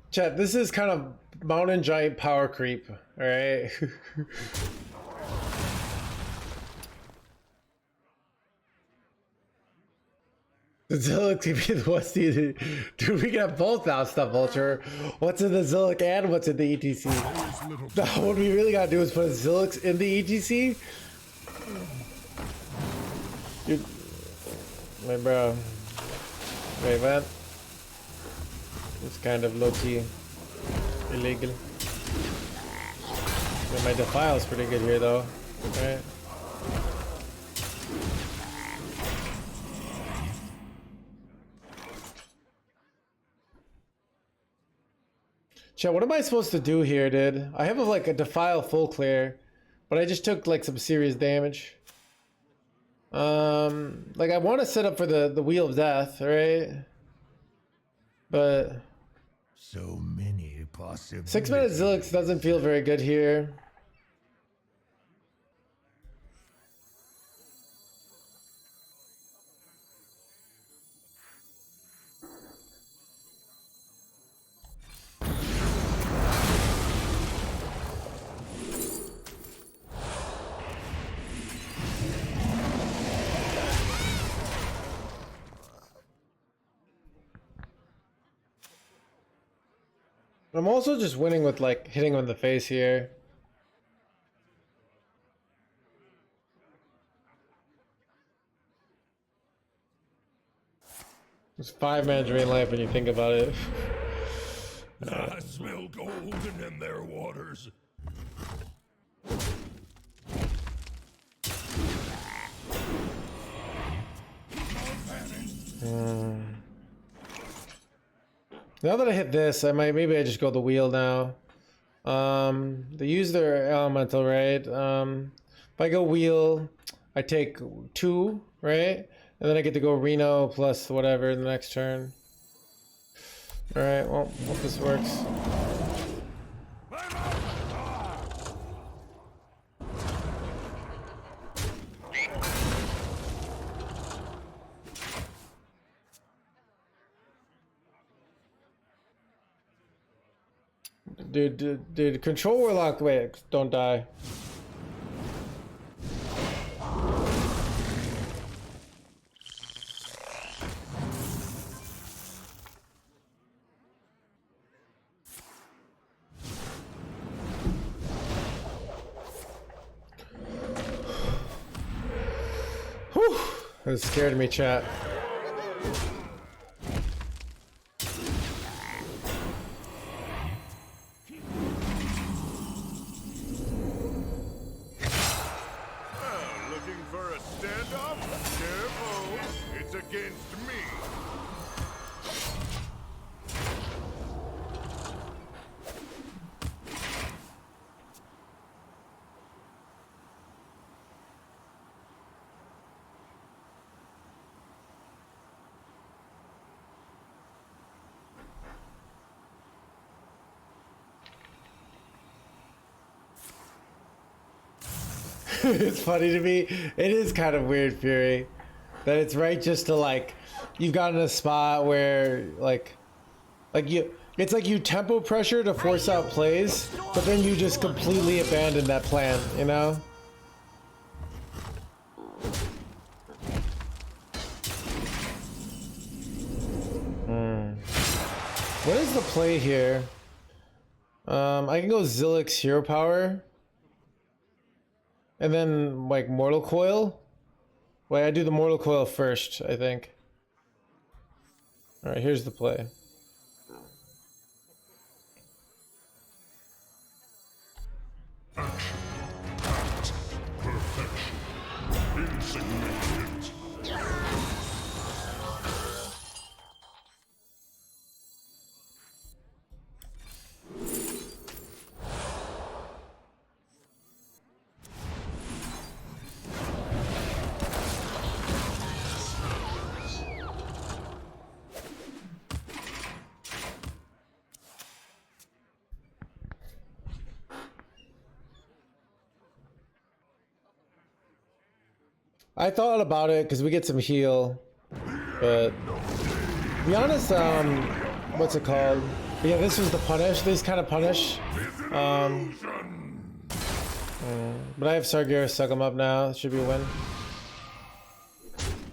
Chat, this is kind of mountain giant power creep, alright? Zillick could be the what's the dude, we can have both now, Stuff Vulture. What's in the Zillick and what's in the ETC? No, what we really gotta do is put Zillicks in the ETC. Dude, my bro. Wait, what? It's kind of low-key illegal. But my defile's pretty good here though, right? Chat, what am I supposed to do here, dude? I have like a defile full clear, but I just took like some serious damage. Like I want to set up for the Wheel of Death, right? But so many possibilities. 6 minute Zilix doesn't feel very good here. I'm also just winning with like hitting him in the face here. It's 5-man drain life when you think about it. I smell golden in their waters. Now that I hit this, maybe I just go the wheel now. They use their elemental, right? If I go wheel, I take 2, right? And then I get to go Reno plus whatever in the next turn. Alright, well, hope this works. Dude, control Warlock, wait, don't die. Whew, that scared me, chat. it's funny to me. It is kind of weird, Fury, that it's right just to like, you've gotten a spot where like you, it's like you tempo pressure to force out plays, but then you just completely abandon that plan, you know? What is the play here? I can go Zilix Hero Power. And then, like, Mortal Coil? Wait, I do the Mortal Coil first, I think. Alright, here's the play. Insignificant. I thought about it because we get some heal, but to be honest, what's it called? But yeah, this was the punish. This kind of punish. But I have Sargeras suck him up now. It should be a win.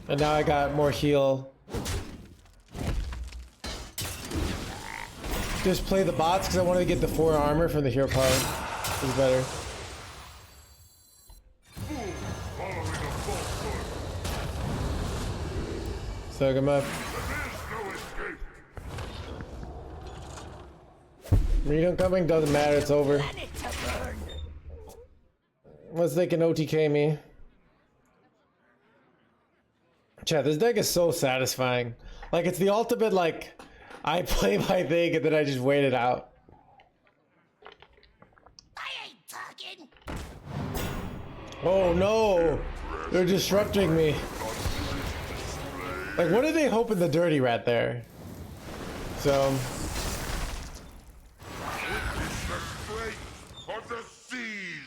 And now I got more heal. Just play the bots because I wanted to get the 4 armor from the hero power. It was better. Suck him up. Read coming, doesn't matter, it's over. Unless they can OTK me. Chat, this deck is so satisfying. Like, it's the ultimate, like, I play my thing and then I just wait it out. I ain't talking. Oh no! They're disrupting me. Like, what are they hoping the dirty rat there? So... Of the seas.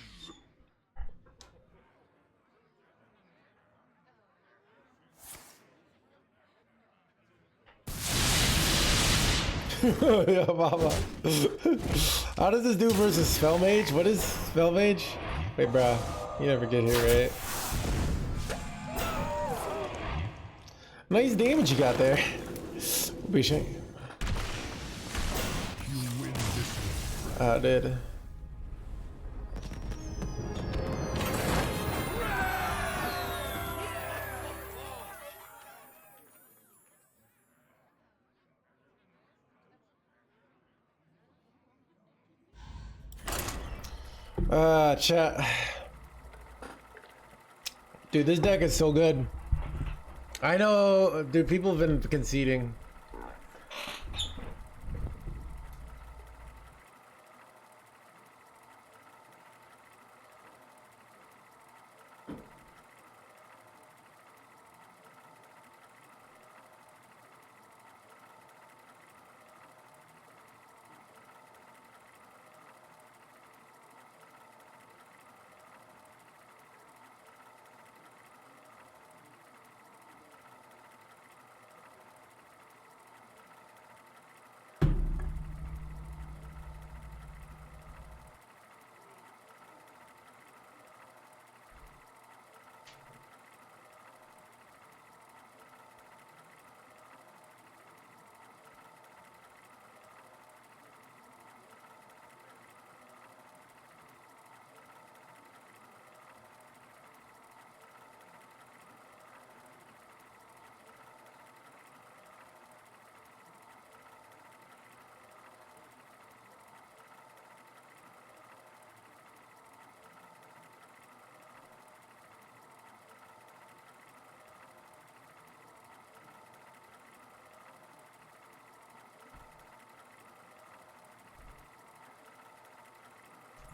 Yeah, mama. How does this do versus Spell Mage? What is Spell Mage? Wait, bro. You never get here, right? Nice damage you got there. Appreciate it. I did. Chat. Dude, this deck is so good. I know, dude, people have been conceding.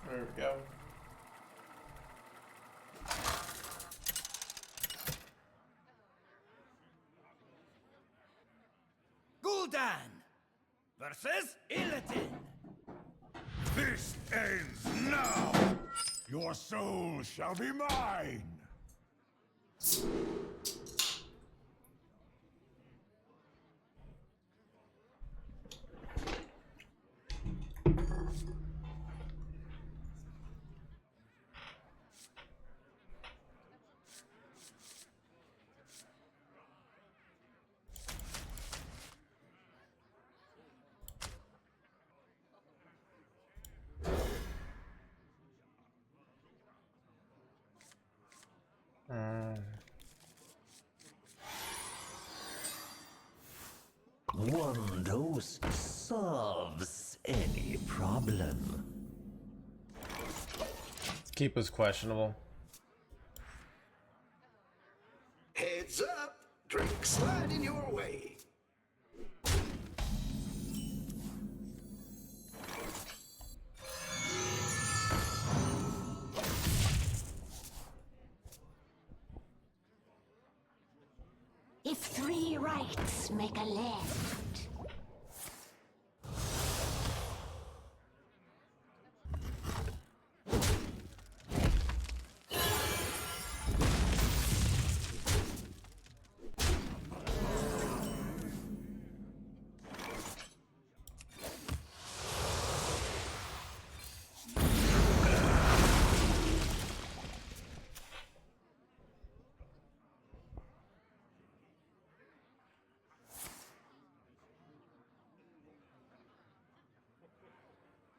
There we go. Gul'dan versus Illidan. This ends now. Your soul shall be mine. One dose solves any problem. Keep was questionable. Heads up, drink sliding your way. If 3 rights make a left.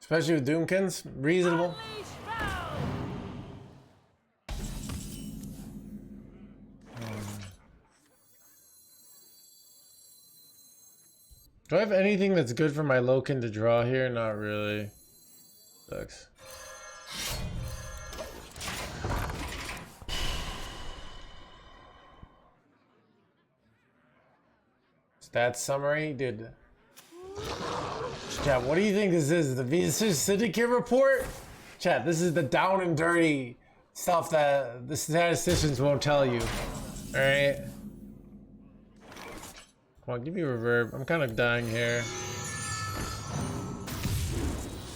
Especially with Doomkins, reasonable. Do I have anything that's good for my Loken to draw here? Not really. Sucks. Stats summary, dude. Chat, what do you think this is? The Visa Syndicate report? Chat, this is the down and dirty stuff that the statisticians won't tell you. Alright? Come on, give me reverb. I'm kind of dying here.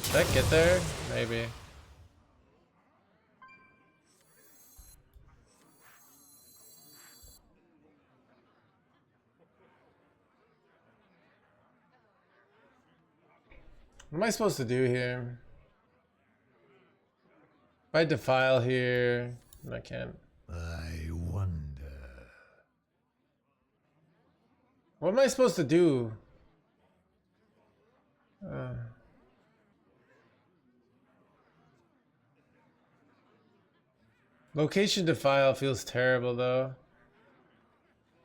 Did that get there? Maybe. What am I supposed to do here? If I defile here, I can't. I wonder. What am I supposed to do? Location defile feels terrible though.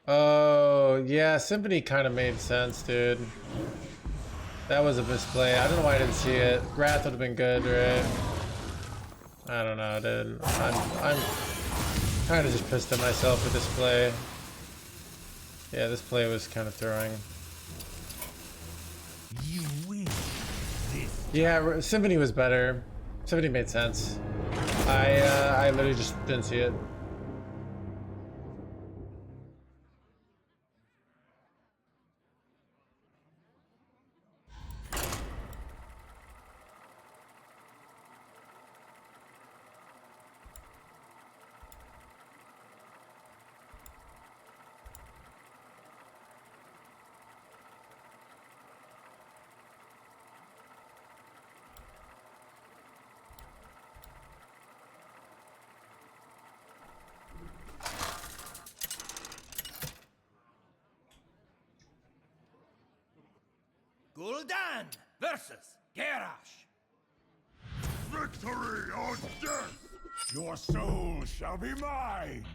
Oh, yeah, Symphony kind of made sense, dude. That was a misplay. I don't know why I didn't see it. Wrath would have been good, right? I don't know, dude. I'm kind of just pissed at myself with this play. Yeah, this play was kind of throwing. You win. Yeah, Symphony was better. Symphony made sense. I literally just didn't see it. Gul'dan versus Garrosh. Victory or death! Your soul shall be mine!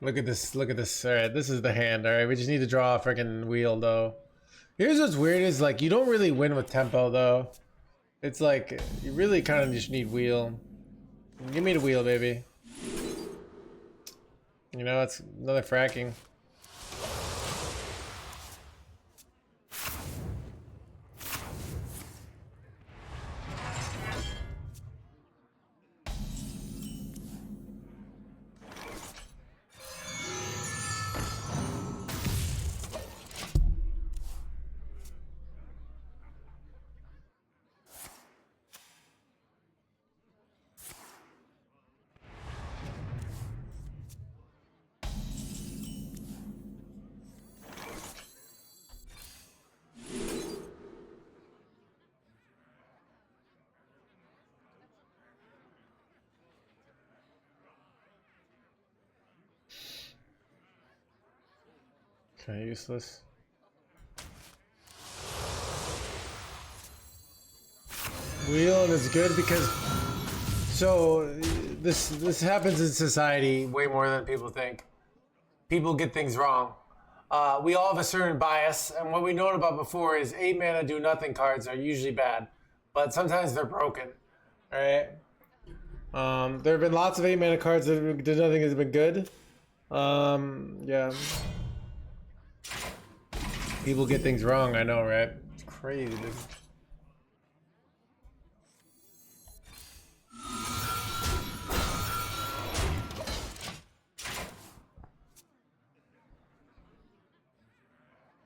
Look at this, look at this. Alright, this is the hand, alright? We just need to draw a freaking wheel though. Here's what's weird is like you don't really win with tempo though. It's like you really kind of just need wheel. Give me the wheel, baby. You know, it's another fracking. Kind of useless. Wheeling is good because so this happens in society way more than people think. People get things wrong. We all have a certain bias, and what we known about before is 8 mana do nothing cards are usually bad, but sometimes they're broken. All right. There have been lots of 8 mana cards that did nothing has been good. Yeah. People get things wrong, I know, right? It's crazy, dude.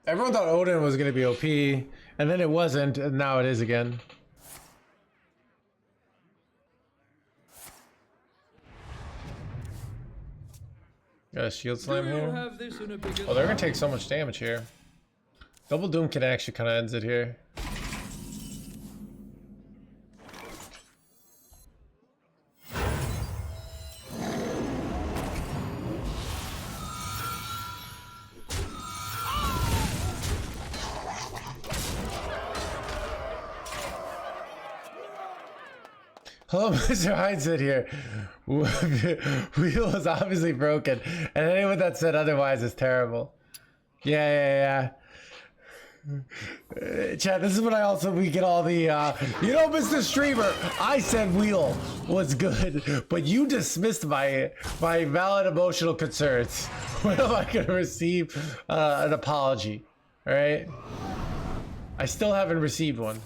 Everyone thought Odin was going to be OP, and then it wasn't, and now it is again. Got a shield slam here. Oh, they're going to take so much damage here. Double Doom can actually kind of ends it here. Hello, Mr. Hindsit here. Wheel is obviously broken, and anyone that said otherwise is terrible. Yeah. Chat, this is when we get all the, you know, Mr. Streamer, I said Wheel was good, but you dismissed my valid emotional concerns. When am I going to receive an apology? All right? I still haven't received one.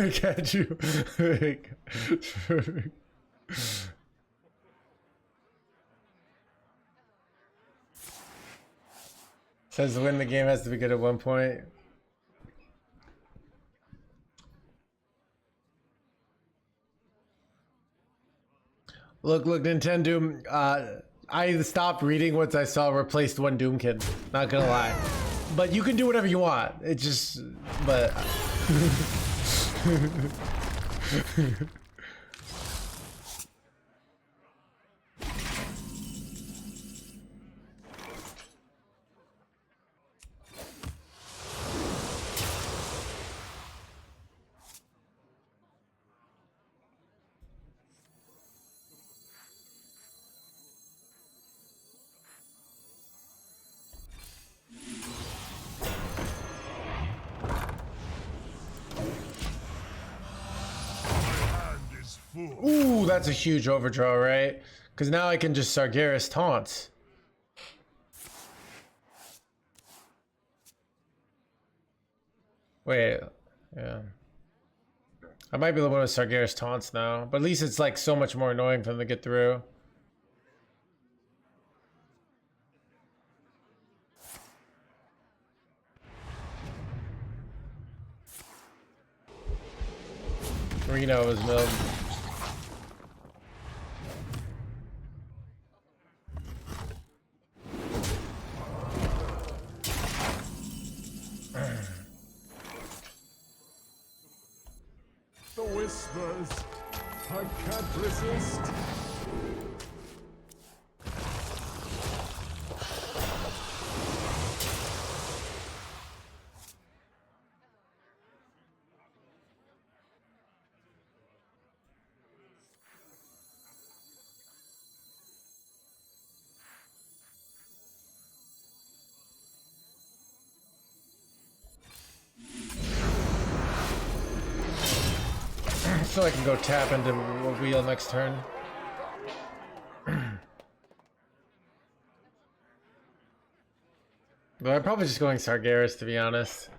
I got you. Says to win the game has to be good at one point. Look, Nintendo. I stopped reading once I saw replaced one Doomkin. Not gonna lie, but you can do whatever you want. It just, but. Ooh, that's a huge overdraw, right? Because now I can just Sargeras taunts. Wait, yeah. I might be the one with Sargeras taunts now, but at least it's like so much more annoying for them to get through. Reno was milled. The whispers. I can't resist. So I can go tap into a wheel next turn. But I'm probably just going Sargeras, to be honest.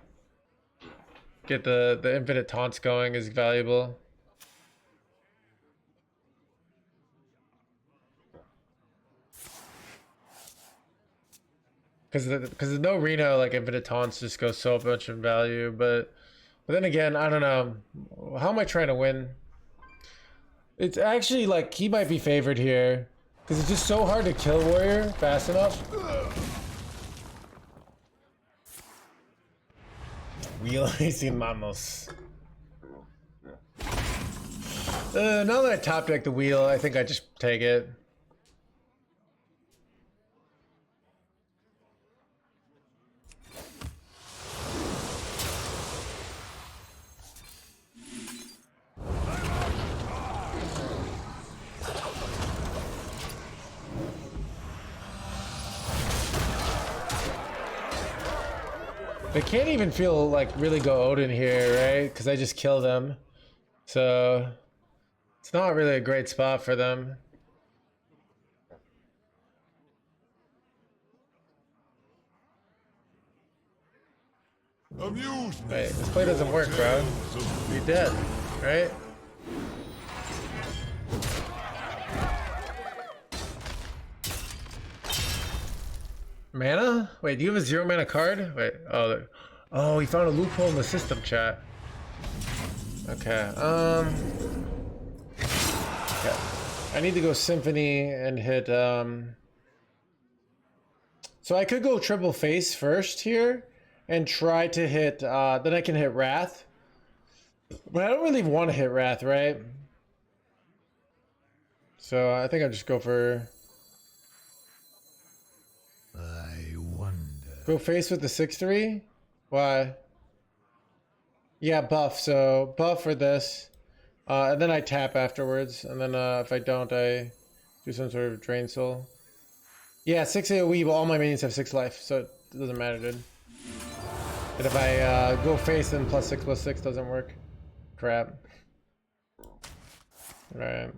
Get the infinite taunts going is valuable. Because the no Reno, like infinite taunts just goes so much in value, but then again, I don't know. How am I trying to win? It's actually like he might be favored here. Because it's just so hard to kill warrior fast enough. Realizing mamos. Now that I top deck the wheel, I think I just take it. They can't even feel like really go Odin here, right? Because I just kill them. So it's not really a great spot for them. Wait, this play doesn't work, bro. You're dead, right? Mana? Wait, do you have a 0 mana card? Wait, oh, he found a loophole in the system, chat. Okay, okay. I need to go Symphony and hit, so I could go triple face first here and try to hit, then I can hit Wrath. But I don't really want to hit Wrath, right? So I think I'll just go for... Go face with the 6/3? Why? Yeah, buff. So buff for this. And then I tap afterwards. And then if I don't, I do some sort of drain soul. Yeah, 6 AoE, but all my minions have 6 life. So it doesn't matter, dude. And if I go face, then +6/+6 doesn't work. Crap. Alright.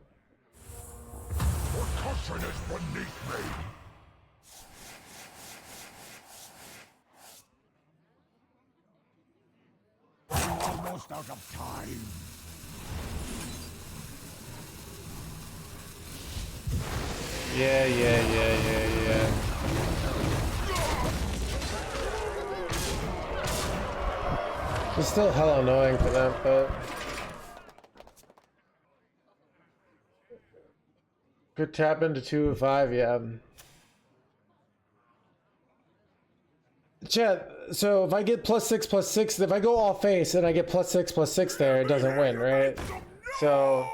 Percussion is beneath me. Almost out of time. Yeah. It's still hella annoying for them, but... Could tap into 2 of 5, yeah. Chat, so if I get +6/+6, if I go all face and I get +6/+6 there, it doesn't win, right? So...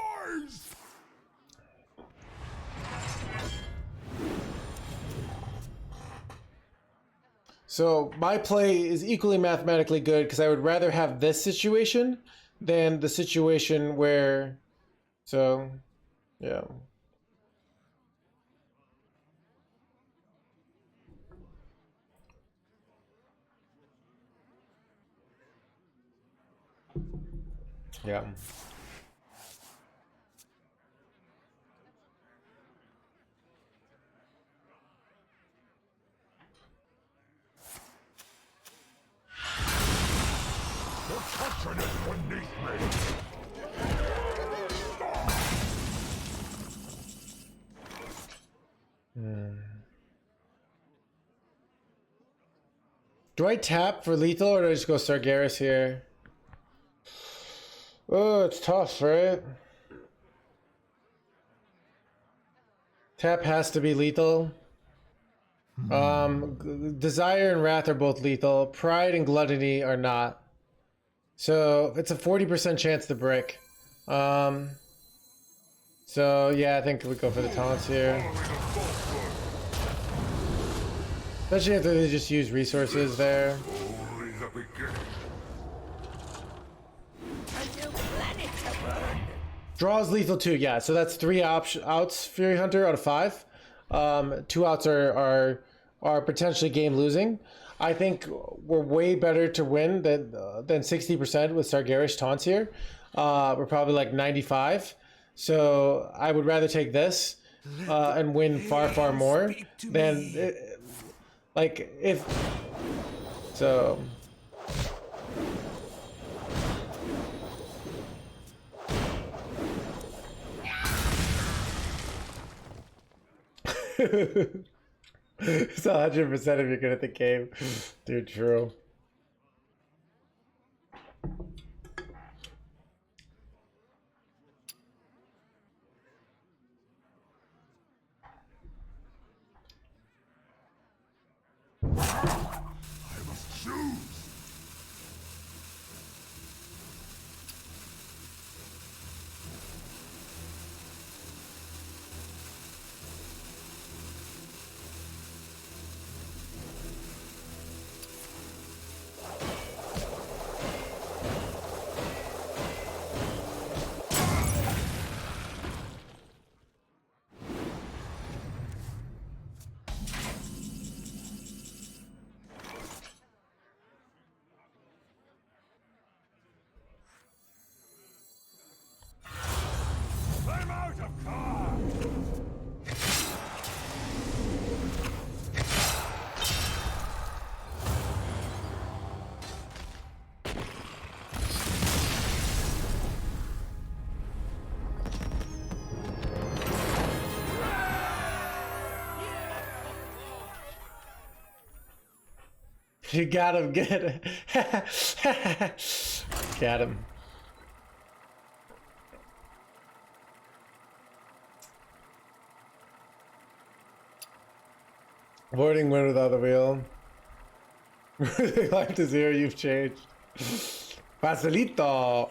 So my play is equally mathematically good because I would rather have this situation than the situation where... So, yeah. Yeah. Percussion is beneath me. Do I tap for lethal or do I just go Sargeras here? Oh, it's tough, right? Tap has to be lethal. Desire and Wrath are both lethal. Pride and Gluttony are not. So it's a 40% chance to break. So yeah, I think we go for the taunts here. Especially if they just use resources there. Only the beginning. Draws lethal too, yeah. So that's 3 outs Fury Hunter out of 5. 2 outs are potentially game losing. I think we're way better to win than 60% with Sargeras taunts here. We're probably like 95. So I would rather take this and win far more than like if so. It's 100% if you're good at the game. Dude, true. You got him, get it. Got him. Boarding win without the wheel. Life to zero, you've changed. Facilito.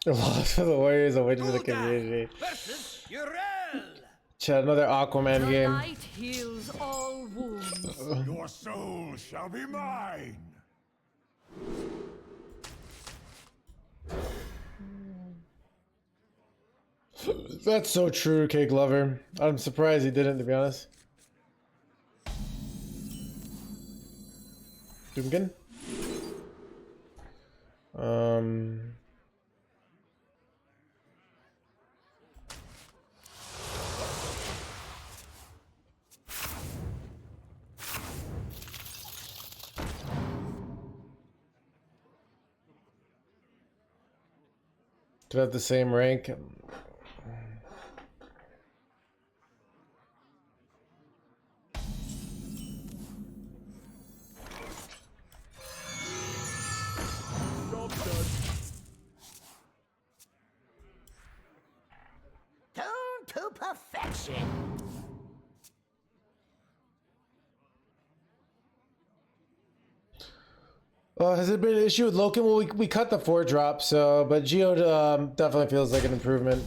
The loss for the Warriors, a win for the community. Chat, another Aquaman game. Light heals all wounds. Your soul shall be mine. That's so true, Cake Lover. I'm surprised he didn't, to be honest. Doomkin? Do I have the same rank? Tuned to perfection. Has it been an issue with Loken? Well, we cut the 4-drop, so, but Geode definitely feels like an improvement.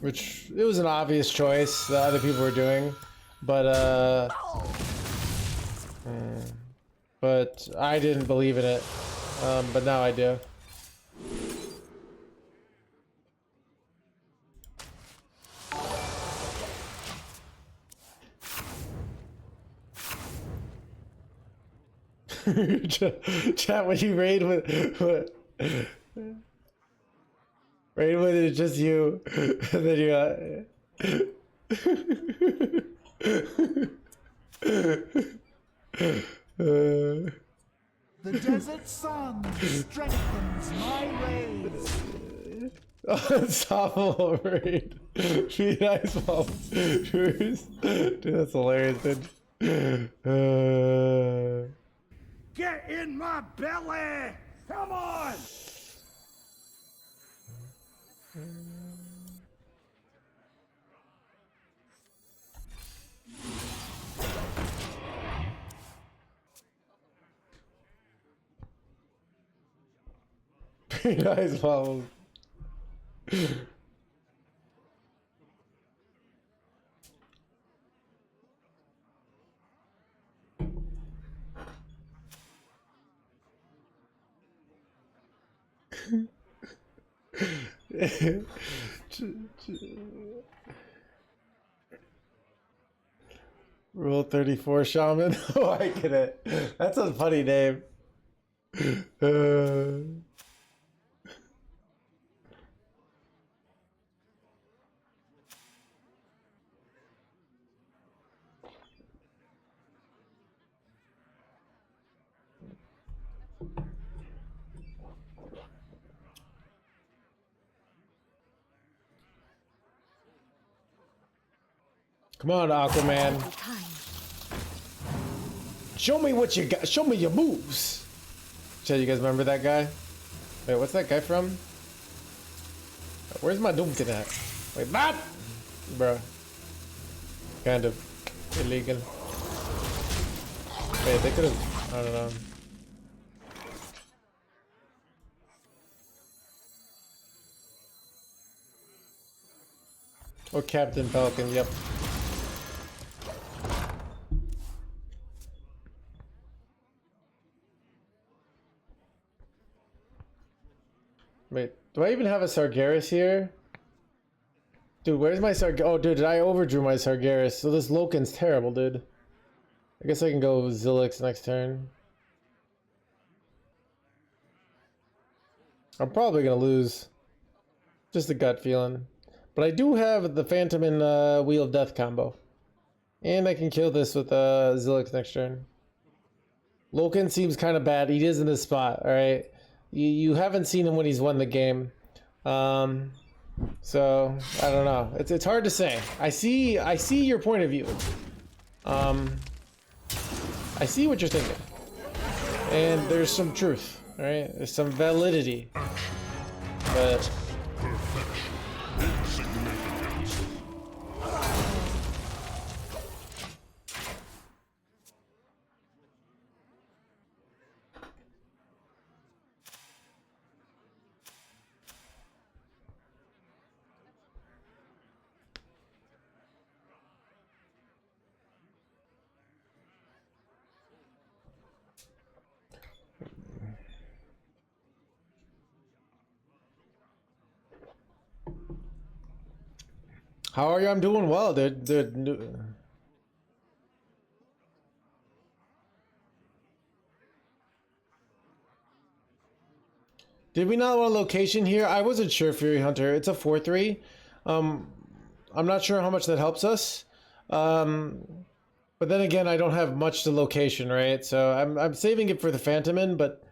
Which, it was an obvious choice that other people were doing, but I didn't believe in it, but now I do. Chat, when you raid with it's just you, and then the desert sun strengthens my rays. Unstoppable raid. Be nice, mom. Dude, that's hilarious, dude. Get in my belly! Come on! Be nice, mom. Rule 34 Shaman. Oh, I get it. That's a funny name. Come on, Aquaman. Show me what you got. Show me your moves. Chat, you guys remember that guy? Wait, what's that guy from? Where's my Doomkin at? Wait, that? Bro. Kind of illegal. Wait, they could have. I don't know. Or Captain Falcon, yep. Wait, do I even have a Sargeras here? Dude, where's my Sargeras? Oh, dude, I overdrew my Sargeras. So this Loken's terrible, dude. I guess I can go Zilix next turn. I'm probably gonna lose. Just a gut feeling. But I do have the Phantom and Wheel of Death combo. And I can kill this with Zilix next turn. Loken seems kind of bad. He is in this spot, alright? You haven't seen him when he's won the game. So, I don't know. It's hard to say. I see your point of view. I see what you're thinking. And there's some truth, alright? There's some validity. But... How are you? I'm doing well, dude. Did we not want a location here? I wasn't sure, Fury Hunter. It's a 4-3. I'm not sure how much that helps us. But then again, I don't have much to location, right? So I'm saving it for the Phantomin, but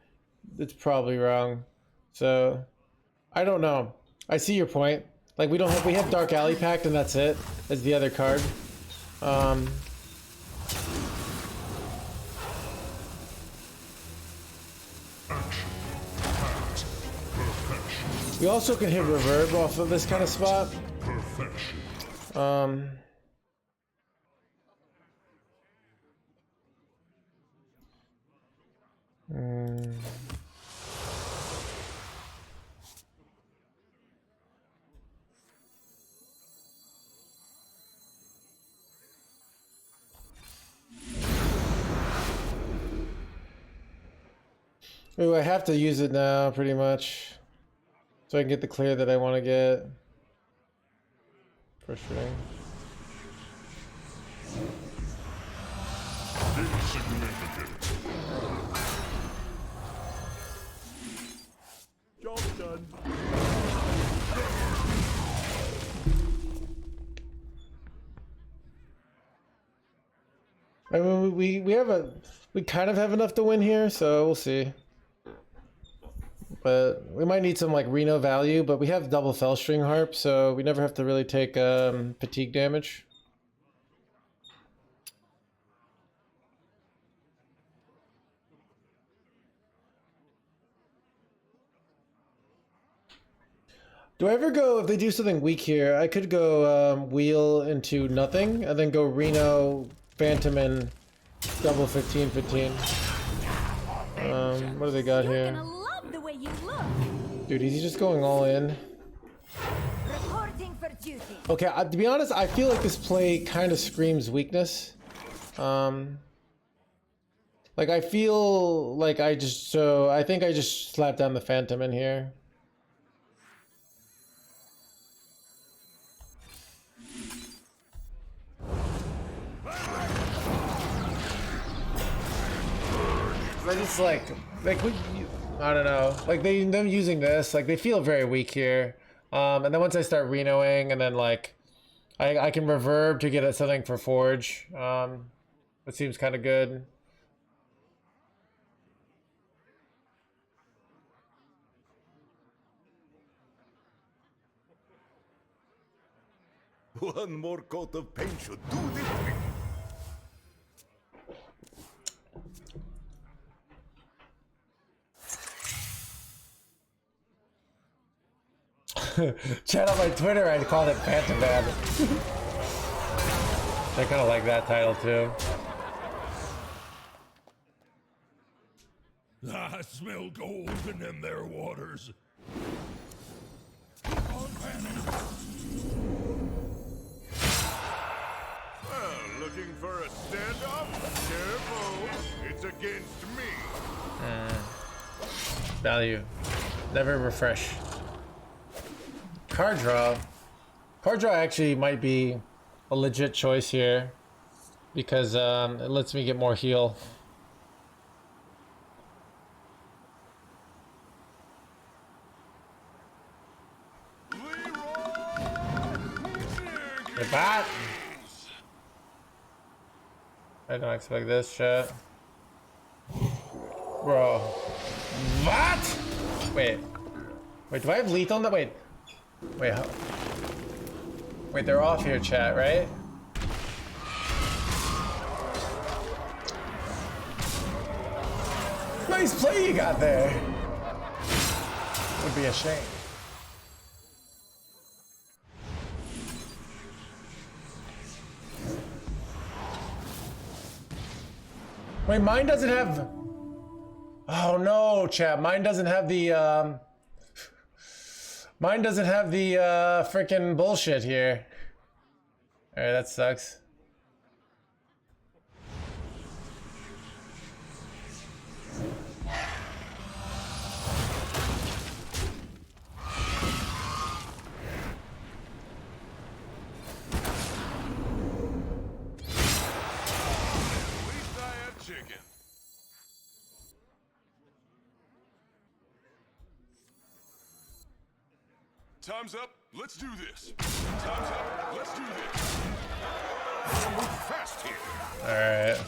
it's probably wrong. So I don't know. I see your point. Like we have Dark Alley Pact and that's it. As the other card. We also can hit Reverb off of this kind of spot. Ooh, I have to use it now, pretty much. So I can get the clear that I want to get. For sure. Job done. I mean, we kind of have enough to win here, so we'll see. But we might need some like Reno value, but we have double Fellstring Harp, so we never have to really take fatigue damage. Do I ever go, if they do something weak here, I could go wheel into nothing, and then go Reno, Phantom, and double 15-15. What do they got here? Dude, he's just going all in. Okay, to be honest, I feel like this play kind of screams weakness. Like I feel like I think I just slapped down the Phantom in here. I just I don't know, like them using this, like they feel very weak here. And then once I start Renoing, and then like I can reverb to get something for Forge. It seems kind of good. One more coat of paint should do the trick. Chat on my Twitter, I called it Phantom Bad. I kind of like that title too. I smell gold in them there waters. Well, looking for a standoff? Careful, it's against me. Value. Never refresh. Card draw. Card draw actually might be a legit choice here because it lets me get more heal. With that, I don't expect this shit. Bro. What? Wait. Wait, do I have lethal? No, wait. Wait, how? Wait, they're off here, chat, right? Nice play you got there. Would be a shame. Wait, mine doesn't have... Oh no, chat. Mine doesn't have the, Mine doesn't have the, freaking bullshit here. Alright, that sucks. Time's up. Let's do this. Time's up. Let's do this. Move fast here. Alright.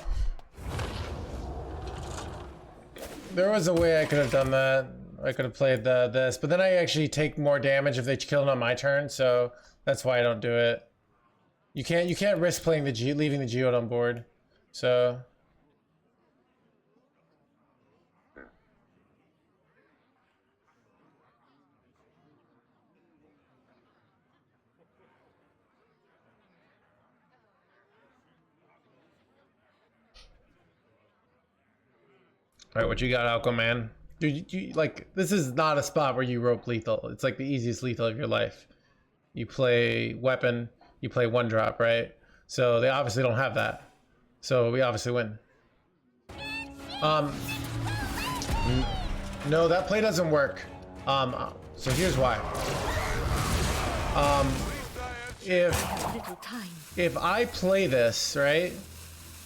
There was a way I could have done that. I could have played this, but then I actually take more damage if they kill it on my turn, so that's why I don't do it. You can't risk playing the leaving the geode on board. So alright, what you got, Aquaman? Dude, you, like, this is not a spot where you rope lethal. It's like the easiest lethal of your life. You play weapon, you play one drop, right? So they obviously don't have that. So we obviously win. No, that play doesn't work. So here's why. If I play this, right?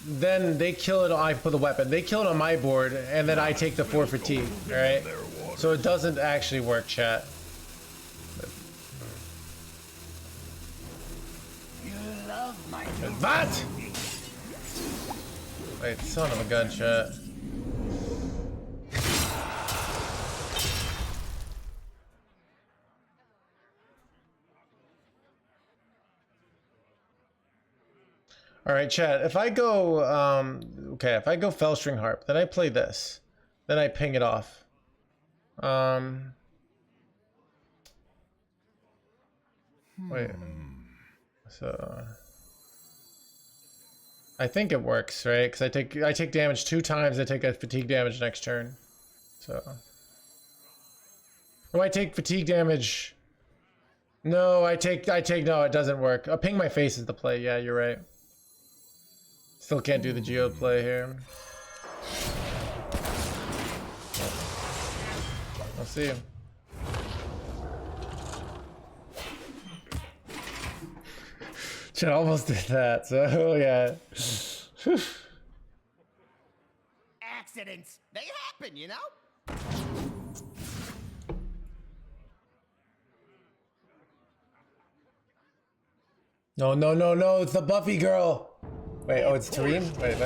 Then they kill it. I put the weapon. They kill it on my board, and then I take the 4 fatigue. All right. So it doesn't actually work, chat. You love my What? Wait, son of a gun, chat. All right, chat, if I go, okay, if I go Fellstring Harp, then I play this, then I ping it off. Wait, so, I think it works, right? Because I take damage 2 times, I take a fatigue damage next turn, so. Or I take fatigue damage, no, no, it doesn't work. Ping my face is the play, yeah, you're right. Still can't do the geode play here. I'll see him. Should almost did that, so yeah. Accidents, they happen, you know? No, it's the Buffy girl. Wait, oh, it's Tareem? Wait,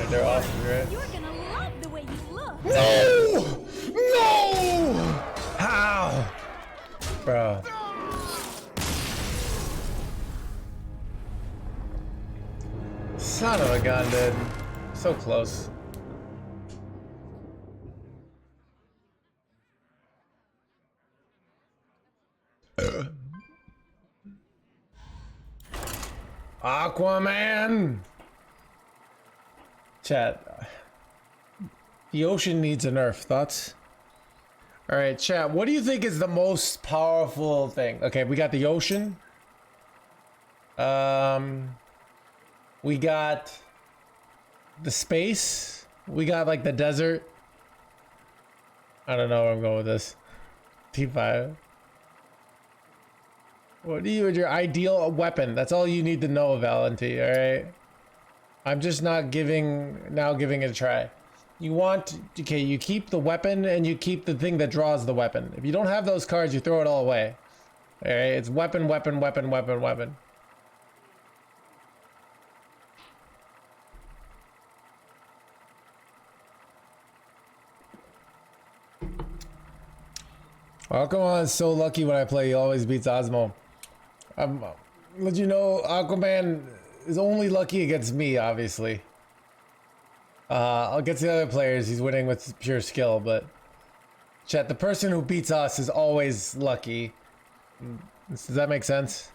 they're off, right? You're gonna love the way you look. No! No! How? Bro. Son of a gun, dude. So close. Aquaman! Chat. The ocean needs a nerf. Thoughts? Alright, chat. What do you think is the most powerful thing? Okay, we got the ocean. We got the space. We got like the desert. I don't know where I'm going with this. T5. What do you your ideal weapon? That's all you need to know, Valenti, alright? I'm just not giving it a try. You want, okay, you keep the weapon and you keep the thing that draws the weapon. If you don't have those cards, you throw it all away. Alright, it's weapon, weapon, weapon, weapon, weapon. Oh, come on, it's so lucky when I play, he always beats Osmo. Let you know, Aquaman is only lucky against me, obviously. Against the other players, he's winning with pure skill, but... Chat, the person who beats us is always lucky. Does that make sense?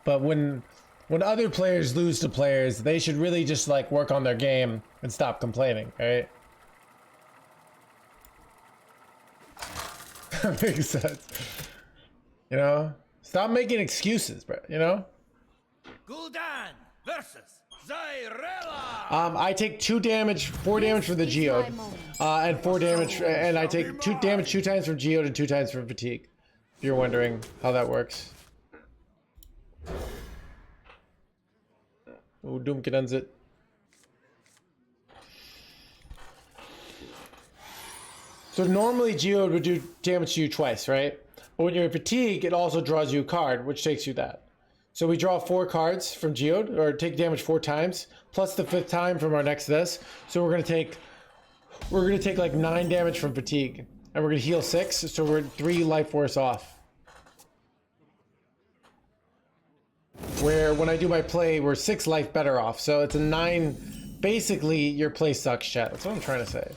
But when other players lose to players, they should really just, like, work on their game and stop complaining, right? That makes sense. You know? Stop making excuses, bro, you know? Gul'dan versus Zyrella. I take 4 damage from the Geode, and 4 damage, and I take 2 damage 2 times from Geode and 2 times from Fatigue. If you're wondering how that works. Oh, Doomkin ends it. So normally Geode would do damage to you twice, right? But when you're in Fatigue, it also draws you a card, which takes you that. So we draw 4 cards from Geode, or take damage 4 times, plus the 5th time from our next this. So we're gonna take like 9 damage from Fatigue, and we're gonna heal 6, so we're 3 life force off. Where when I do my play, we're 6 life better off. So it's a 9. Basically, your play sucks, chat. That's what I'm trying to say.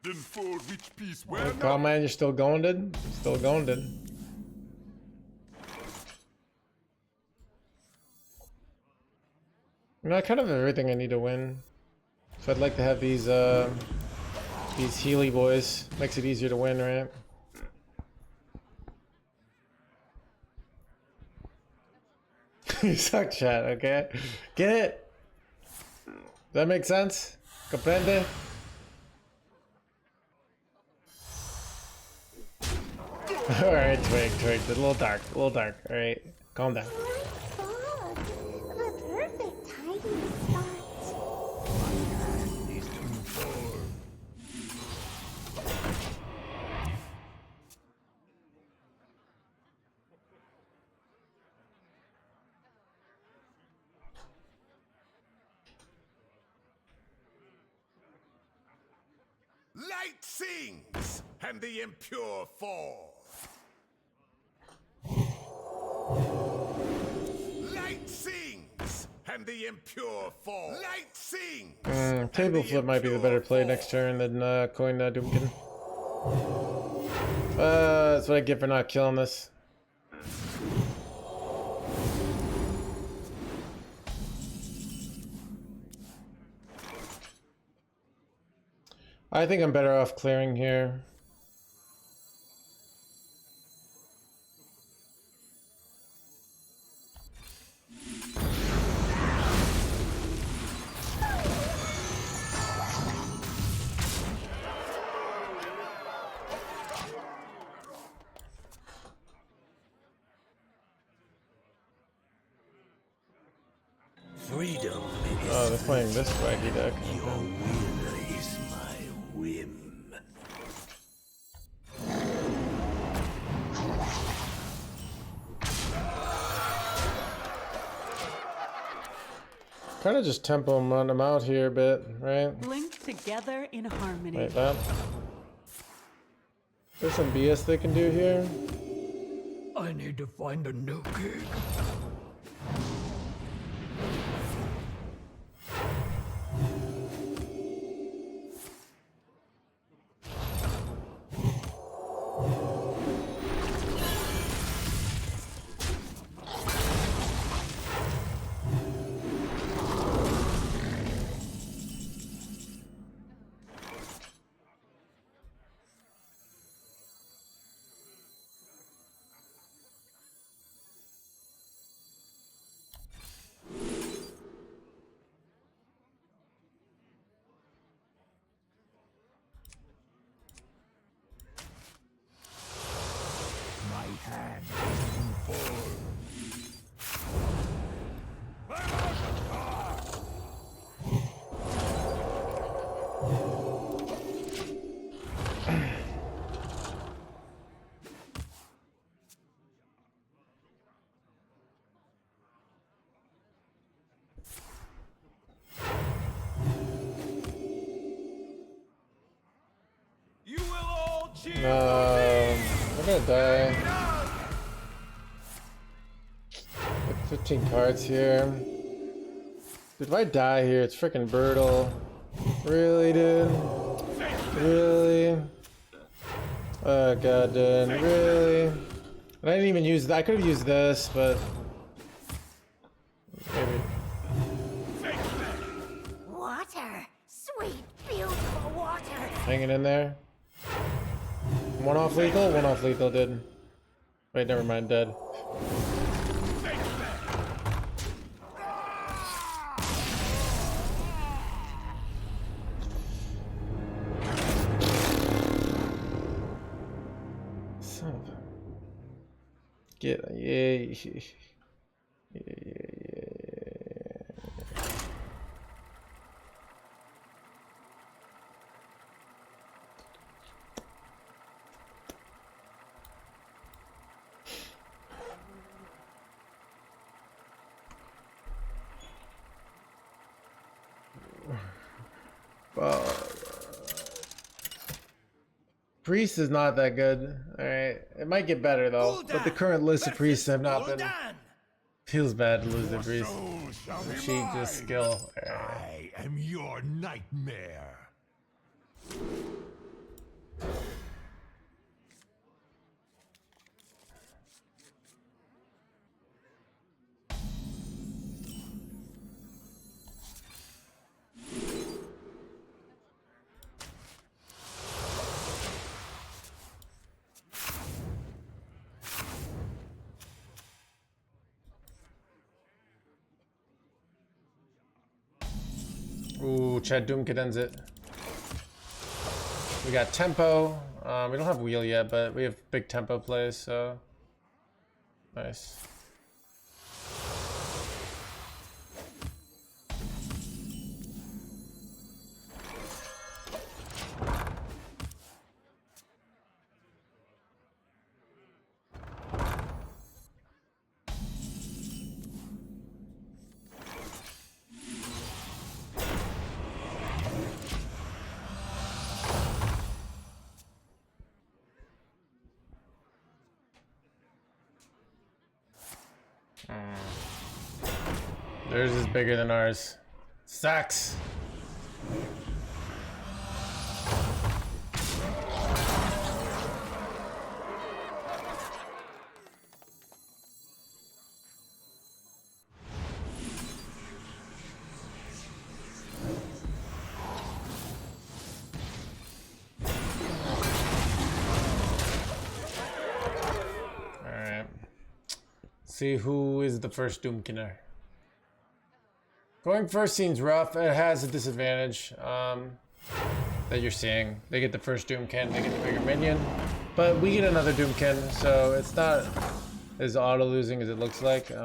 Then for which piece where Oh, God, man, you're still going, dude? Still going, dude. I mean, I kind of have everything I need to win. So I'd like to have these Healy boys. Makes it easier to win, right? You suck, chat, okay? Get it? Does that make sense? Comprende? Alright, Twig, a little dark, alright. Calm down. Oh, the perfect hiding spot. Light sings, and the impure fall. Light sings, and the impure fall. Light sings. Table flip might be the better play next turn than coin Doomkin. That's what I get for not killing this. I think I'm better off clearing here. Freedom. Oh, they're playing this wacky deck. Your will is my whim. Kind of just tempo and run them out here a bit, right? Linked together in harmony. Like that. There's some BS they can do here. I need to find a new gig. gonna die. Like 15 cards here. Dude, if I die here, it's freaking brutal. Really, dude? Really? Oh god, dude. Really? And I didn't even use that. I could have used this, but maybe. Water, sweet, beautiful water. Hanging in there. One off lethal, dude. Wait, never mind, dead. Son of a... Get, yeah. Priest is not that good. Alright. It might get better though. But the current list of priests have not been. Feels bad to lose the priest. Cheat just skill. I am your nightmare. Ooh, Chad Doomkid ends it. We got tempo. We don't have wheel yet, but we have big tempo plays, so nice. Theirs is bigger than ours. Sucks. Alright. See who is the first Doomkiner. Going first seems rough. It has a disadvantage that you're seeing. They get the first Doomkin, they get the bigger minion. But we get another Doomkin, so it's not as auto-losing as it looks like. Take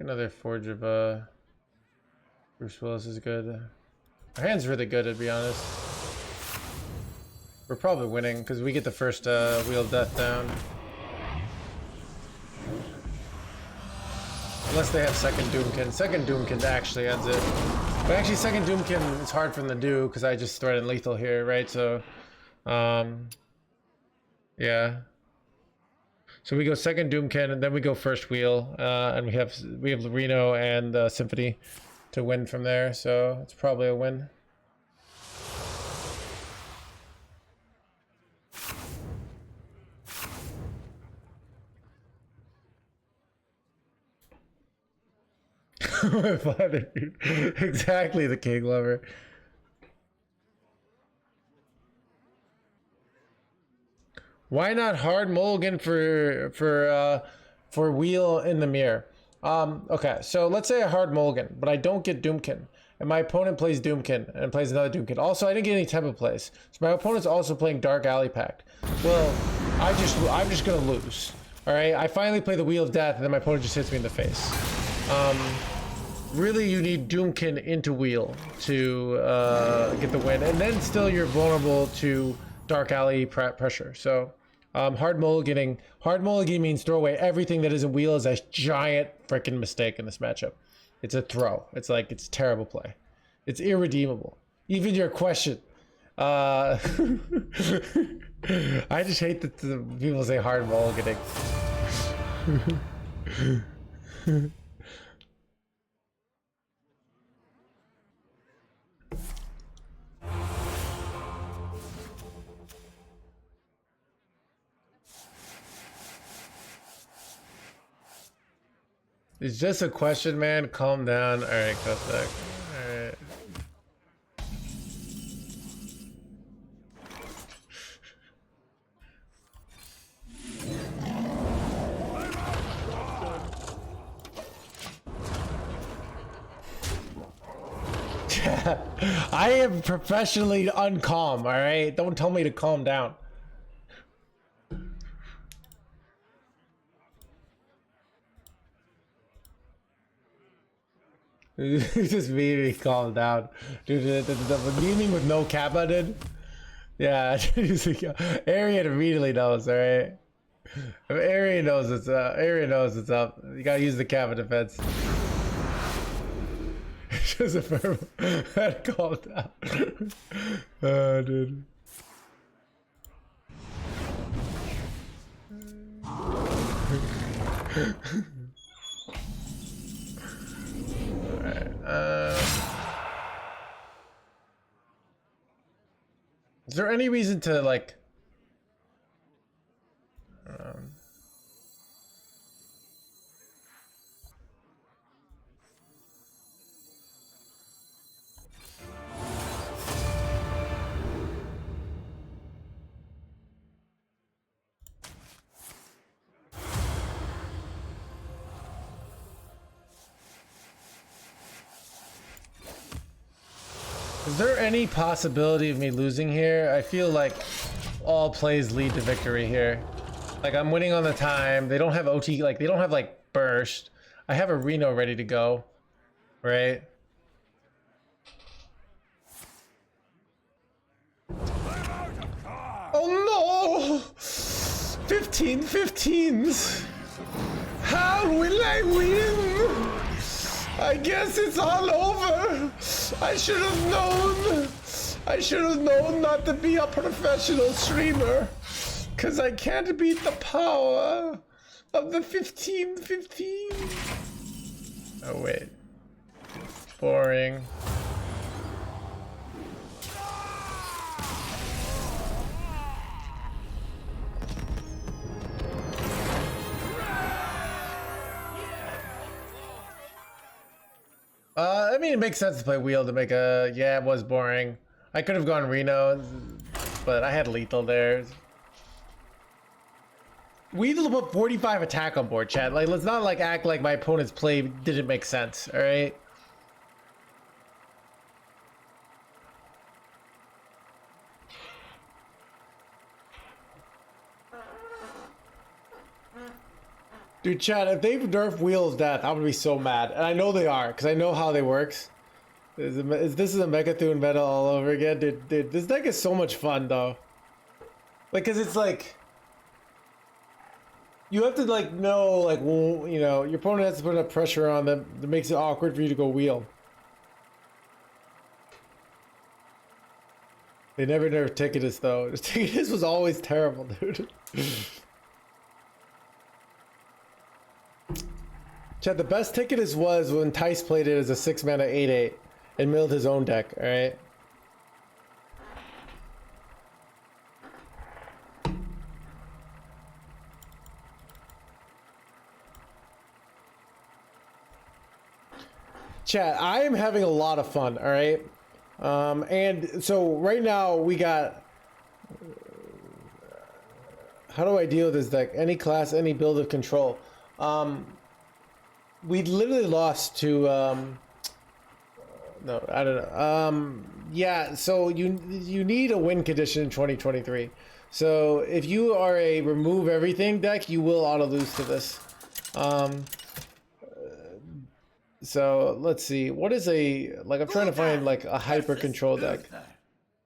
another Forge of Bruce Willis is good. Our hand's really good, to be honest. We're probably winning because we get the first Wheel of Death down. Unless they have second Doomkin. Second Doomkin actually ends it. But actually second Doomkin is hard for them to do because I just threatened lethal here, right? So, yeah. So we go second Doomkin and then we go first Wheel. And we have Reno and Symphony to win from there. So it's probably a win. My father, dude. Exactly, the king lover. Why not hard mulligan for wheel in the mirror? Okay, so let's say a hard mulligan, but I don't get Doomkin, and my opponent plays Doomkin and plays another Doomkin. Also, I didn't get any tempo plays, so my opponent's also playing Dark Alley Pact. Well, I'm just gonna lose. All right, I finally play the Wheel of Death, and then my opponent just hits me in the face. Really, you need Doomkin into Wheel to get the win, and then still you're vulnerable to Dark Alley pressure. So, hard mulliganing means throw away everything that isn't Wheel is a giant freaking mistake in this matchup. It's a throw. It's like, it's a terrible play. It's irredeemable. Even your question. I just hate that the people say hard mulliganing. It's just a question, man. Calm down. All right, go back. All right. I am professionally uncalm, all right? Don't tell me to calm down. Just me calm down. Dude, the meaning with no kappa, dude. Yeah, Arian immediately knows, all right? Arian knows it's up. You gotta use the kappa defense. Just a firm had calm down. Oh, dude. Is there any reason to like is there any possibility of me losing here? I feel like all plays lead to victory here. Like I'm winning on the time. They don't have OT, like they don't have like burst. I have a Reno ready to go, right? Oh no! 15 15s! How will I win? I guess it's all over. I should have known. I should have known not to be a professional streamer. Cause I can't beat the power of the 15-15. Oh wait. Boring. I mean, it makes sense to play wheel to make a... Yeah, it was boring. I could have gone Reno, but I had lethal there. Weedle put 45 attack on board, chat. Like, let's not like act like my opponent's play didn't make sense, all right? Dude, chat, if they nerf Wheel's death, I'm gonna be so mad. And I know they are, because I know how they works. This is a Megathune meta all over again. Dude, this deck is so much fun, though. Like, because it's like... You have to, like, know, like, well, you know, your opponent has to put enough pressure on them that makes it awkward for you to go Wheel. They never nerfed Ticketus, though. Ticketus was always terrible, dude. Chad, the best Ticketus was when Tice played it as a 6-mana 8/8 and milled his own deck, alright? Chat, I am having a lot of fun, alright? And so right now we got... How do I deal with this deck? Any class, any build of control. We literally lost to... no, I don't know. Yeah, so you need a win condition in 2023. So if you are a remove everything deck, you will auto lose to this. So let's see. What is a... Like, I'm trying to find like a hyper control deck.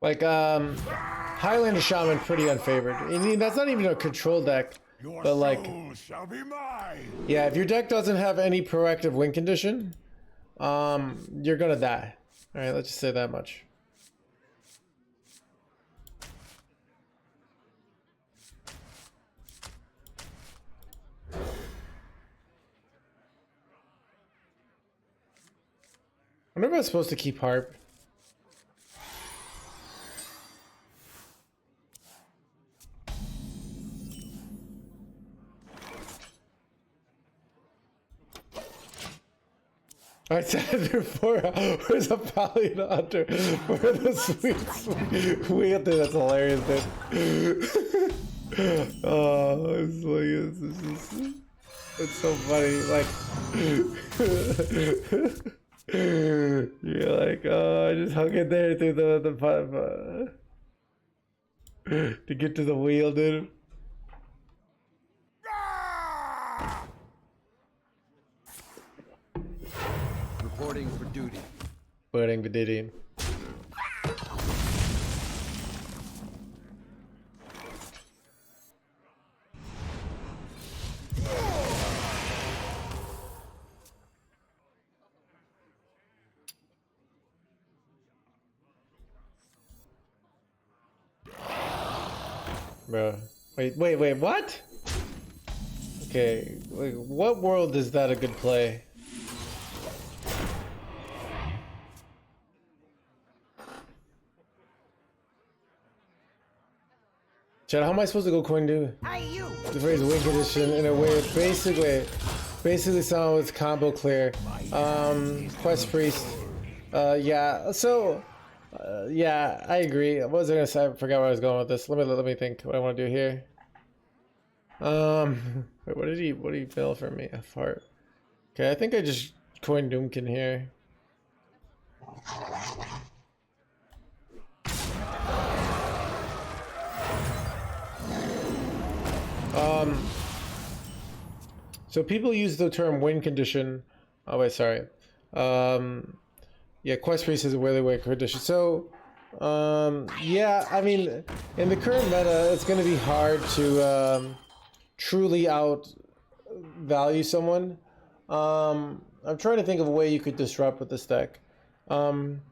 Like, Highlander Shaman, pretty unfavored. I mean, that's not even a control deck. But like, yeah, if your deck doesn't have any proactive win condition, you're gonna die. All right, let's just say that much. I wonder if I was supposed to keep harp. I said before, where's a Pallion Hunter? Where are the sweet wheel? Dude, that's hilarious, dude. Oh, it's like, it's so funny. Like, you're like, oh, I just hung in there through the to get to the wheel, dude. Reporting for duty. Reporting for duty. Bro, wait, what? Okay, like, what world is that a good play? Chad, how am I supposed to go coin do? The phrase win condition in a way it basically sound with combo clear. Quest priest. Yeah, so yeah, I agree. What was I gonna say? I forgot where I was going with this. Let me think what I want to do here. Wait, what did he fail for me? A fart. Okay, I think I just coined Doomkin here. So people use the term win condition. Oh wait, sorry. Yeah, quest priest is a really weak condition. So, yeah, I mean, in the current meta, it's going to be hard to truly out value someone. I'm trying to think of a way you could disrupt with this deck. I'm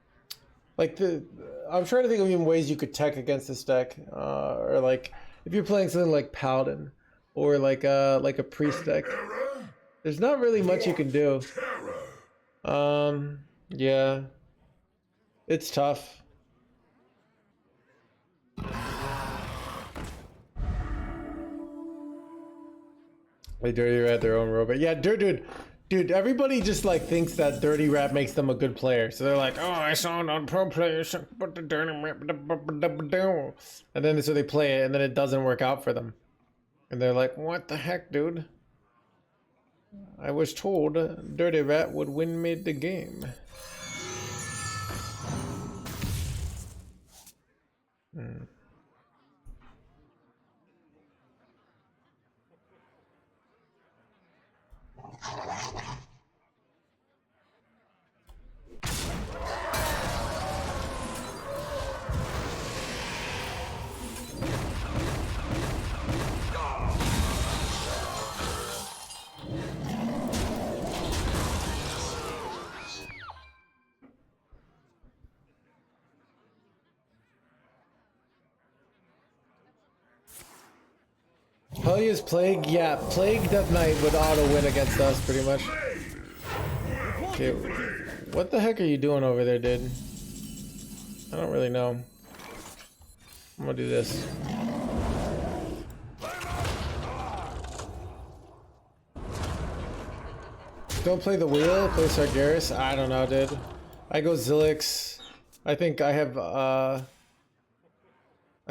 trying to think of even ways you could tech against this deck, or like if you're playing something like Paladin or like a priest deck. There's not really much you can do. Yeah, it's tough. They dirty rat their own robot. Yeah, dude, everybody just like thinks that dirty rat makes them a good player. So they're like, oh, I saw it on pro players, but the dirty rat, and then so they play it, and then it doesn't work out for them, and they're like, what the heck, dude? I was told dirty rat would win me the game. Hellia's Plague? Yeah, Plague Death Knight would auto-win against us, pretty much. Okay, what the heck are you doing over there, dude? I don't really know. I'm gonna do this. Don't play the wheel, play Sargeras? I don't know, dude. I go Zilix. I think I have, I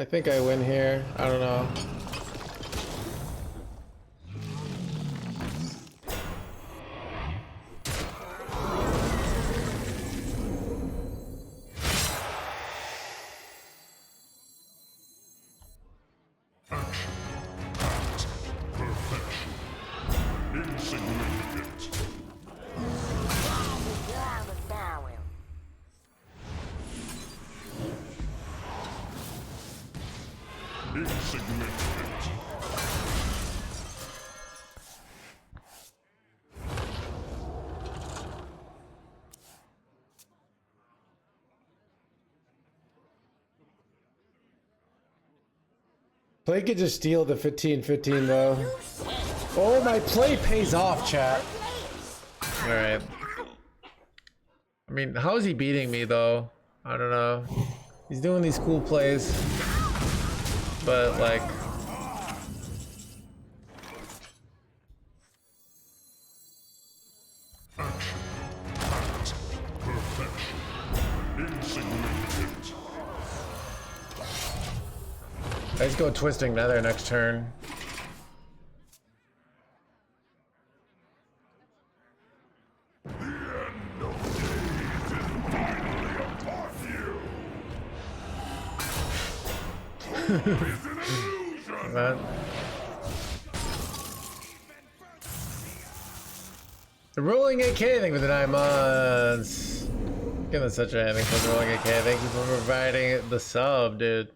think I win here. I don't know. Play could just steal the 15-15 though. Oh, my play pays off, chat. Alright. I mean, how is he beating me though? I don't know. He's doing these cool plays. But like... I just go twisting nether next turn. That. The rolling AK, thank you for the 9 months. Giving such a thank you for the rolling AK. Thank you for providing the sub, dude.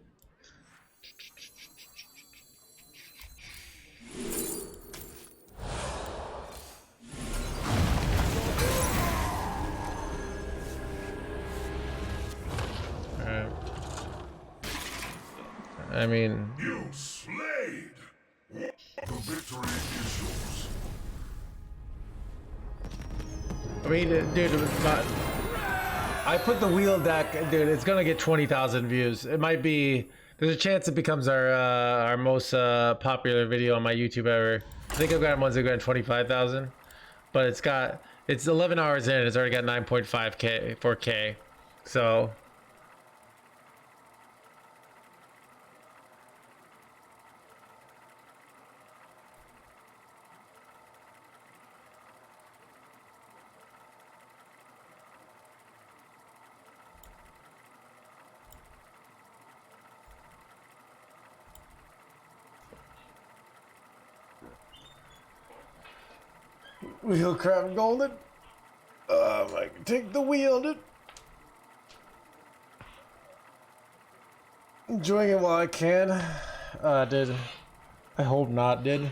Alright. I mean, You slayed. The victory is yours. I mean, dude, it was not. I put the wheel deck, dude. It's gonna get 20,000 views. It might be. There's a chance it becomes our most popular video on my YouTube ever. I think I've got ones that got 25,000, but it's 11 hours in. It's already got 9.5K, 4K. So. Wheel crab golden. I can take the wheel, dude. Enjoying it while I can. Dude. I hope not, dude.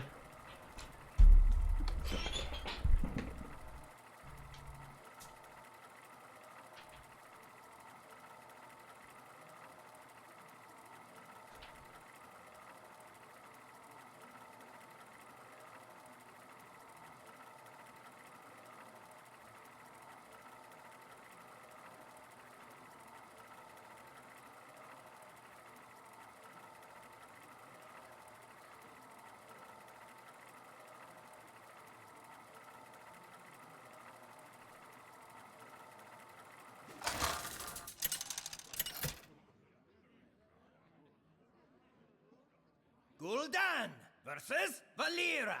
Gul'dan versus Valera.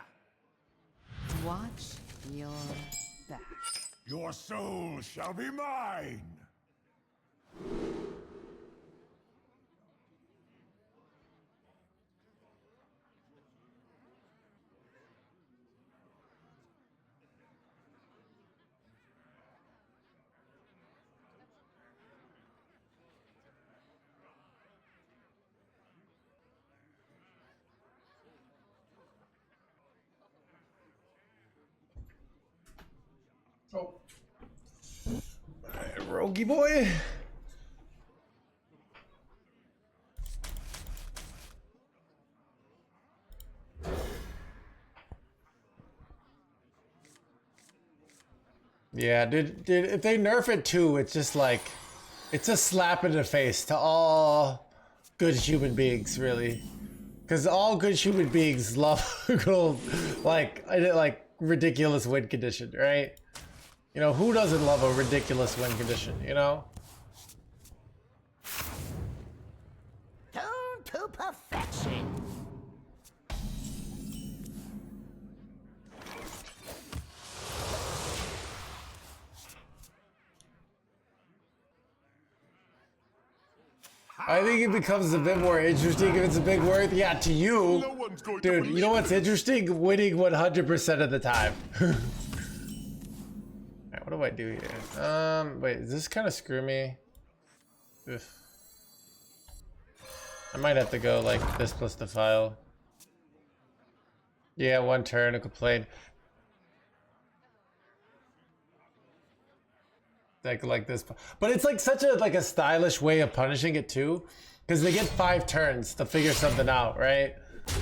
Watch your back. Your soul shall be mine. Oh. Alright, Rogie boy. Yeah, dude, if they nerf it too, it's just like, it's a slap in the face to all good human beings, really. Because all good human beings love gold, like ridiculous win condition, right? You know, who doesn't love a ridiculous win condition, you know? Tuned to perfection. I think it becomes a bit more interesting if it's a big word. Yeah, to you. Dude, you know what's interesting? Winning 100% of the time. Alright, what do I do here? Wait, does this kind of screw me? Oof. I might have to go like this plus the file. Yeah, one turn, a complaint. Like this, but it's like such a stylish way of punishing it too, Because they get 5 turns to figure something out, right?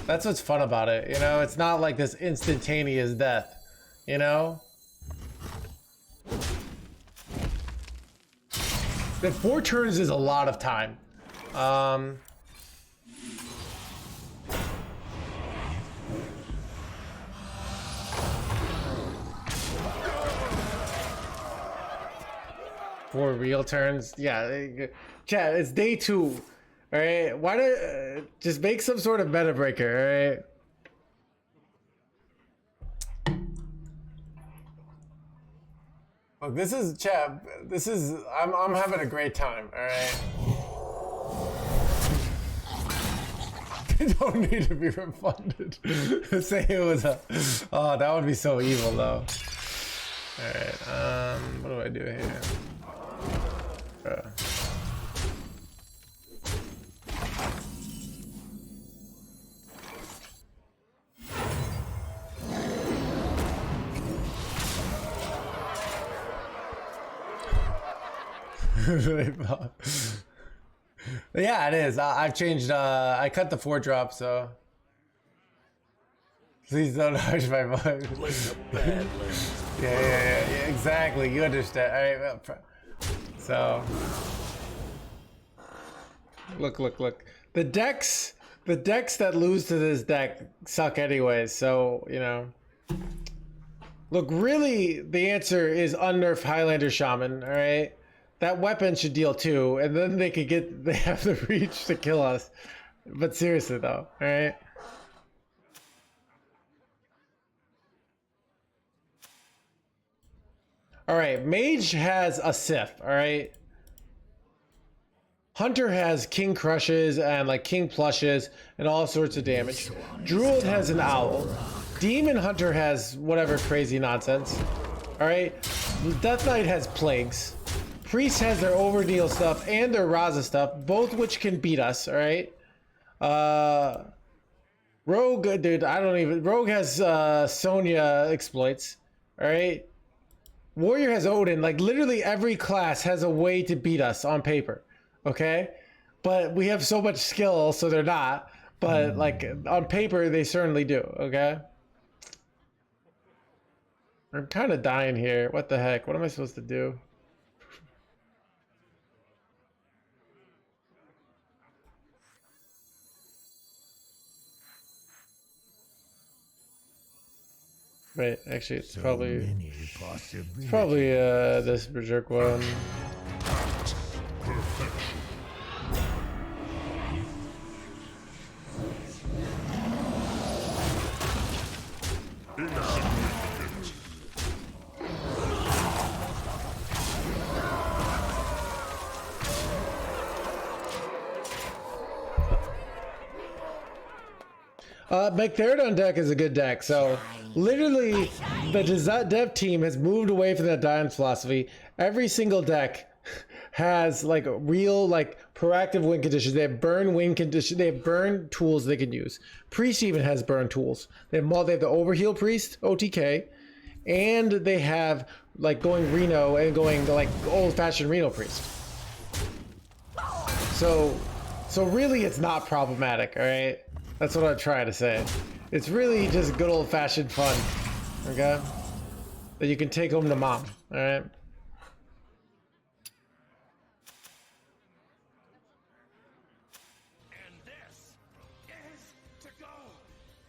That's what's fun about it, you know? It's not like this instantaneous death, you know? The 4 turns is a lot of time. 4 real turns. Yeah, chat, it's day 2. All right, why do just make some sort of meta breaker? All right. Look, this is chat. This is I'm having a great time. All right. They don't need to be refunded. Say it was a. Oh, that would be so evil though. All right. What do I do here? Yeah, it is. I've changed. I cut the 4 drop, so please don't harsh my voice. Yeah, exactly. You understand. All right. Well, so look. The decks that lose to this deck suck anyways. So you know. Look, really, the answer is unnerf Highlander Shaman. All right. That weapon should deal 2, and then they have the reach to kill us. But seriously though, alright? Alright, Mage has a Sif, alright? Hunter has King Crushes and like King Plushes and all sorts of damage. Druid has an Owl. Demon Hunter has whatever crazy nonsense. Alright? Death Knight has Plagues. Priest has their Overdeal stuff and their Raza stuff, both which can beat us, alright? Rogue, dude, Rogue has Sonya exploits, alright? Warrior has Odin, like literally every class has a way to beat us on paper, okay? But we have so much skill, so they're not, but like on paper, they certainly do, okay? I'm kind of dying here, what the heck, what am I supposed to do? Wait, actually, it's probably this Berserk one. McThird on deck is a good deck, so literally the dev team has moved away from that Diamond philosophy. Every single deck has like real like proactive win conditions. They have burn win conditions. They have burn tools they can use. Priest even has burn tools. They have the Overheal Priest, OTK, and they have like going Reno and going like old-fashioned Reno Priest. So really it's not problematic, all right? That's what I'm trying to say. It's really just good old-fashioned fun, okay? That you can take home to mom, all right? And this is to go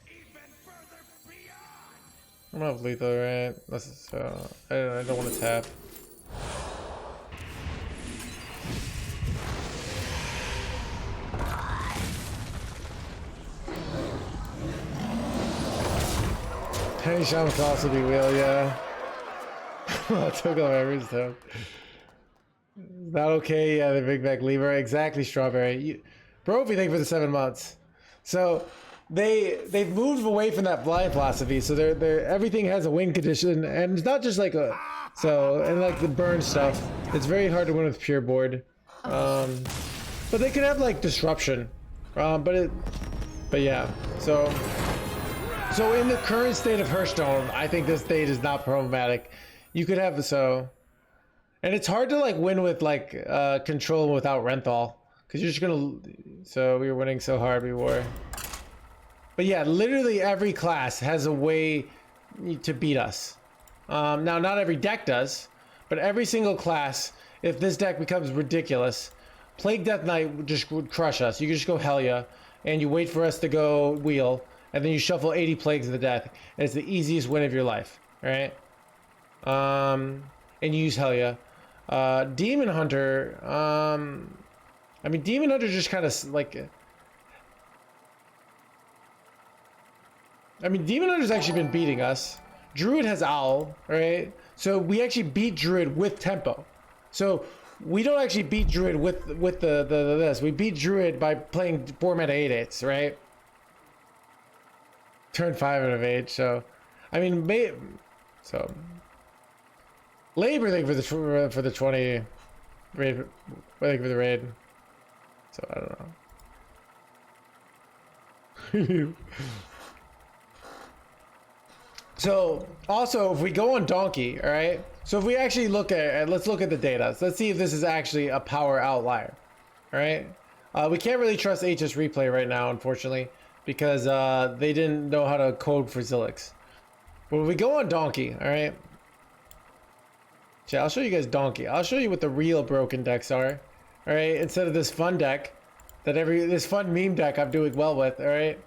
even further beyond. I'm off lethal, right? This is, I don't want to tap. Penny Shaman could also be wheel, yeah. I took off every stone. Not okay, yeah, the big back lever. Exactly, Strawberry. Brophy, thank you for the 7 months. So they've moved away from that blind philosophy, so they're everything has a win condition, and it's not just like and like the burn stuff. It's very hard to win with pure board. But they can have like disruption. But yeah, so in the current state of Hearthstone, I think this state is not problematic. You could have and it's hard to like win with like control without Renthal, because you're just gonna So we were winning so hard we were. But yeah, literally every class has a way to beat us. Now, not every deck does, but every single class, if this deck becomes ridiculous, Plague Death Knight just would crush us. You can just go Helya, and you wait for us to go Wheel, and then you shuffle 80 Plagues of the Death, and it's the easiest win of your life, right? And you use Helya. Demon Hunter, I mean, Demon Hunter just kind of like... I mean, Demon Hunter's actually been beating us. Druid has Owl, right? So we actually beat Druid with tempo. So we don't actually beat Druid with the this. We beat Druid by playing 4 mana 8/8s, right? Turn 5 out of 8. So, I mean, so Labor, thank you for the 20 raid. Thank you for the raid. So I don't know. So also, if we go on Donkey, all right. So if we actually look at, let's look at the data. So let's see if this is actually a power outlier. All right. We can't really trust HS Replay right now, unfortunately, because they didn't know how to code for Zilix. But when we go on Donkey, all right. Yeah, I'll show you guys Donkey. I'll show you what the real broken decks are. All right. Instead of this fun deck that this fun meme deck I'm doing well with. All right.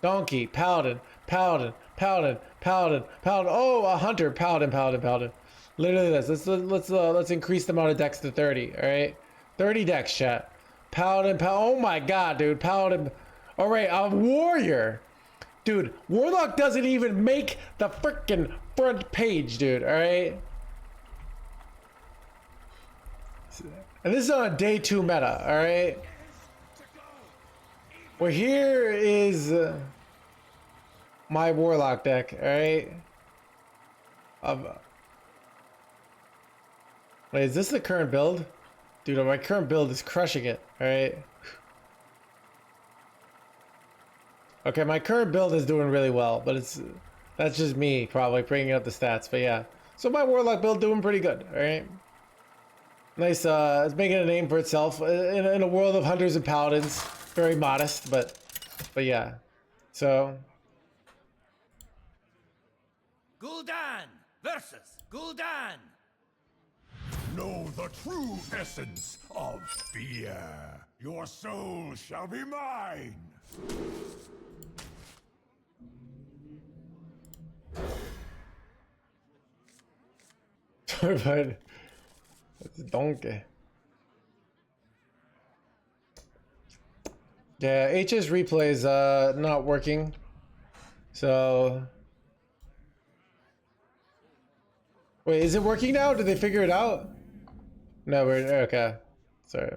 Donkey, Paladin, Paladin, Paladin, Paladin, Paladin. Oh, a Hunter, Paladin, Paladin, Paladin. Literally this. Let's increase the amount of decks to 30. All right, 30 decks, chat. Paladin, Oh my God, dude, Paladin. All right, a Warrior, dude. Warlock doesn't even make the freaking front page, dude. All right. And this is on a day 2 meta. All right. Well, here is my Warlock deck, alright? Wait, is this the current build? Dude, my current build is crushing it, alright? Okay, my current build is doing really well, but that's just me probably bringing up the stats, but yeah. So my Warlock build doing pretty good, alright? Nice, it's making a name for itself in a world of Hunters and Paladins. Very modest, but yeah. So Gul'dan versus Gul'dan. Know the true essence of fear. Your soul shall be mine. Sorry, bud. It's a donkey. Yeah, HS Replay is not working. So wait, is it working now? Did they figure it out? No, we're okay. Sorry.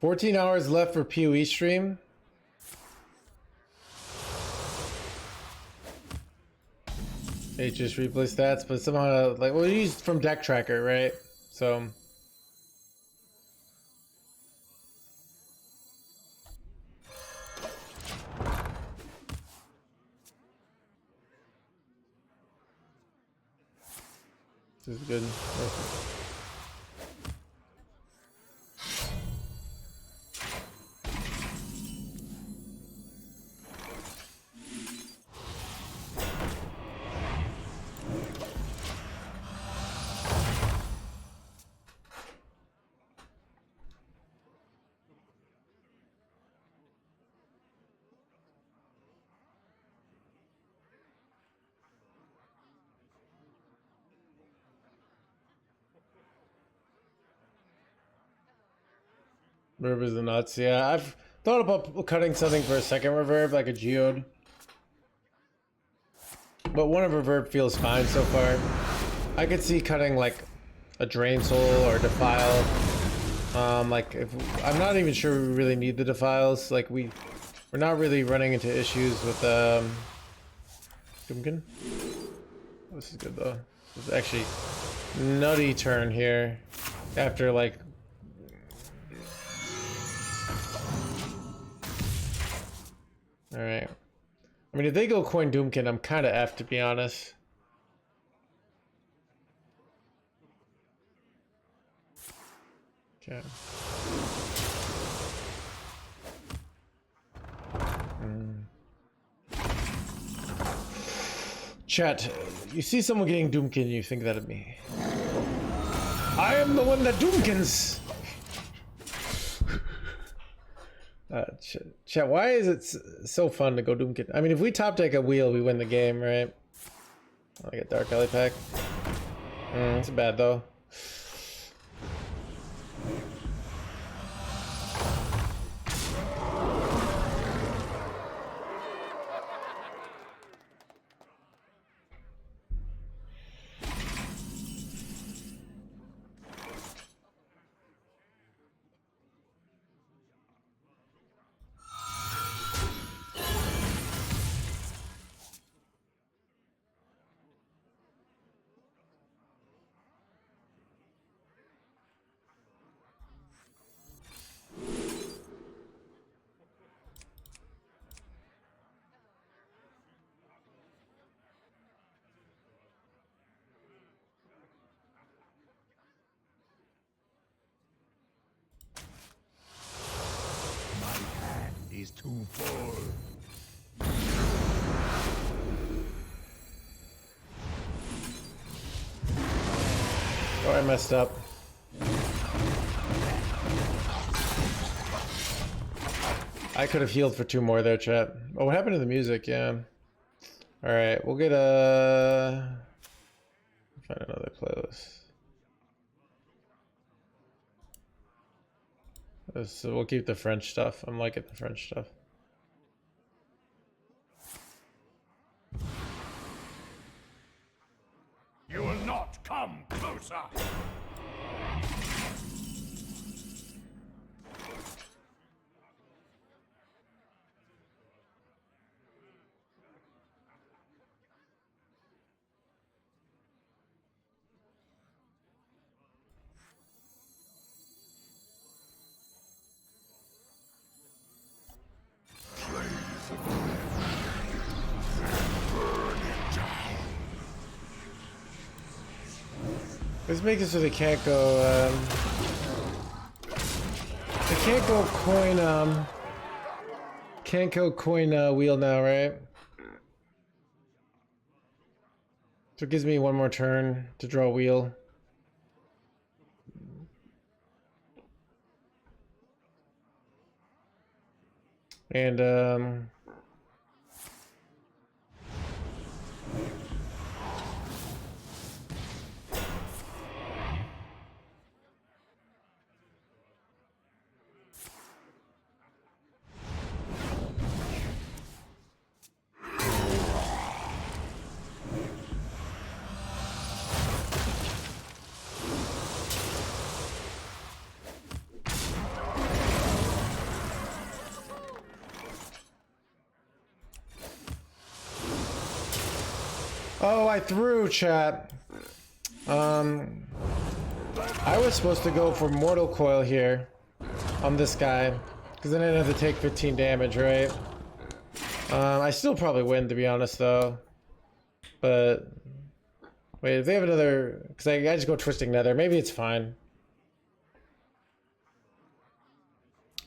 $14 hours left for PoE stream. HS Replay stats, but somehow like we used from Deck Tracker, right? So this is good. Perfect. Reverb is the nuts. Yeah, I've thought about cutting something for a second reverb, like a geode. But one of reverb feels fine so far. I could see cutting like a Drain Soul or Defile. Like if I'm not even sure we really need the Defiles. Like we're not really running into issues with Gumkin. This is good though. This is actually nutty turn here after like All right. I mean, if they go coin Doomkin, I'm kind of effed, to be honest. Okay. Chat, you see someone getting Doomkin, you think that of me. I am the one that Doomkins! Chat, why is it so fun to go Doomkin? I mean, if we top deck a wheel, we win the game, right? I get Dark Alley Pack. It's bad though. He's too full. Oh, I messed up. I could have healed for 2 more there, chat. Oh, what happened to the music? Yeah. Alright, we'll get a... Find another playlist. So we'll keep the French stuff. I'm liking the French stuff. You will not come closer. Let's make it so they can't go, they can't go coin, wheel now, right? So it gives me 1 more turn to draw a wheel. And, oh, I threw, chat. I was supposed to go for Mortal Coil here on this guy, because then I'd have to take 15 damage, right? I still probably win, to be honest, though. But wait, if they have another, because I just go Twisting Nether, maybe it's fine.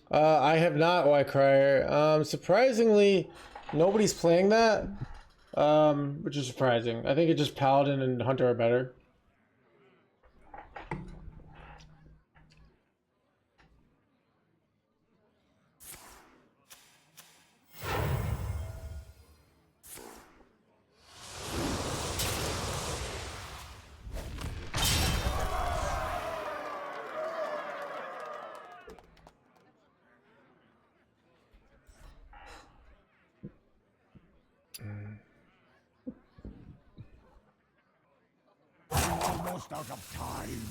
I have not White Crier. Surprisingly, nobody's playing that. Which is surprising. I think it just Paladin and Hunter are better. Almost out of time.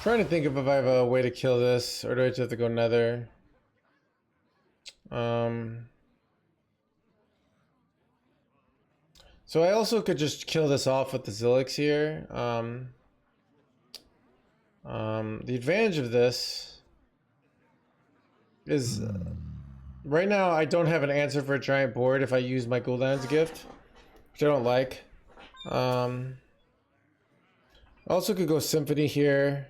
trying to think if I have a way to kill this, or do I just have to go nether? So I also could just kill this off with the Zilix here. The advantage of this is right now I don't have an answer for a giant board if I use my Gul'dan's gift, which I don't like. Also could go Symphony here.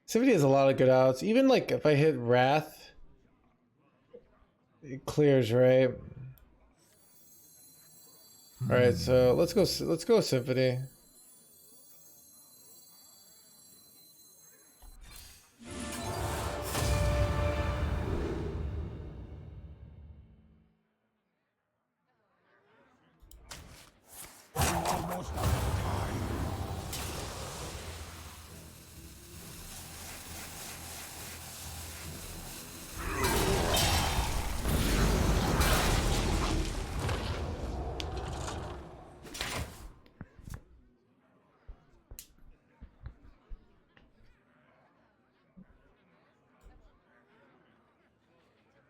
Symphony has a lot of good outs. Even like if I hit Wrath, it clears, right? All right, so let's go Symphony.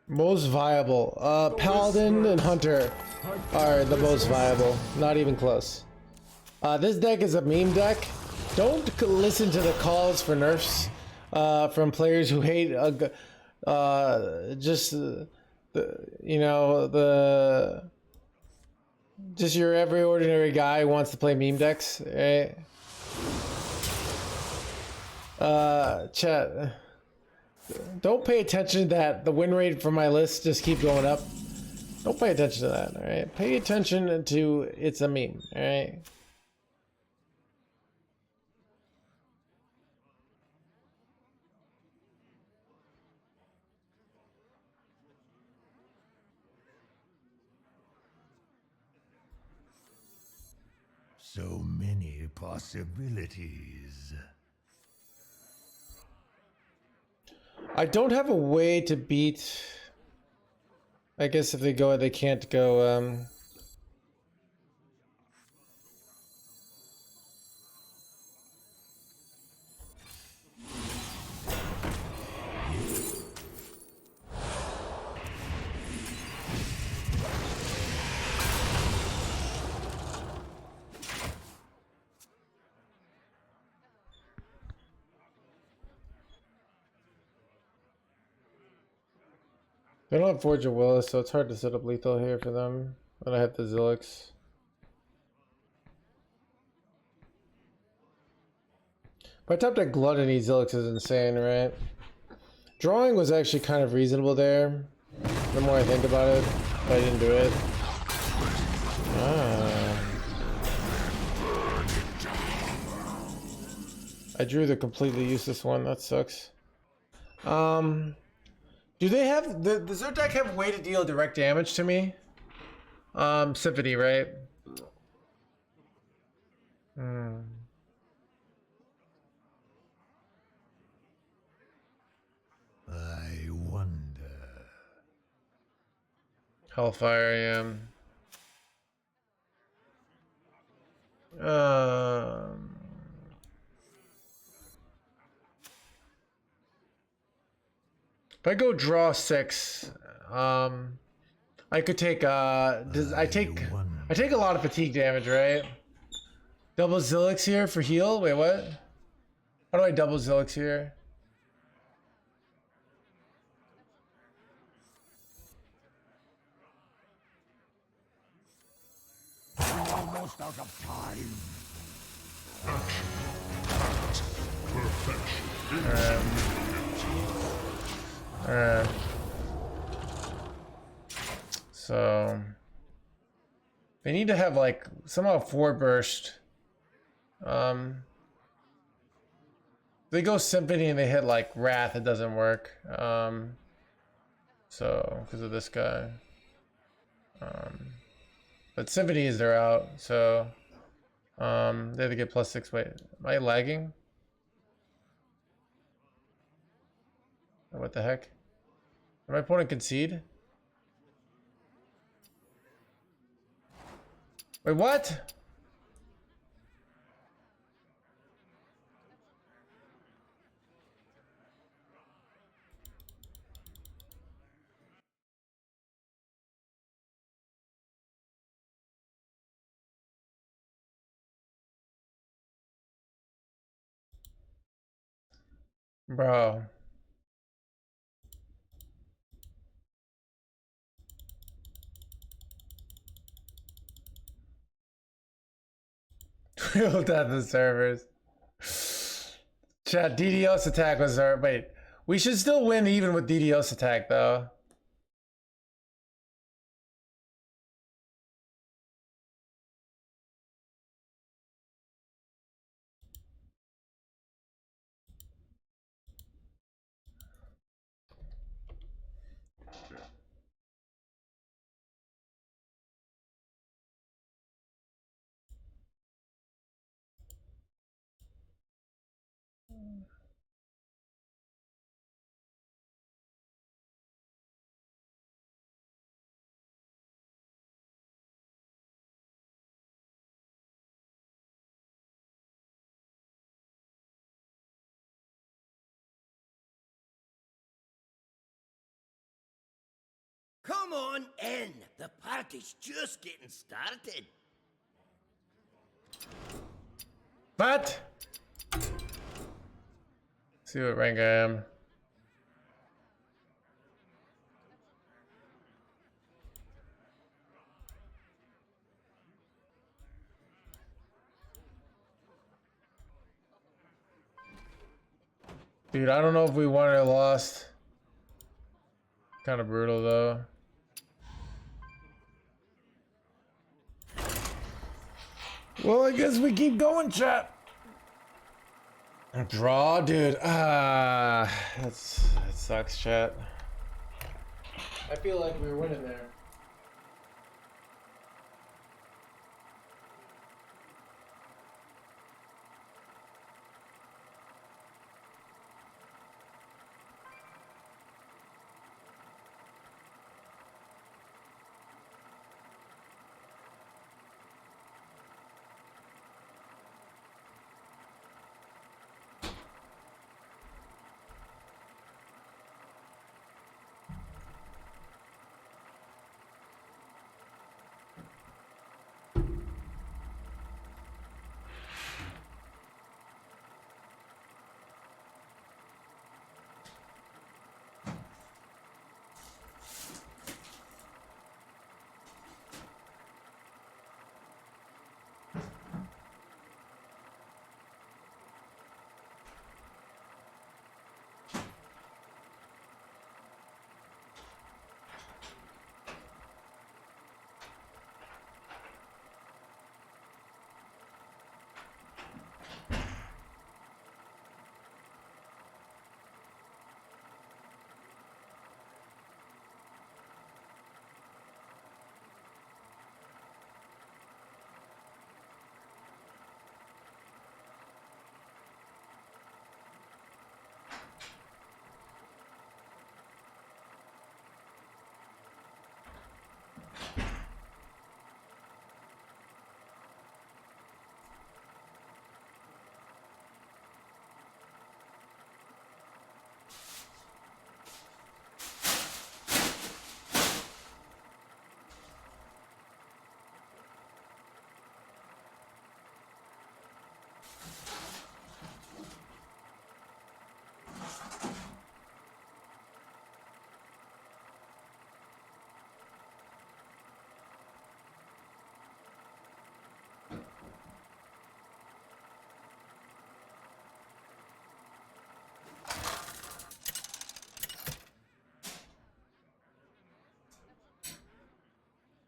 Most viable. Paladin and Hunter are the most viable. Not even close. This deck is a meme deck. Don't listen to the calls for nerfs from players who hate just just your every ordinary guy who wants to play meme decks, right? Chat. Don't pay attention that the win rate for my list just keep going up. Don't pay attention to that, alright? Pay attention to it's a meme, alright? So many possibilities. I don't have a way to beat. I guess if they go, they can't go. They don't have Forge of Willis, so it's hard to set up lethal here for them. But I have the Zilix. But I tapped at Gluttony, Zilix is insane, right? Drawing was actually kind of reasonable there. The more I think about it, but I didn't do it. I drew the completely useless one, that sucks. Do they have, does their deck have a way to deal direct damage to me? Symphony, right? I wonder. Hellfire, I am. If I go draw 6, I could take I take a lot of fatigue damage, right? Double Zilix here for heal. Wait, what? How do I double Zilix here? Almost out of time. So they need to have like somehow 4 burst. They go Symphony and they hit like Wrath, it doesn't work. So because of this guy. But Symphony is their out, so they have to get +6. Wait, am I lagging? What the heck? Did my opponent concede? Wait, what? Bro. Real death in servers. Chat, DDoS attack was our... Wait. We should still win even with DDoS attack, though. Come on in. The party's just getting started. What? See what rank I am. Dude, I don't know if we won or lost. Kind of brutal though. Well, I guess we keep going, chat. Draw, dude. That sucks, chat. I feel like we were winning there.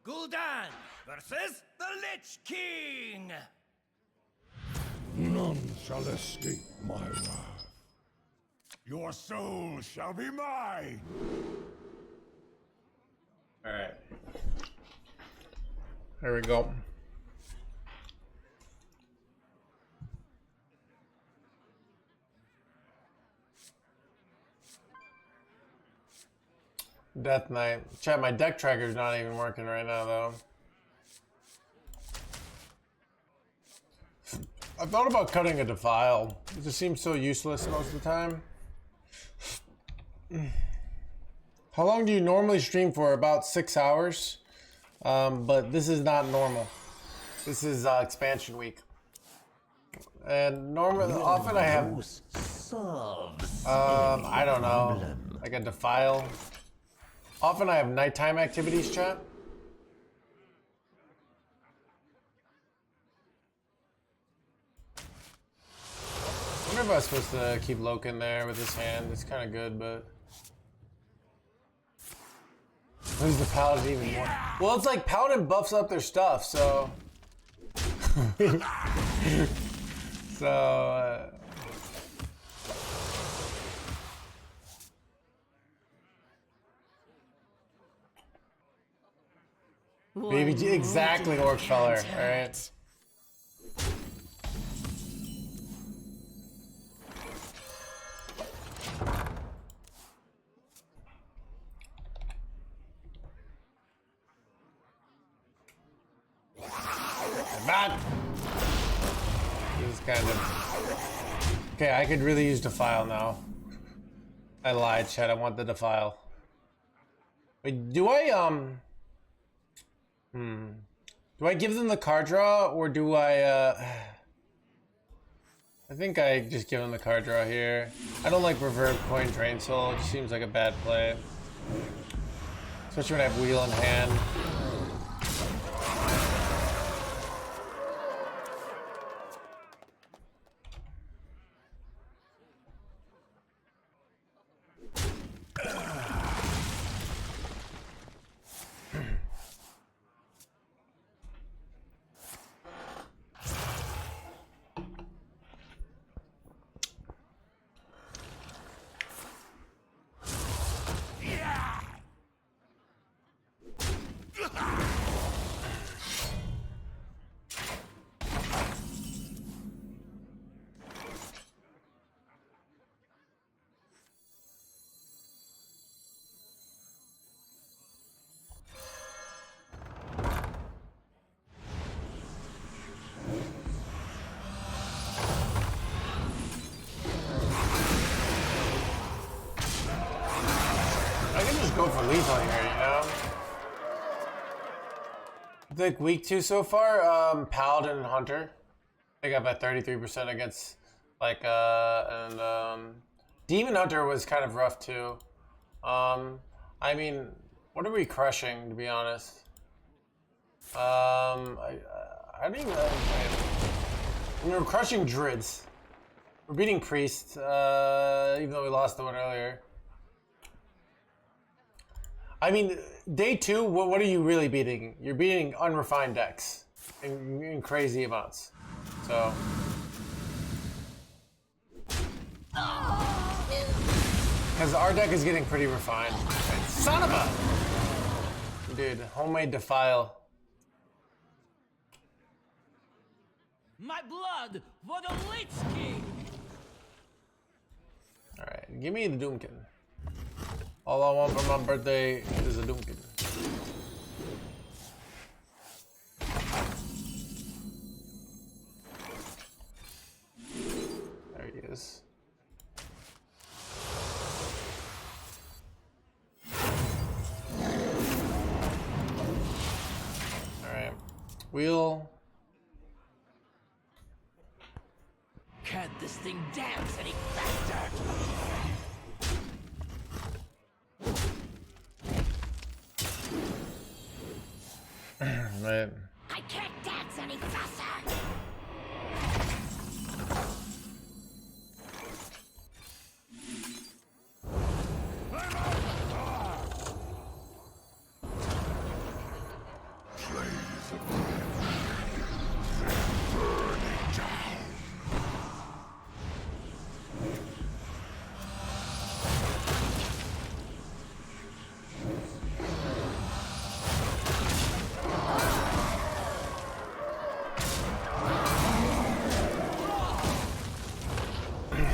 Gul'dan versus the Lich King. None shall escape my wrath. Your soul shall be mine. All right. There we go. Death Knight. Chat, my deck tracker's not even working right now, though. I thought about cutting a defile. It just seems so useless most of the time. How long do you normally stream for? About 6 hours. But this is not normal. This is expansion week. And normally, often I have, I don't know, like a defile. Often I have nighttime activities, chat. I wonder if I was supposed to keep Loken there with his hand. It's kind of good, but who's the paladin even more? Well, it's like paladin buffs up their stuff, so so. Baby, exactly, Orc Feller. All right. Not. This is kind of okay. I could really use Defile now. I lied, chat. I want the Defile. Wait, do I do I give them the card draw or do I I think I just give them the card draw here. I don't like Reverb Coin Drain Soul. It just seems like a bad play, especially when I have Wheel in hand. Go for lethal here, you know? I think week 2 so far, Paladin and Hunter. I got about 33% against, like, Demon Hunter was kind of rough too. I mean, what are we crushing, to be honest? I don't even know. I mean, we're crushing Druids. We're beating Priests, even though we lost the one earlier. I mean, day 2, what are you really beating? You're beating unrefined decks in crazy amounts. So. Because our deck is getting pretty refined. Son of a! Dude, homemade Defile. My blood for the Lich King! Alright, give me the Doomkin. All I want for my birthday is a Doomkin. There he is. Alright. Wheel. Can't this thing dance any faster? Right. I can't dance any faster.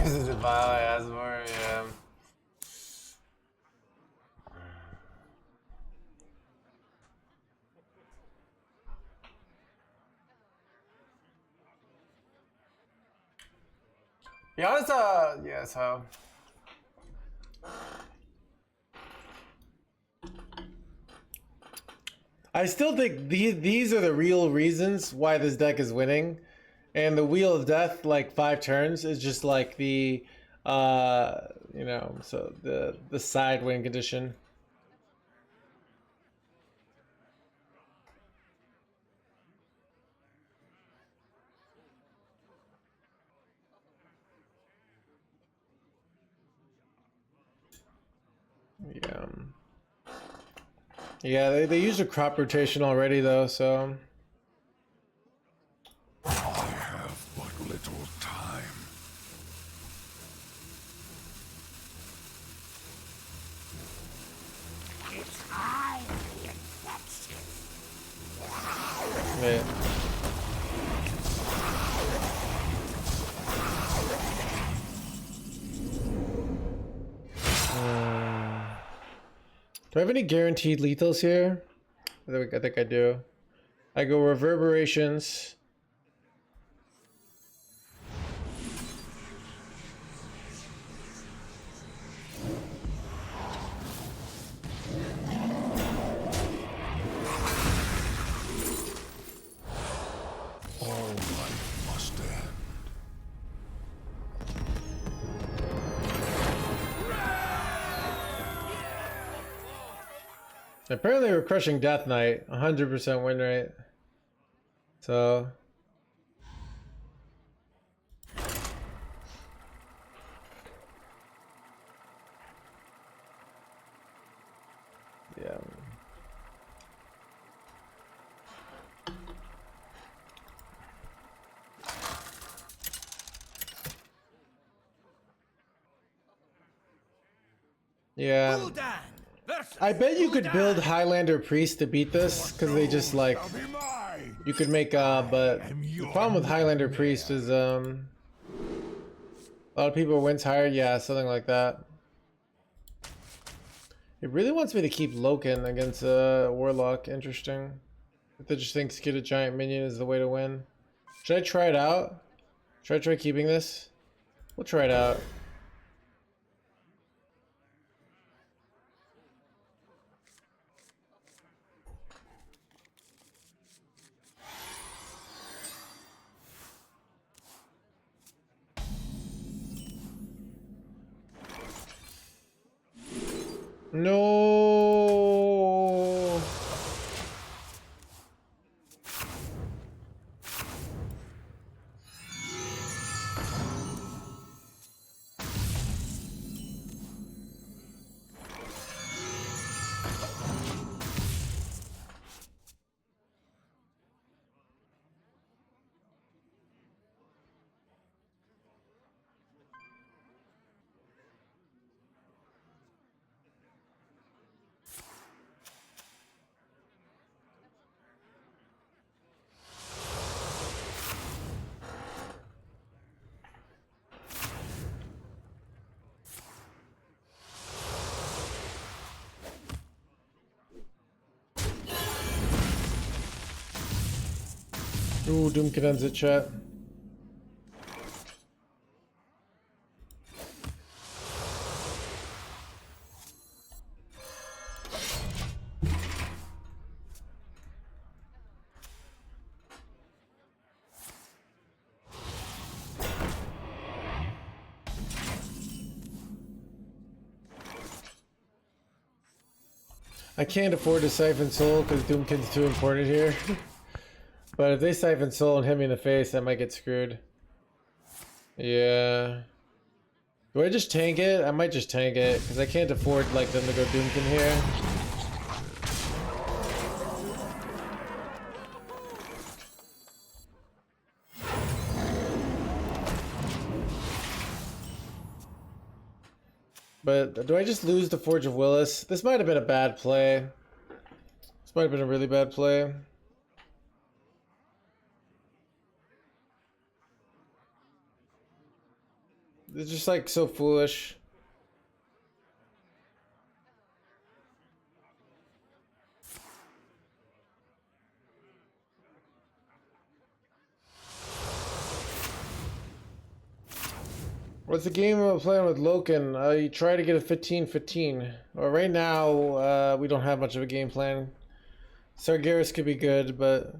This is the file I asked for, yeah. Be honest, yeah, so. I still think these are the real reasons why this deck is winning. And the Wheel of Death, like 5 turns, is just like the, you know, so the side win condition. Yeah. Yeah, they use a crop rotation already though, so. I have but little time. It's I the infection. Yeah. Do I have any guaranteed lethals here? I think I do. I go reverberations. All life must end. Apparently we're crushing Death Knight, 100% win rate. So yeah. Yeah. I bet you could build Highlander Priest to beat this, because they just like, you could make but the problem with Highlander Priest is a lot of people wins higher, yeah, something like that. It really wants me to keep Loken against Warlock. Interesting. If they just thinks get a giant minion is the way to win. Should I try it out? Should I try keeping this? We'll try it out. No. Ooh, Doomkin ends it, chat. I can't afford to Siphon Soul because Doomkin's too important here. But if they Siphon Soul and hit me in the face, I might get screwed. Yeah. Do I just tank it? I might just tank it because I can't afford like them to go Doomkin here. But do I just lose the Forge of Willis? This might have been a bad play. This might have been a really bad play. It's just like so foolish. What's the game I'm playing with Loken? You try to get a 15-15. Well, right now, we don't have much of a game plan. Sargeras could be good, but...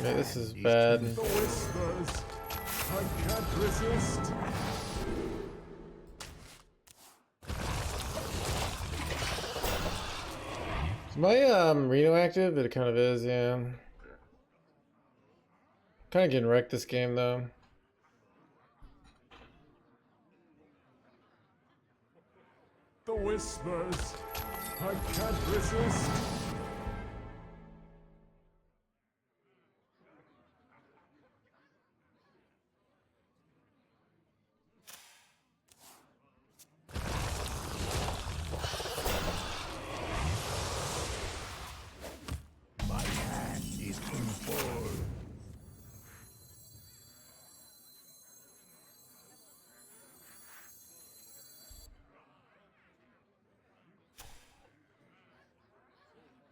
Yeah, this is bad. The whispers. I can't resist. Is my Reno active? It kind of is, yeah. Kind of getting wrecked this game though. The whispers. I can't resist. My hand is too full.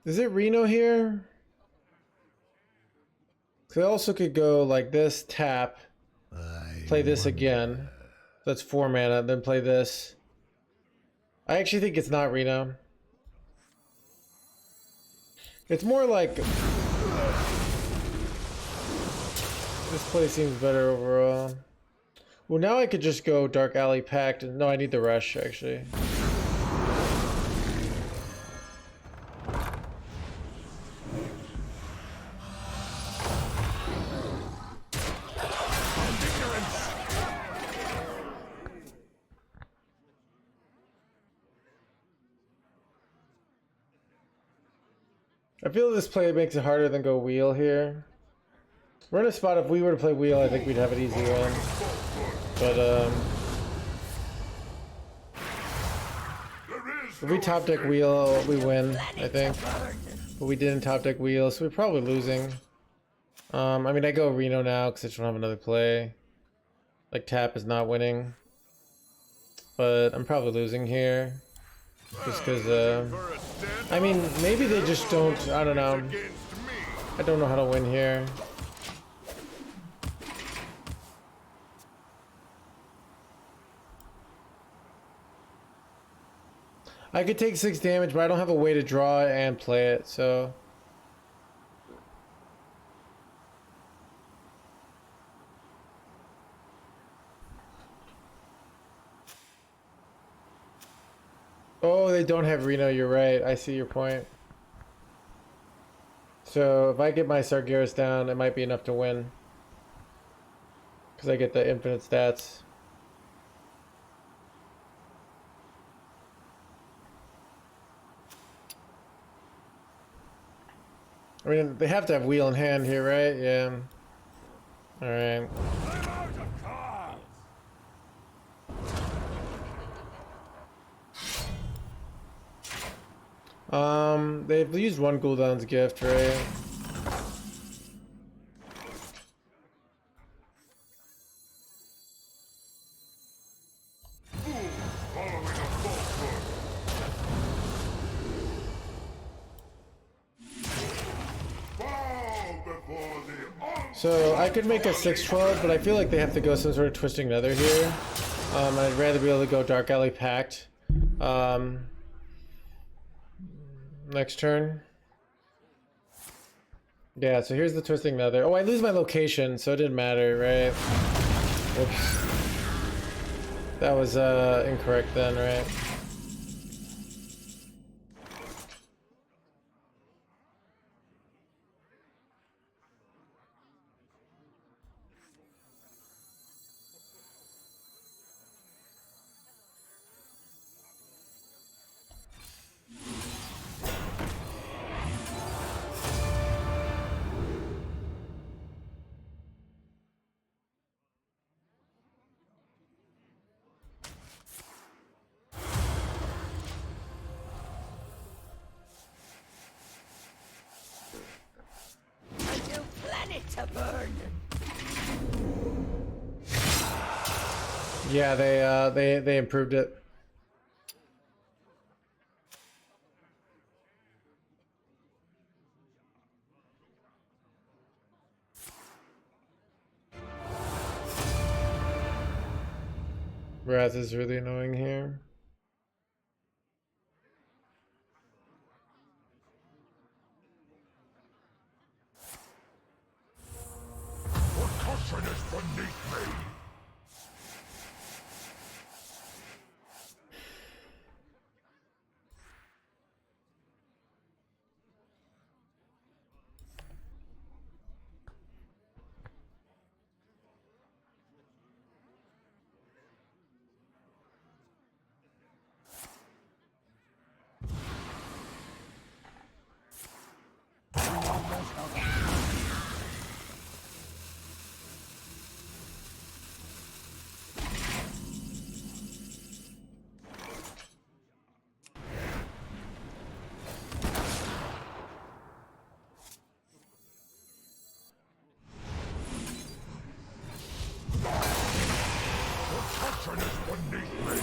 Is it Reno here? So I also could go like this, tap, play this again. That's 4 mana, then play this. I actually think it's not Reno. It's more like... This play seems better overall. Well, now I could just go Dark Alley Pact. No, I need the rush, actually. I feel this play makes it harder than go wheel here. We're in a spot, if we were to play wheel, I think we'd have an easy win. But, if we top deck wheel, we win, I think. But we didn't top deck wheel, so we're probably losing. I mean, I go Reno now because I just don't have another play. Like, tap is not winning. But I'm probably losing here. Just because, I mean, maybe they just don't, I don't know. I don't know how to win here. I could take 6 damage, but I don't have a way to draw it and play it, so... Oh, they don't have Reno, you're right. I see your point. So, if I get my Sargeras down, it might be enough to win. Because I get the infinite stats. I mean, they have to have wheel in hand here, right? Yeah. Alright. They've used 1 cooldown's gift, right? So I could make a 6-12, but I feel like they have to go some sort of twisting nether here. I'd rather be able to go Dark Alley Pact. Next turn. Yeah, so here's the twisting nether. Oh, I lose my location, so it didn't matter, right? Whoops. That was incorrect then, right? Yeah, they improved it. Raz is really annoying here. is beneath me. Protection is beneath me.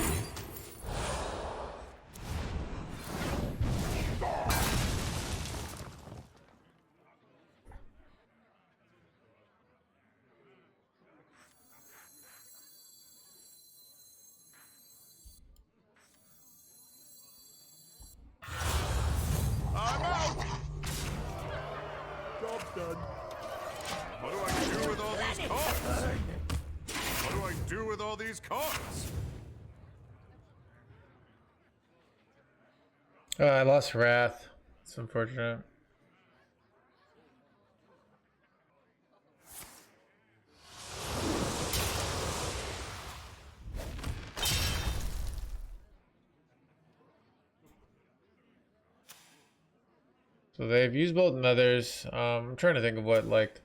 I'm out! Job done. What do I do with all these cards? What do I do with all these cards? I lost Wrath. It's unfortunate. So they've used both Nethers. I'm trying to think of what, like,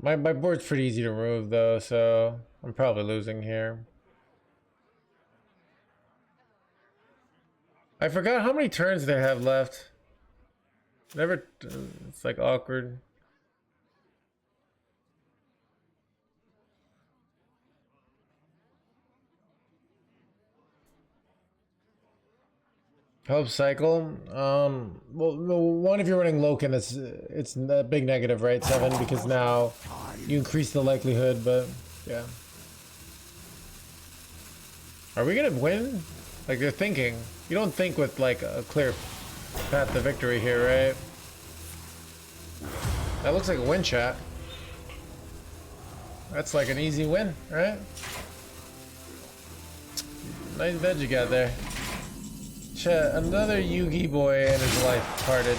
my board's pretty easy to remove though, so I'm probably losing here. I forgot how many turns they have left. Never, it's like awkward. Hope cycle. Well, one, if you're running Loken, it's a big negative, right? 7, because now you increase the likelihood, but yeah. Are we gonna win? Like, they're thinking. You don't think with like a clear path to victory here, right? That looks like a win, chat. That's like an easy win, right? Nice bed you got there. Chat, another Yugi boy and his life parted.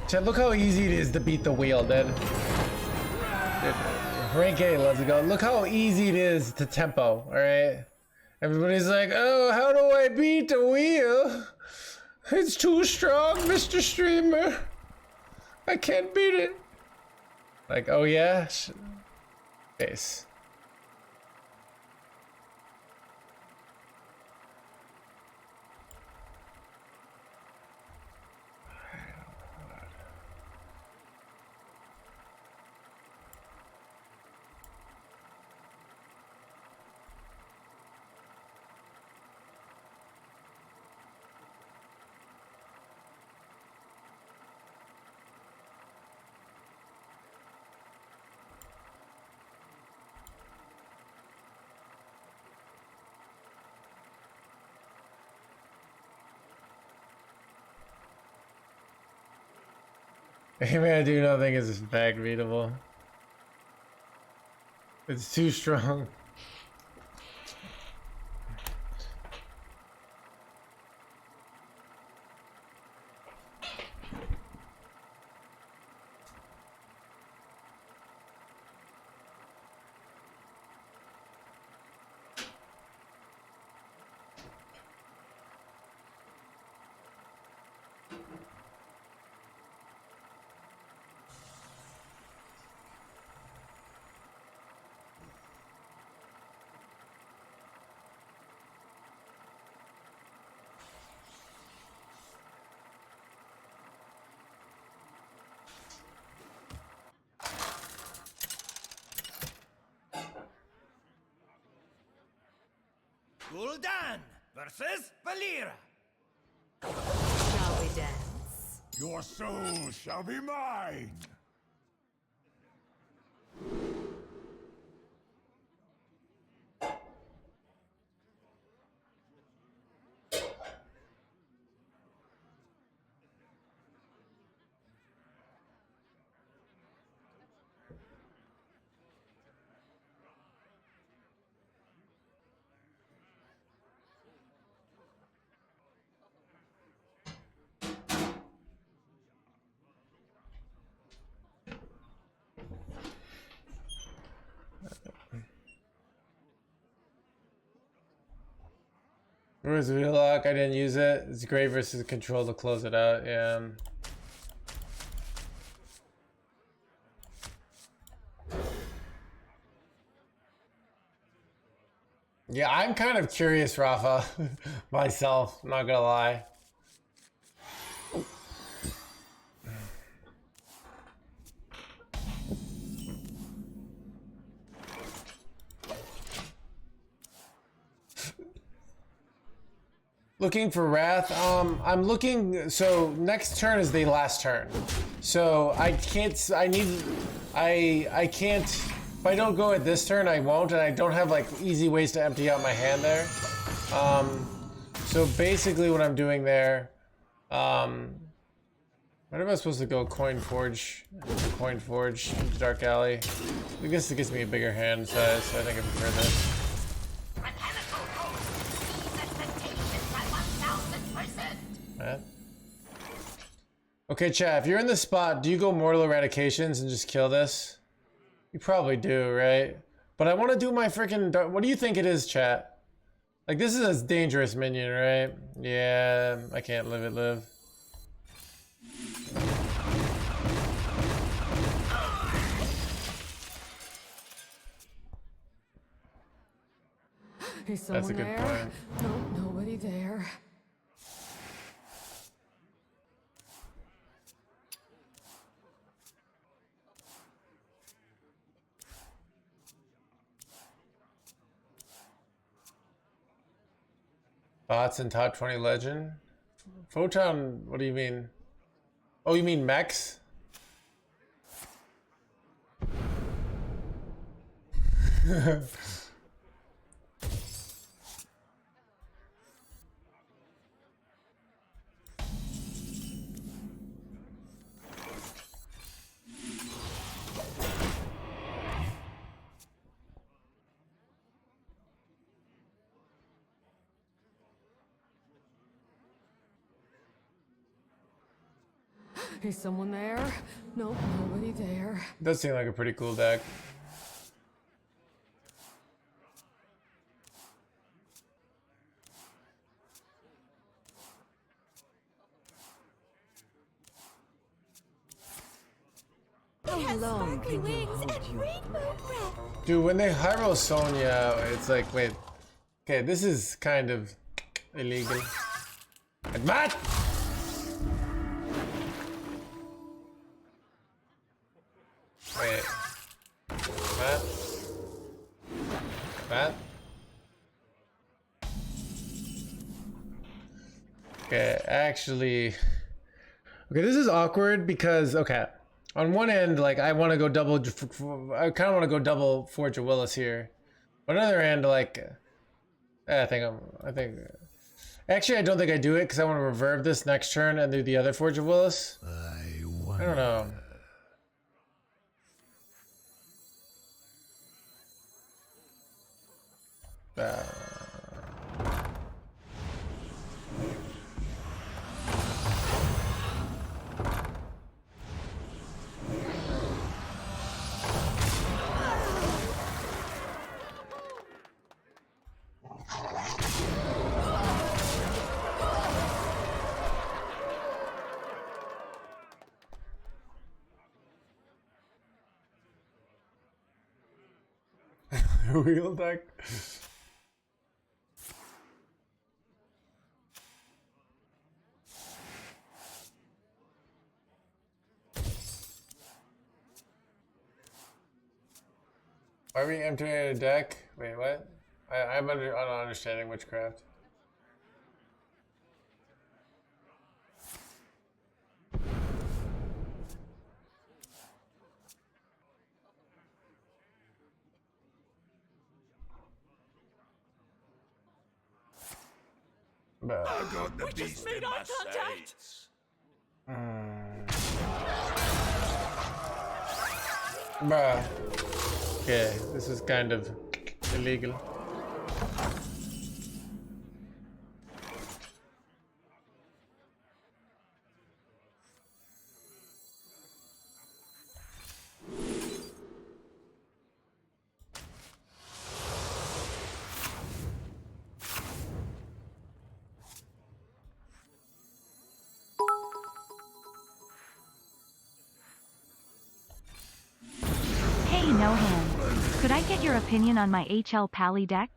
Chat, look how easy it is to beat the wheel, dude. Rank 8, let's go. Look how easy it is to tempo, alright? Everybody's like, oh, how do I beat the wheel? It's too strong, Mr. Streamer. I can't beat it. Like, oh yeah? Face. Hey man, I do not think it's back readable. It's too strong. Gul'dan versus Valera. Shall we dance? Your soul shall be mine. Where's Warlock? I didn't use it. It's great versus control to close it out. Yeah. Yeah, I'm kind of curious, Rafa, myself. Not gonna lie. Looking for Wrath. I'm looking. So next turn is the last turn. So I can't. I can't. If I don't go at this turn, I won't, and I don't have like easy ways to empty out my hand there. So basically, what I'm doing there. What am I supposed to go? Coin Forge, Dark Alley. I guess it gives me a bigger hand size, so I think I prefer this. Okay, chat, if you're in the spot, do you go Mortal Eradications and just kill this? You probably do, right? But I want to do my freaking dark. What do you think it is, chat? Like, this is a dangerous minion, right? Yeah, I can't live it live. Is someone That's a good there? point. No, nobody there. Bots in top 20 legend? Photon, what do you mean? Oh, you mean mechs? Is someone there? Nope, nobody there. Does seem like a pretty cool deck. How long can you hold your Dude, when they Hyro Sonya, it's like, wait. Okay, this is kind of illegal. Matt! Wait. Matt? Okay, actually. Okay, this is awkward because, okay. On one end, like, I want to go double. I kind of want to go double Forge of Willis here. On the other end, like. I think. Actually, I don't think I do it because I want to reverb this next turn and do the other Forge of Willis. I don't know. Wheel deck. Why are we emptying a deck? Wait, what? I'm not understanding witchcraft. I got the beast in my sights. Bruh. Okay, this is kind of illegal. Could I get your opinion on my HL Pally deck?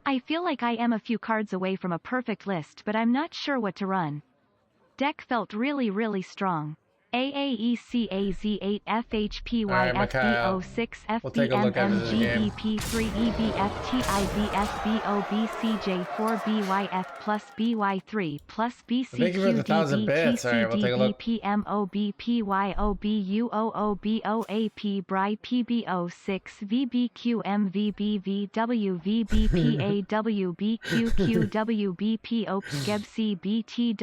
I feel like I am a few cards away from a perfect list, but I'm not sure what to run. Deck felt really strong. AAECAZ8 FHPYFBO6 FBMMGEP3 EBFTIVSBOBCJ4BYF plus BY3 plus Thank you for the 1,000 bits. All right, we'll take a look. PMOBPYOBUOOBOAP BRI PBO6 VBQMVBVWVBPAWBQQWBP OPSGEBC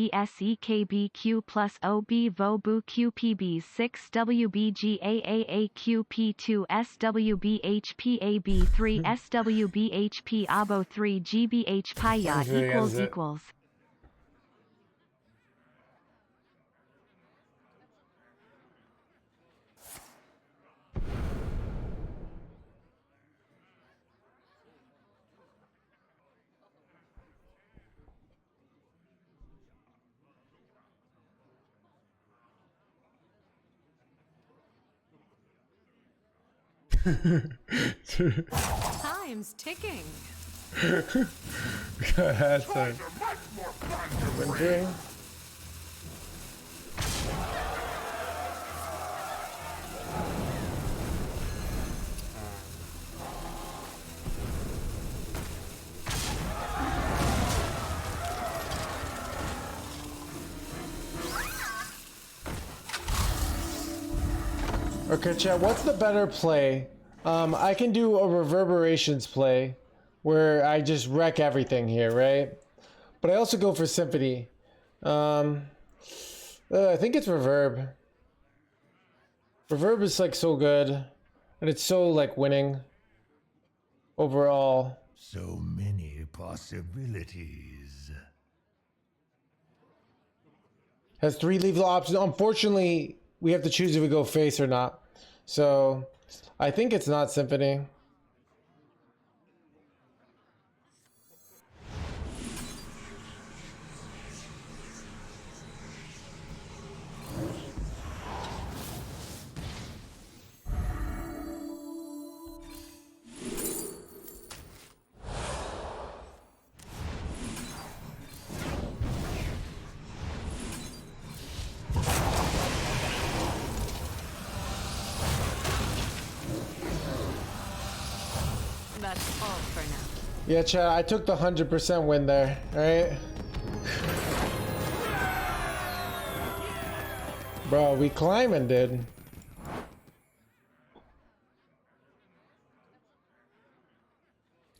BTWIBSEKBQ plus OB VOBU QPB 6 WBGAAAQP2 SWBHPAB3 SWBHP ABO 3 GBH PIA equals. Time's ticking. That's a winding. Okay, chat, what's the better play? I can do a reverberations play where I just wreck everything here, right? But I also go for symphony. I think it's reverb. Reverb is like so good, and it's so like winning overall. So many possibilities. Has 3 lethal options. Unfortunately, we have to choose if we go face or not. So I think it's not symphony. That's all for now. Yeah, chat, I took the 100% win there, alright? Bro, we climbing, dude.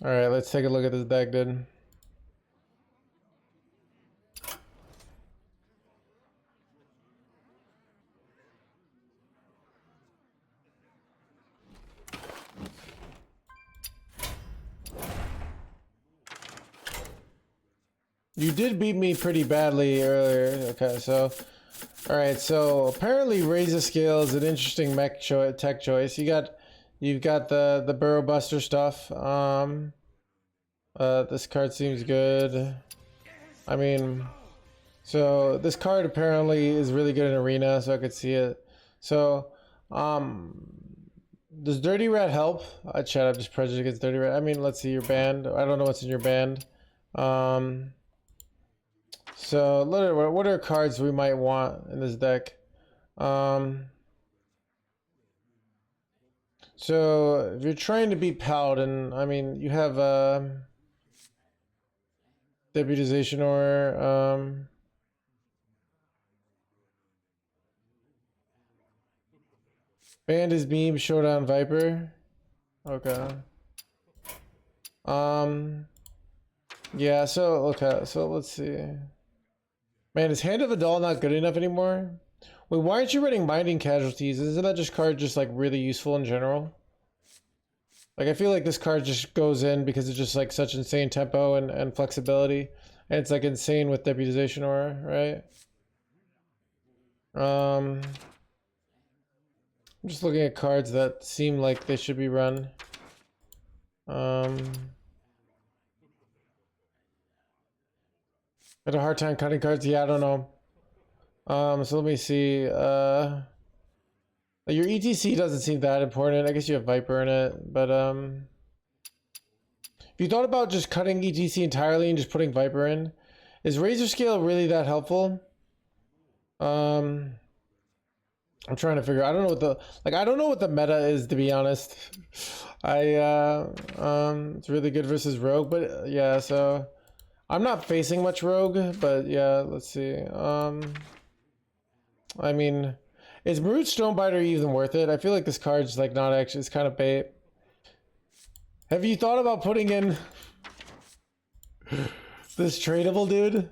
Alright, let's take a look at this deck, dude. You did beat me pretty badly earlier. Okay, so alright, so apparently Raise the Scale is an interesting tech choice. You've got the Burrow Buster stuff. This card seems good. I mean, so this card apparently is really good in Arena, so I could see it. So, does Dirty Rat help? Chat, I'm just prejudiced against Dirty Rat. I mean, let's see your band. I don't know what's in your band. So, what are cards we might want in this deck? So, if you're trying to beat Paladin, I mean, you have Deputization Order, Band is Beam, Showdown Viper. Okay. Yeah, so, okay, so let's see. Man, is Hand of Adal not good enough anymore? Wait, why aren't you running Minding Casualties? Isn't that just card just like really useful in general? Like, I feel like this card just goes in because it's just like such insane tempo and flexibility. And it's like insane with Deputization Aura, right? I'm just looking at cards that seem like they should be run. I had a hard time cutting cards. Yeah, I don't know. So let me see. Your ETC doesn't seem that important. I guess you have Viper in it, but have you thought about just cutting ETC entirely and just putting Viper in? Is Razor Scale really that helpful? I'm trying to figure. I don't know what the I don't know what the meta is, to be honest. It's really good versus Rogue, but yeah. So I'm not facing much Rogue, but yeah. Let's see. I mean, is Maroot Stonebiter even worth it? I feel like this card's like not actually. It's kind of bait. Have you thought about putting in this tradable dude?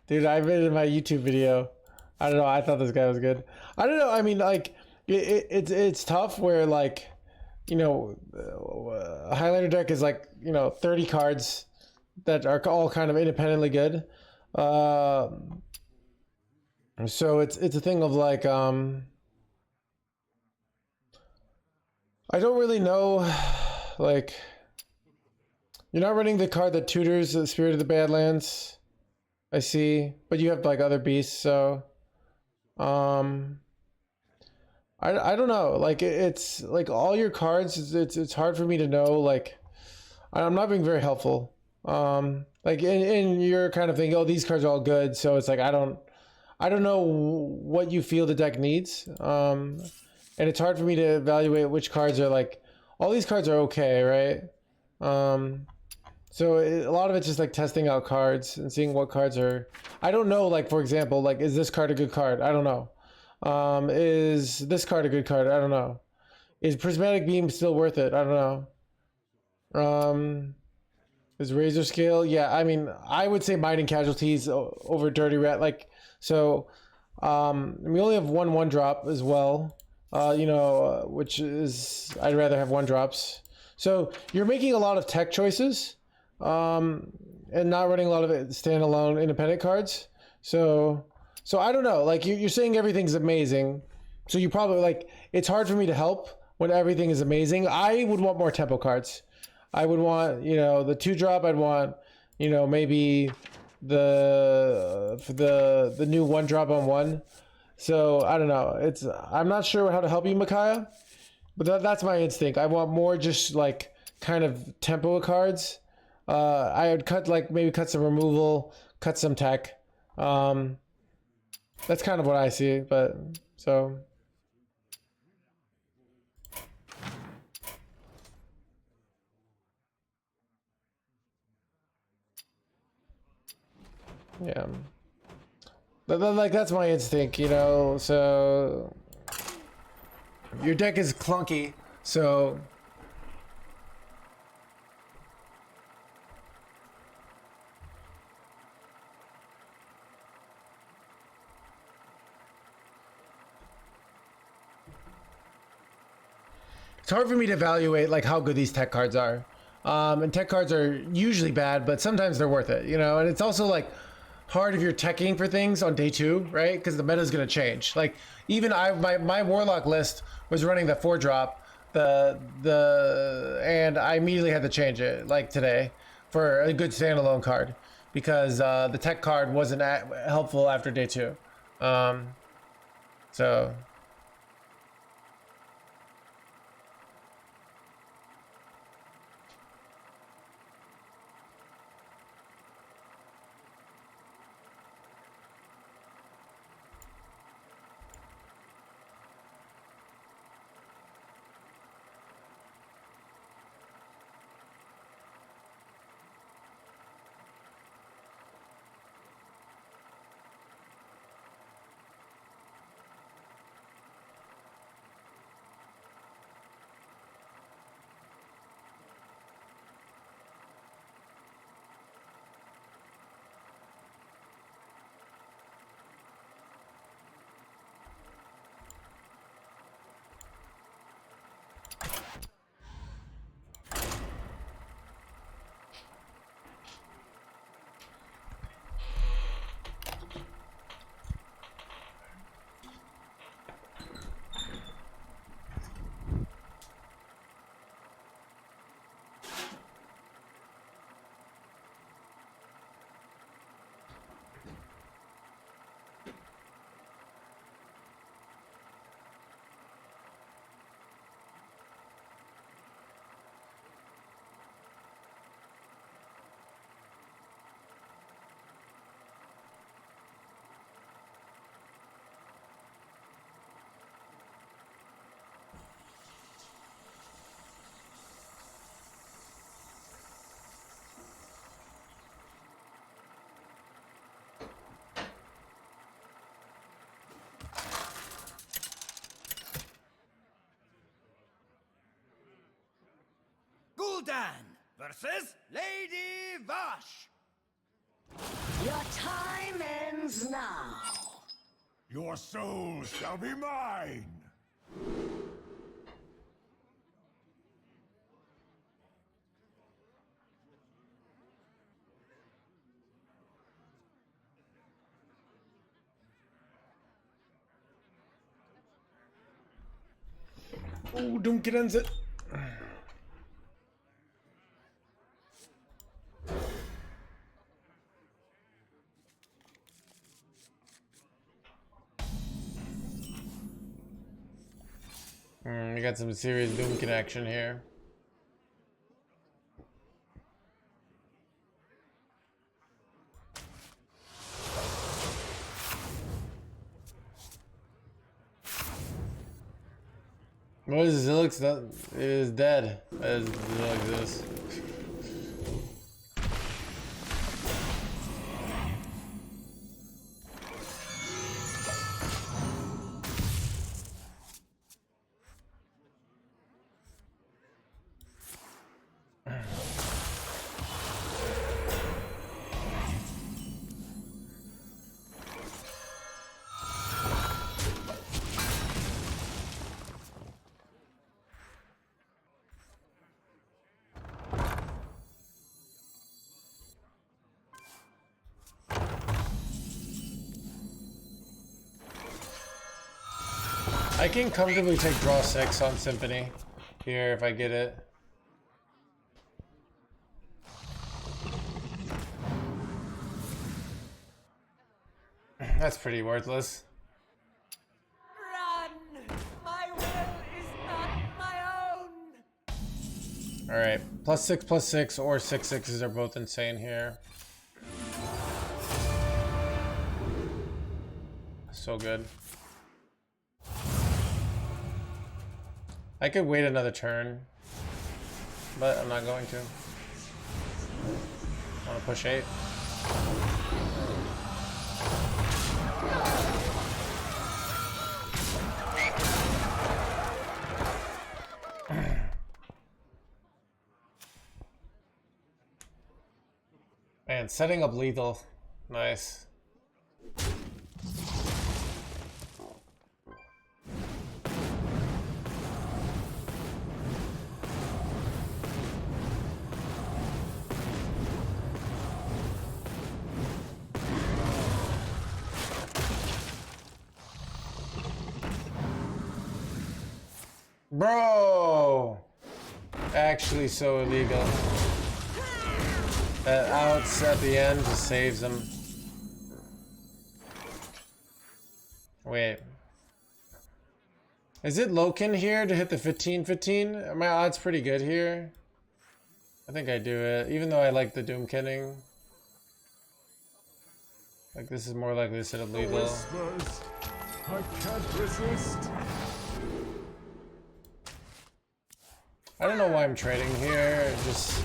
Dude, I made it in my YouTube video. I don't know. I thought this guy was good. I don't know. I mean, like, it's tough where, like, you know, a highlighter deck is like, you know, 30 cards that are all kind of independently good. So it's a thing of like, I don't really know, like, you're not running the card that tutors the Spirit of the Badlands. I see, but you have like other beasts, so I don't know, like it's like all your cards, it's hard for me to know, like I'm not being very helpful. Like in your kind of thing, oh, these cards are all good, so it's like I don't know what you feel the deck needs, and it's hard for me to evaluate which cards are like, all these cards are okay, right? So a lot of it's just like testing out cards and seeing what cards are. I don't know, like for example, like is this card a good card? I don't know. Is this card a good card? I don't know. Is Prismatic Beam still worth it? I don't know. Is Razor Scale? Yeah, I mean, I would say Mining Casualties over Dirty Rat. Like, so we only have one drop as well. You know, which is, I'd rather have 1-drops. So you're making a lot of tech choices. And not running a lot of standalone independent cards. So I don't know, like you're saying everything's amazing. So you probably like, it's hard for me to help when everything is amazing. I would want more tempo cards. I would want, you know, the 2-drop. I'd want, you know, maybe the new 1-drop on 1. So I don't know. I'm not sure how to help you, Micaiah, but that's my instinct. I want more just like kind of tempo cards. I would maybe cut some removal, cut some tech. That's kind of what I see, but so. Yeah. But like, that's my instinct, you know, so. Your deck is clunky, so. It's hard for me to evaluate like how good these tech cards are. And tech cards are usually bad, but sometimes they're worth it, you know? And it's also like hard if you're teching for things on day 2, right? Because the meta is going to change. Like even my Warlock list was running the 4-drop, and I immediately had to change it like today for a good standalone card because the tech card wasn't helpful after day 2. So. Gul'dan versus Lady Vash. Your time ends now. Your soul shall be mine. Oh, don't get ends it. We got some serious Doomkin action here. What is Zilix? That is dead. As Zilix is. I can comfortably take draw 6 on Symphony here if I get it. That's pretty worthless. Run! My will is not my own! Alright, +6/+6 or 6/6s are both insane here. So good. I could wait another turn, but I'm not going to. I want to push 8. Man, setting up lethal. Nice. Bro! Actually so illegal. That outs at the end just saves him. Wait. Is it Loken here to hit the 15/15? Are my odds pretty good here? I think I do it, even though I like the Doom Kenning. Like this is more likely to set up lethal. Whispers. I can't resist. I don't know why I'm trading here, just...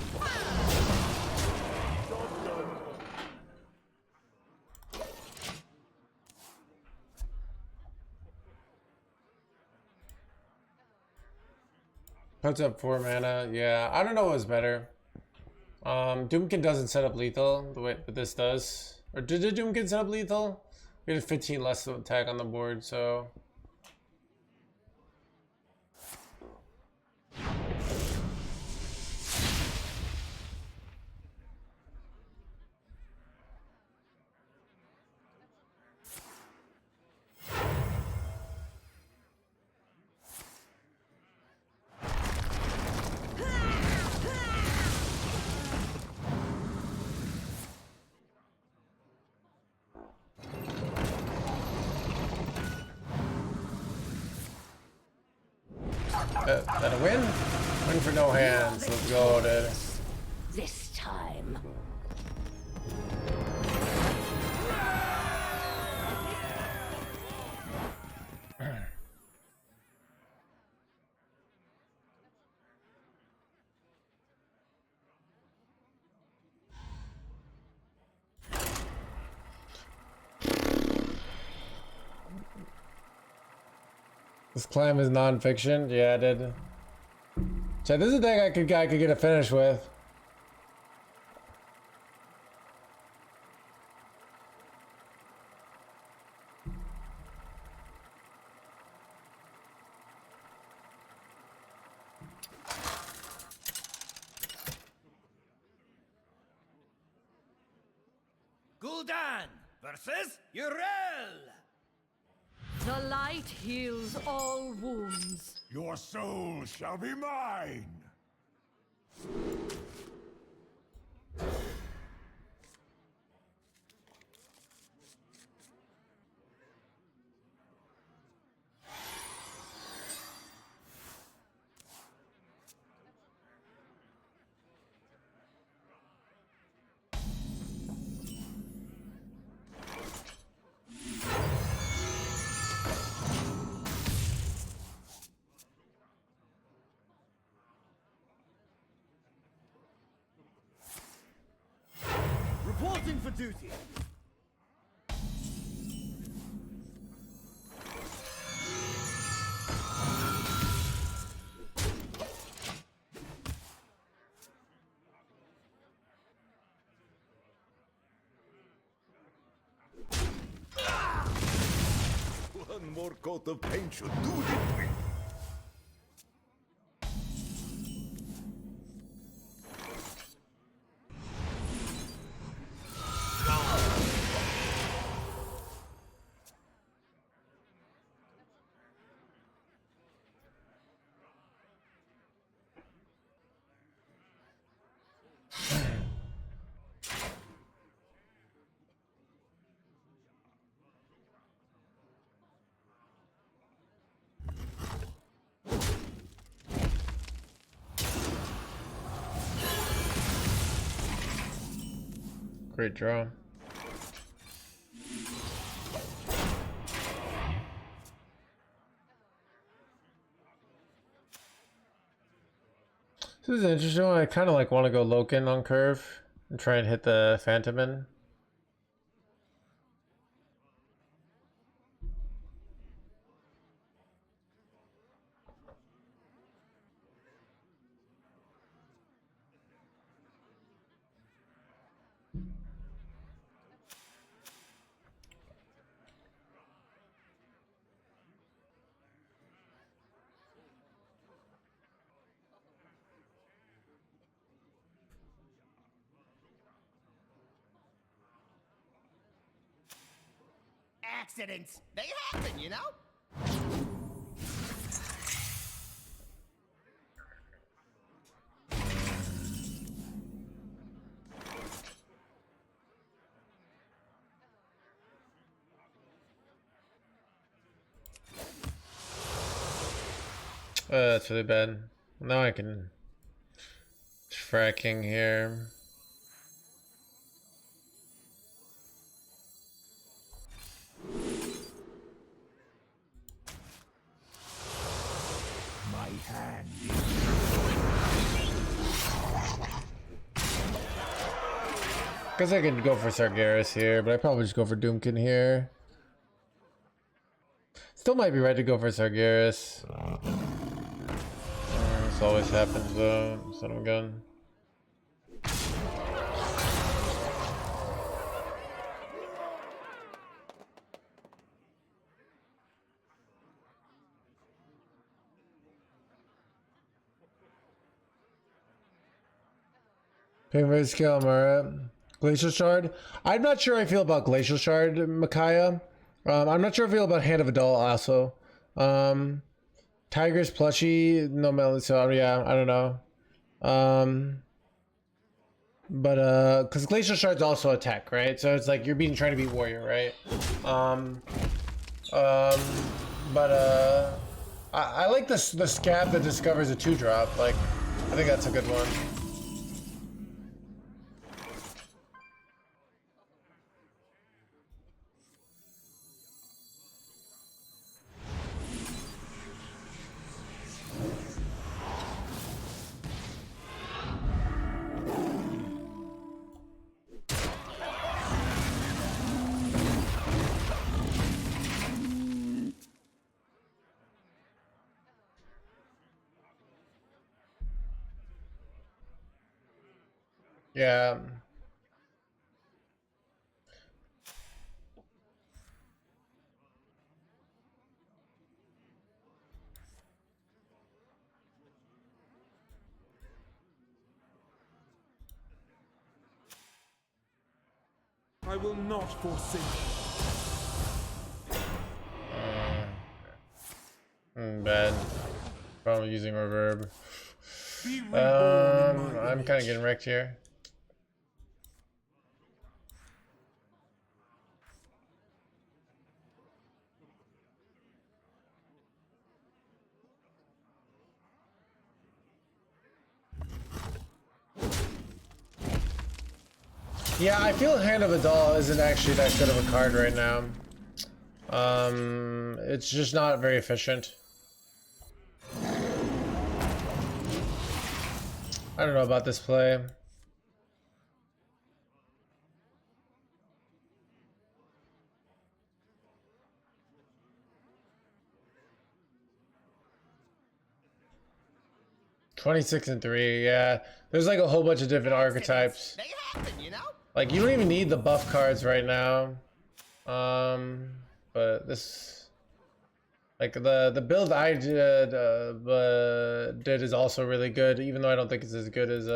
Puts up 4 mana, yeah, I don't know what's better. Doomkin doesn't set up lethal the way that this does. Or did the Doomkin set up lethal? We had 15 less attack on the board, so... That a win? Win for no hands. Let's go, dude. This time. This climb is non-fiction? Yeah, I did. So this is the thing I could get a finish with. Gul'dan versus Yrel. The light heals all wounds. Your soul shall be mine. Reporting for duty. One more coat of paint should do the trick. Great draw. This is an interesting one. I kind of like want to go Loken on curve and try and hit the Phantom in. Accidents. They happen, you know? That's really bad. Now I can fracking here. My hand. Guess I could go for Sargeras here, but I probably just go for Doomkin here. Still might be right to go for Sargeras. This always happens though, son of a gun. Ping rate scale, Mara. Glacial Shard. I'm not sure I feel about Glacial Shard, Micaiah. I'm not sure I feel about Hand of Adult also. Tiger's plushie, no melon, so yeah, I don't know. Because Glacial Shard's also a tech, right? So it's like you're trying to be warrior, right? I like the scab that discovers a 2-drop. Like, I think that's a good one. Yeah. I will not forsake you. Bad. Probably using reverb. I'm kind of getting wrecked here. Yeah, I feel Hand of a Doll isn't actually that good of a card right now. It's just not very efficient. I don't know about this play. (26-3), yeah. There's like a whole bunch of different archetypes. They happen, you know? Like you don't even need the buff cards right now. But this, like the build I did is also really good, even though I don't think it's as good as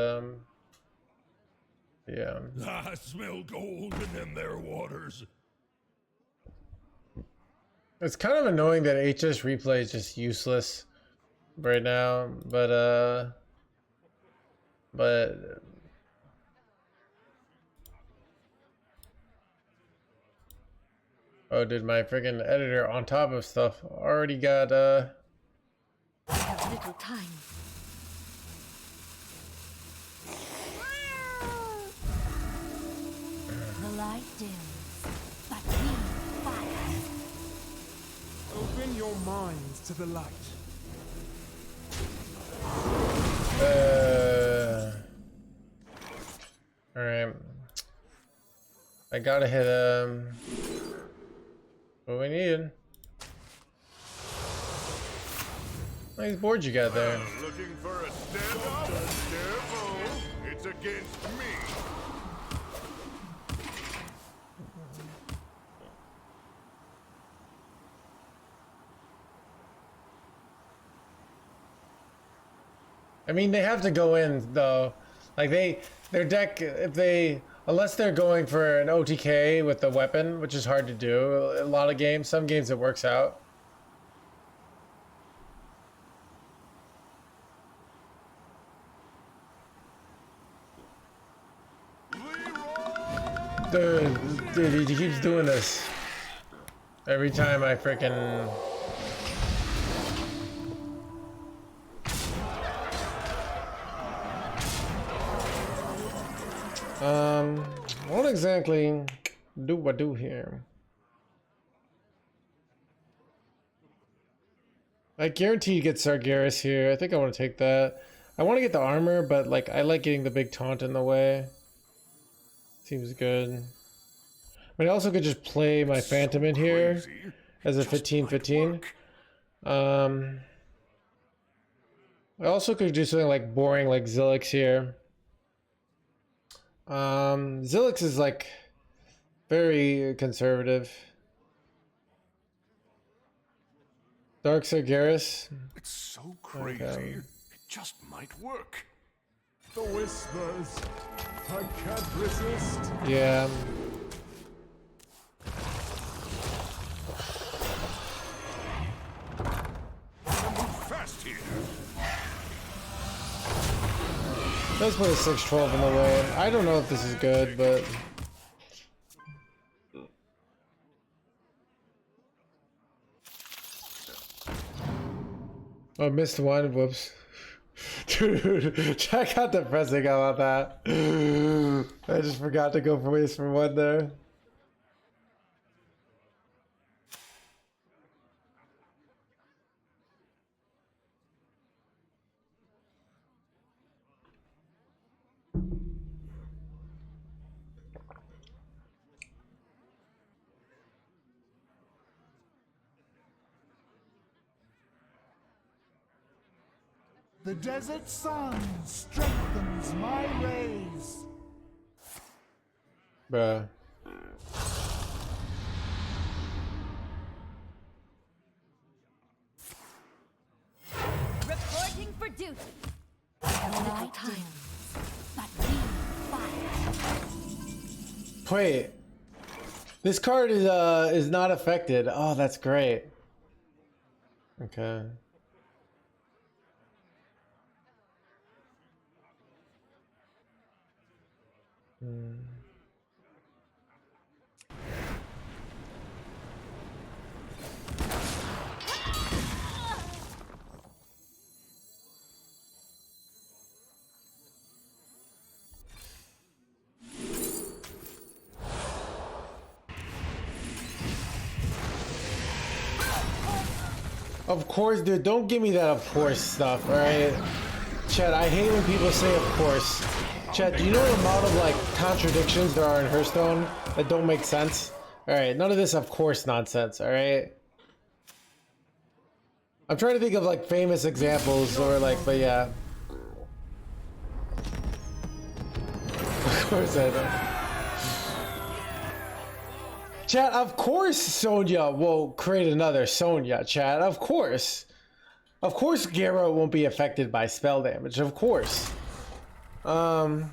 yeah. I smell gold in them there waters. It's kind of annoying that HS replay is just useless right now, but oh, dude, my freaking editor on top of stuff already got I have little time. The light dims, but we fight. Open your minds to the light. All right. I gotta hit what we need. Nice board you got there. Looking for a stand-up? Careful, it's against me. I mean, they have to go in though. Like their deck, unless they're going for an OTK with the weapon, which is hard to do. A lot of games, some games it works out. Dude, he keeps doing this. Every time I freaking. What exactly do I do here? I guarantee you get Sargeras here. I think I want to take that. I want to get the armor, but like I like getting the big taunt in the way. Seems good. I mean, I also could just play my Phantom in here as a 15-15. I also could do something like boring like Zilix here. Zilix is like very conservative. Dark Sargeras. It's so crazy. It just might work. The whispers. I can't resist. Yeah. Fast here. Let's put a 6-12 in the way. I don't know if this is good, but oh, missed one. Whoops. Dude, check out the pressing about that. I just forgot to go for waste for one there. The desert sun strengthens my rays. Bruh. Reporting for duty. I have little time, but we fight. Wait. This card is not affected. Oh, that's great. Okay. Of course, dude, don't give me that of course stuff, alright? Chad, I hate when people say of course. Chad, do you know the amount of like contradictions there are in Hearthstone that don't make sense? Alright, none of this of course nonsense, alright? I'm trying to think of like famous examples or like, but yeah. Of course I know. Chat, of course Sonya will create another Sonya, chat, of course. Of course Gyro won't be affected by spell damage, of course. Of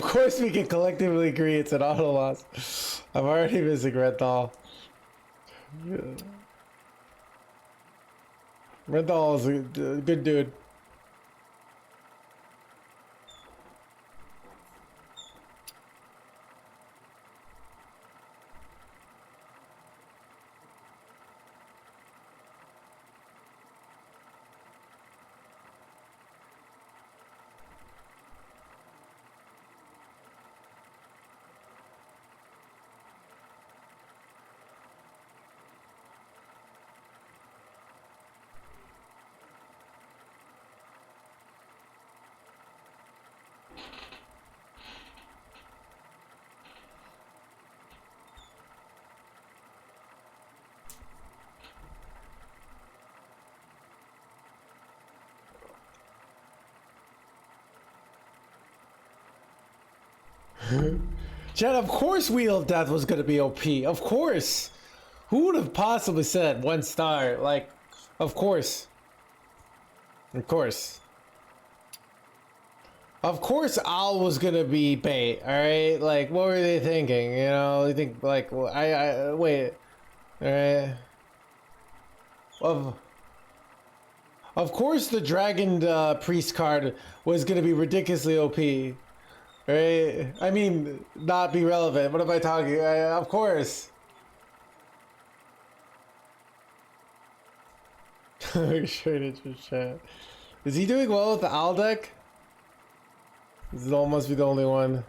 course we can collectively agree it's an auto loss. I'm already missing Renthal. Renthal is a good dude. Chad, of course Wheel of Death was gonna be OP. Of course. Who would have possibly said 1 star? Like, of course. Of course. Of course Owl was gonna be bait, alright? Like, what were they thinking? You know, you think, like, wait. Alright. Of course the Dragon Priest card was gonna be ridiculously OP. Right? I mean, not be relevant. What am I talking? Of course. Straight into chat. Is he doing well with the Owl deck? This almost be the only one.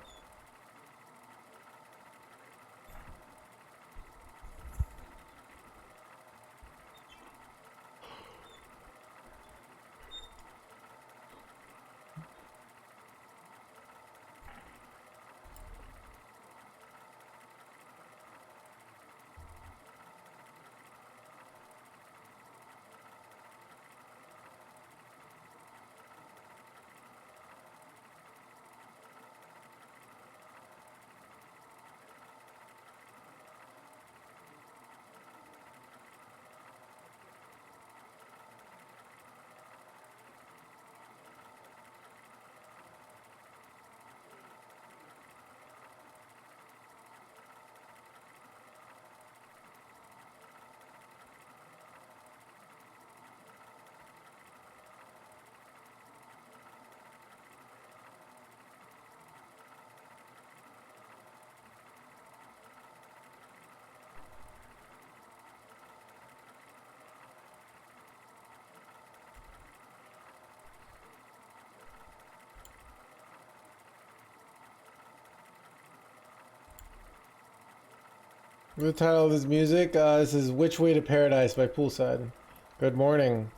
The title of this music, this is Which Way to Paradise by Poolside. Good morning.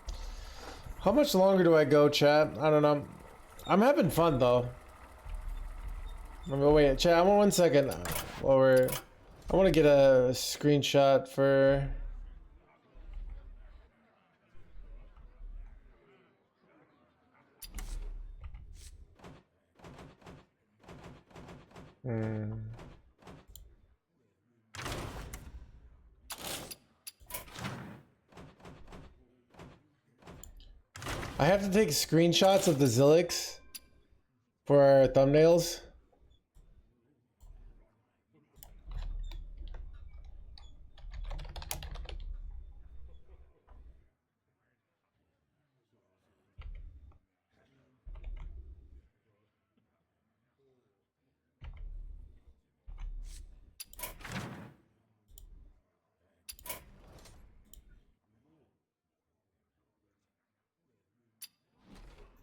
How much longer do I go, chat? I don't know. I'm having fun, though. Wait, chat, I want 1 second. While I want to get a screenshot for... I have to take screenshots of the Zilix for our thumbnails.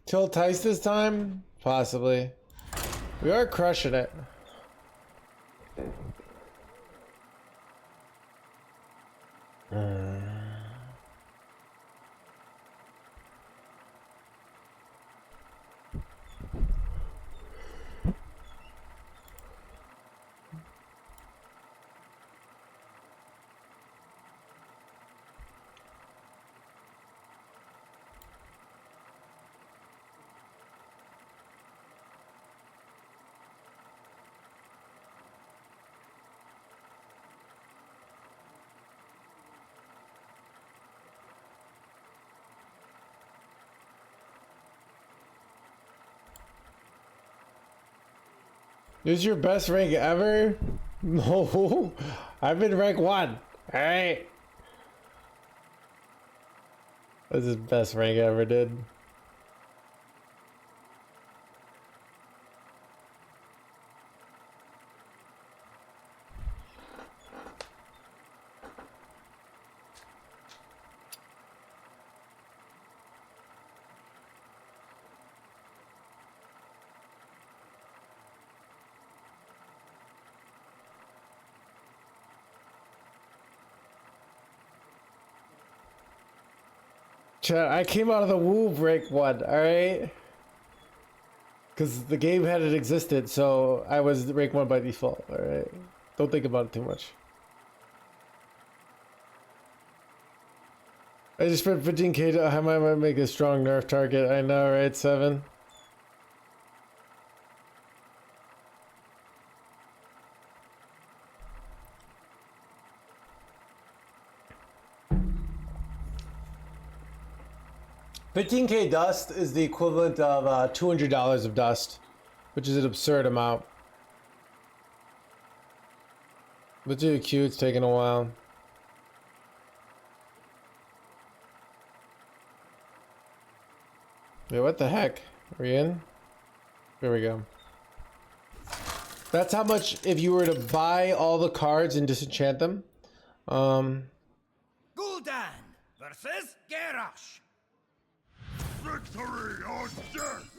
Kill Tice this time? Possibly. We are crushing it. This is your best rank ever? No, I've been rank 1. Alright. This is best rank ever, dude. Chat, I came out of the womb rank 1, alright? Because the game hadn't existed, so I was rank 1 by default, alright? Don't think about it too much. I just spent 15k, I might make a strong nerf target, I know, right, 7? $15k dust is the equivalent of $200 of dust, which is an absurd amount. Let's do the queue, it's taking a while. Wait, what the heck? Are we in? There we go. That's how much if you were to buy all the cards and disenchant them. Gul'dan versus Garrosh. Victory or death!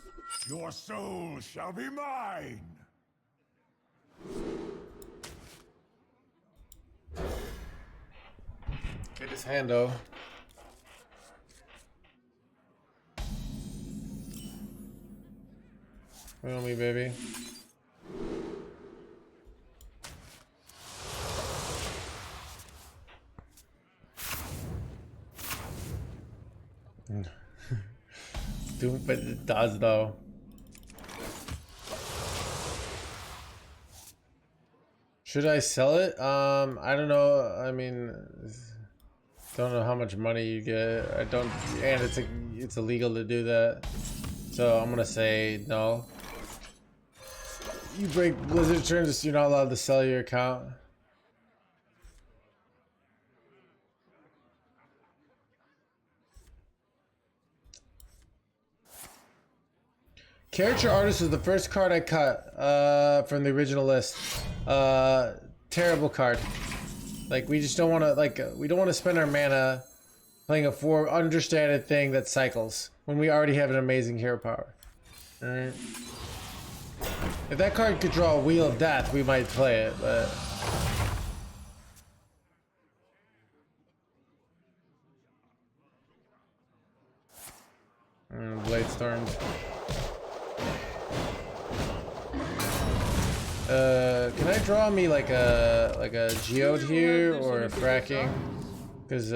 Your soul shall be mine! Get his hand though. Wait on me, baby. But it does though. Should I sell it? I don't know. I mean, don't know how much money you get. I don't, and it's illegal to do that. So I'm gonna say no. You break Blizzard terms, you're not allowed to sell your account. Character Artist was the first card I cut from the original list. Terrible card. Like, we just don't want to, like, we don't want to spend our mana playing a understated thing that cycles when we already have an amazing hero power. Alright. If that card could draw a Wheel of Death, we might play it, but... Blade Storms. Can I draw me like a geode here or a fracking? Because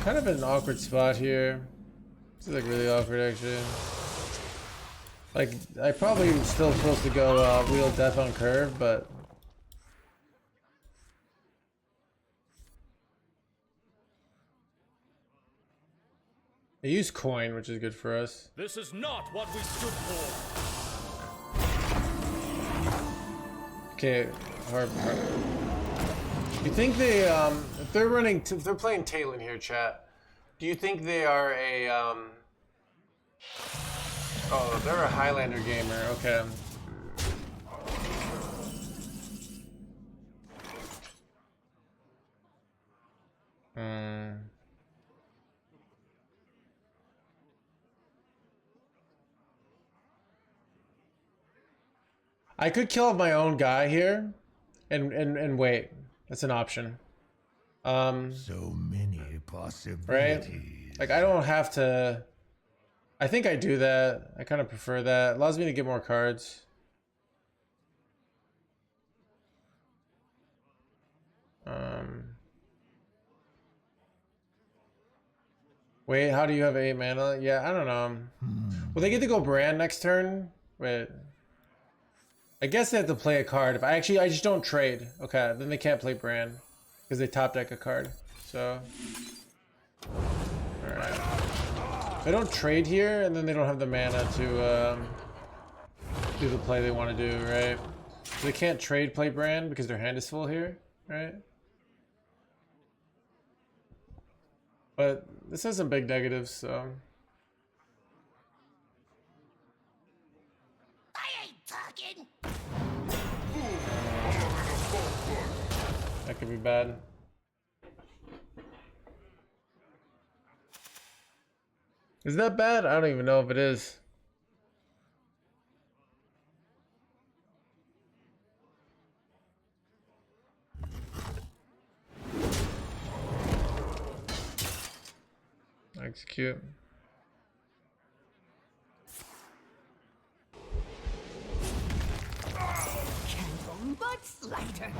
kind of in an awkward spot here. This is like really awkward actually. Like, I probably still supposed to go wheel death on curve, but I use coin, which is good for us. This is not what we stood for. Okay, hard. You think they if they're running if they're playing Talon here, chat, do you think they are a oh, they're a Highlander gamer, okay. I could kill my own guy here and wait. That's an option. So many possibilities. Right? Like I don't have to. I think I do that. I kind of prefer that. It allows me to get more cards. Wait, how do you have 8 mana? Yeah, I don't know. Will they get to go Brand next turn? Wait. I guess they have to play a card. If I just don't trade. Okay, then they can't play Brand because they top deck a card. So, all right. They don't trade here, and then they don't have the mana to do the play they want to do, right? So they can't trade play Brand because their hand is full here, right? But this has some big negatives, so. I ain't talking. That could be bad. Is that bad? I don't even know if it is. Execute. Candle butts lighter.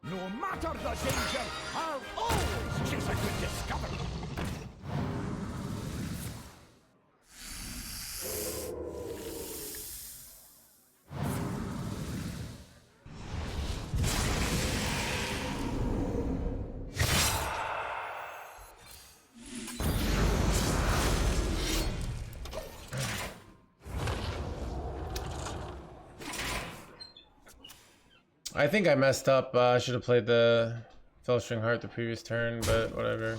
No matter the danger, I'll always chase a good discovery. I think I messed up. I should have played the Fellstring Heart the previous turn, but whatever.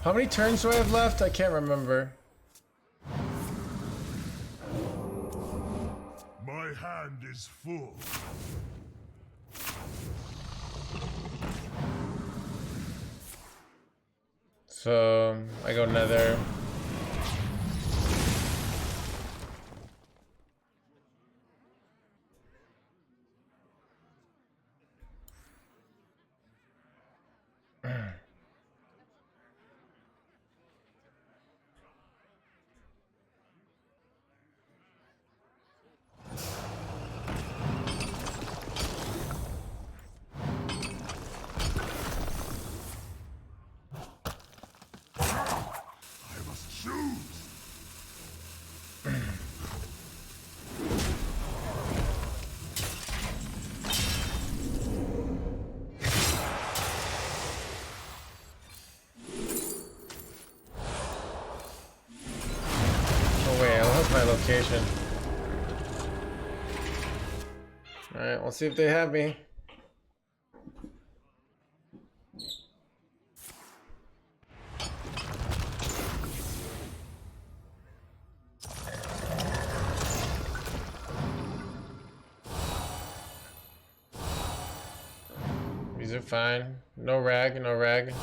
How many turns do I have left? I can't remember. My hand is full. So I go Nether. Location. All right, we'll see if they have me. These are fine. No rag, no rag.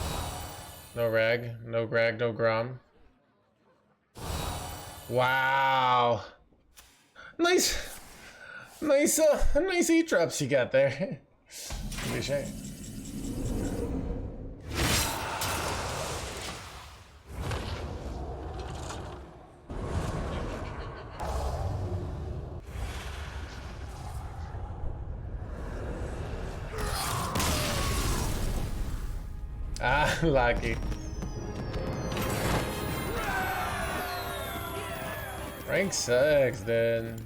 No rag, no grag, no grom. Wow. Nice heat drops you got there. Give me a shake. Ah, lucky. Rank sucks, then.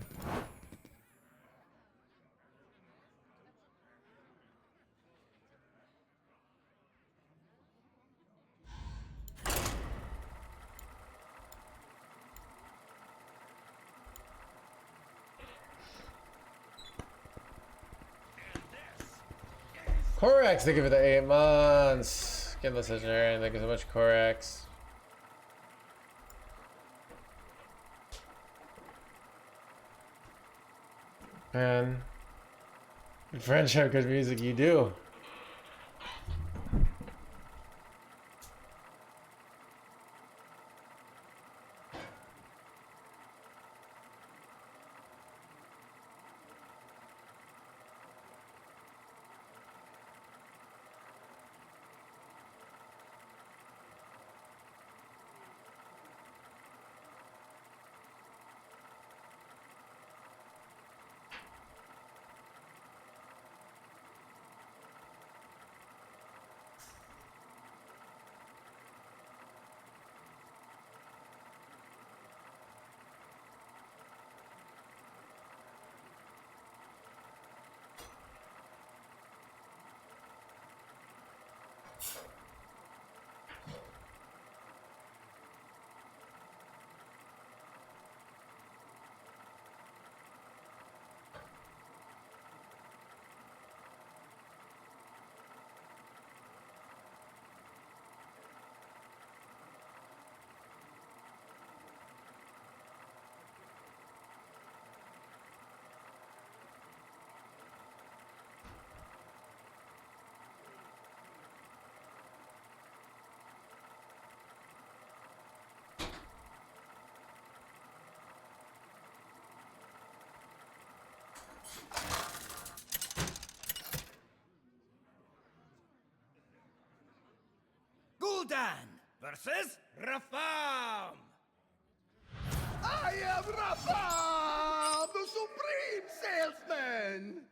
Korax, thank you for the 8 months. Skinless Legendary, thank you so much, Korax. Man, your friends have good music, you do. Gul'dan versus Rafam. I am Rafam, the supreme salesman.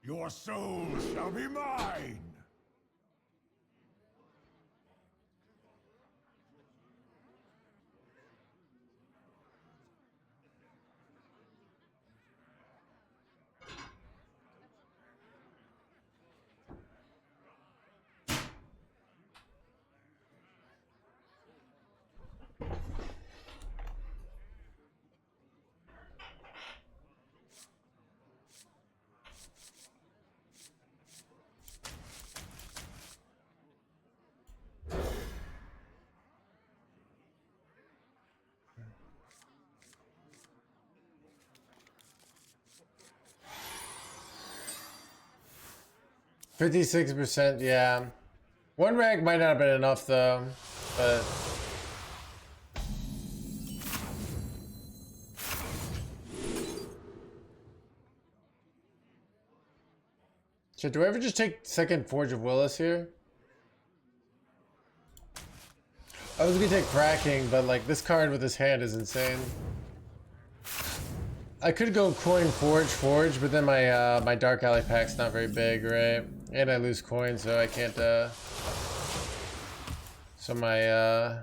Your soul shall be mine. %56%, yeah. One rag might not have been enough though, but shit, do I ever just take second Forge of Willis here? I was gonna take Cracking, but like this card with his hand is insane. I could go coin forge, but then my my Dark Alley pack's not very big, right? And I lose coins, so I can't so my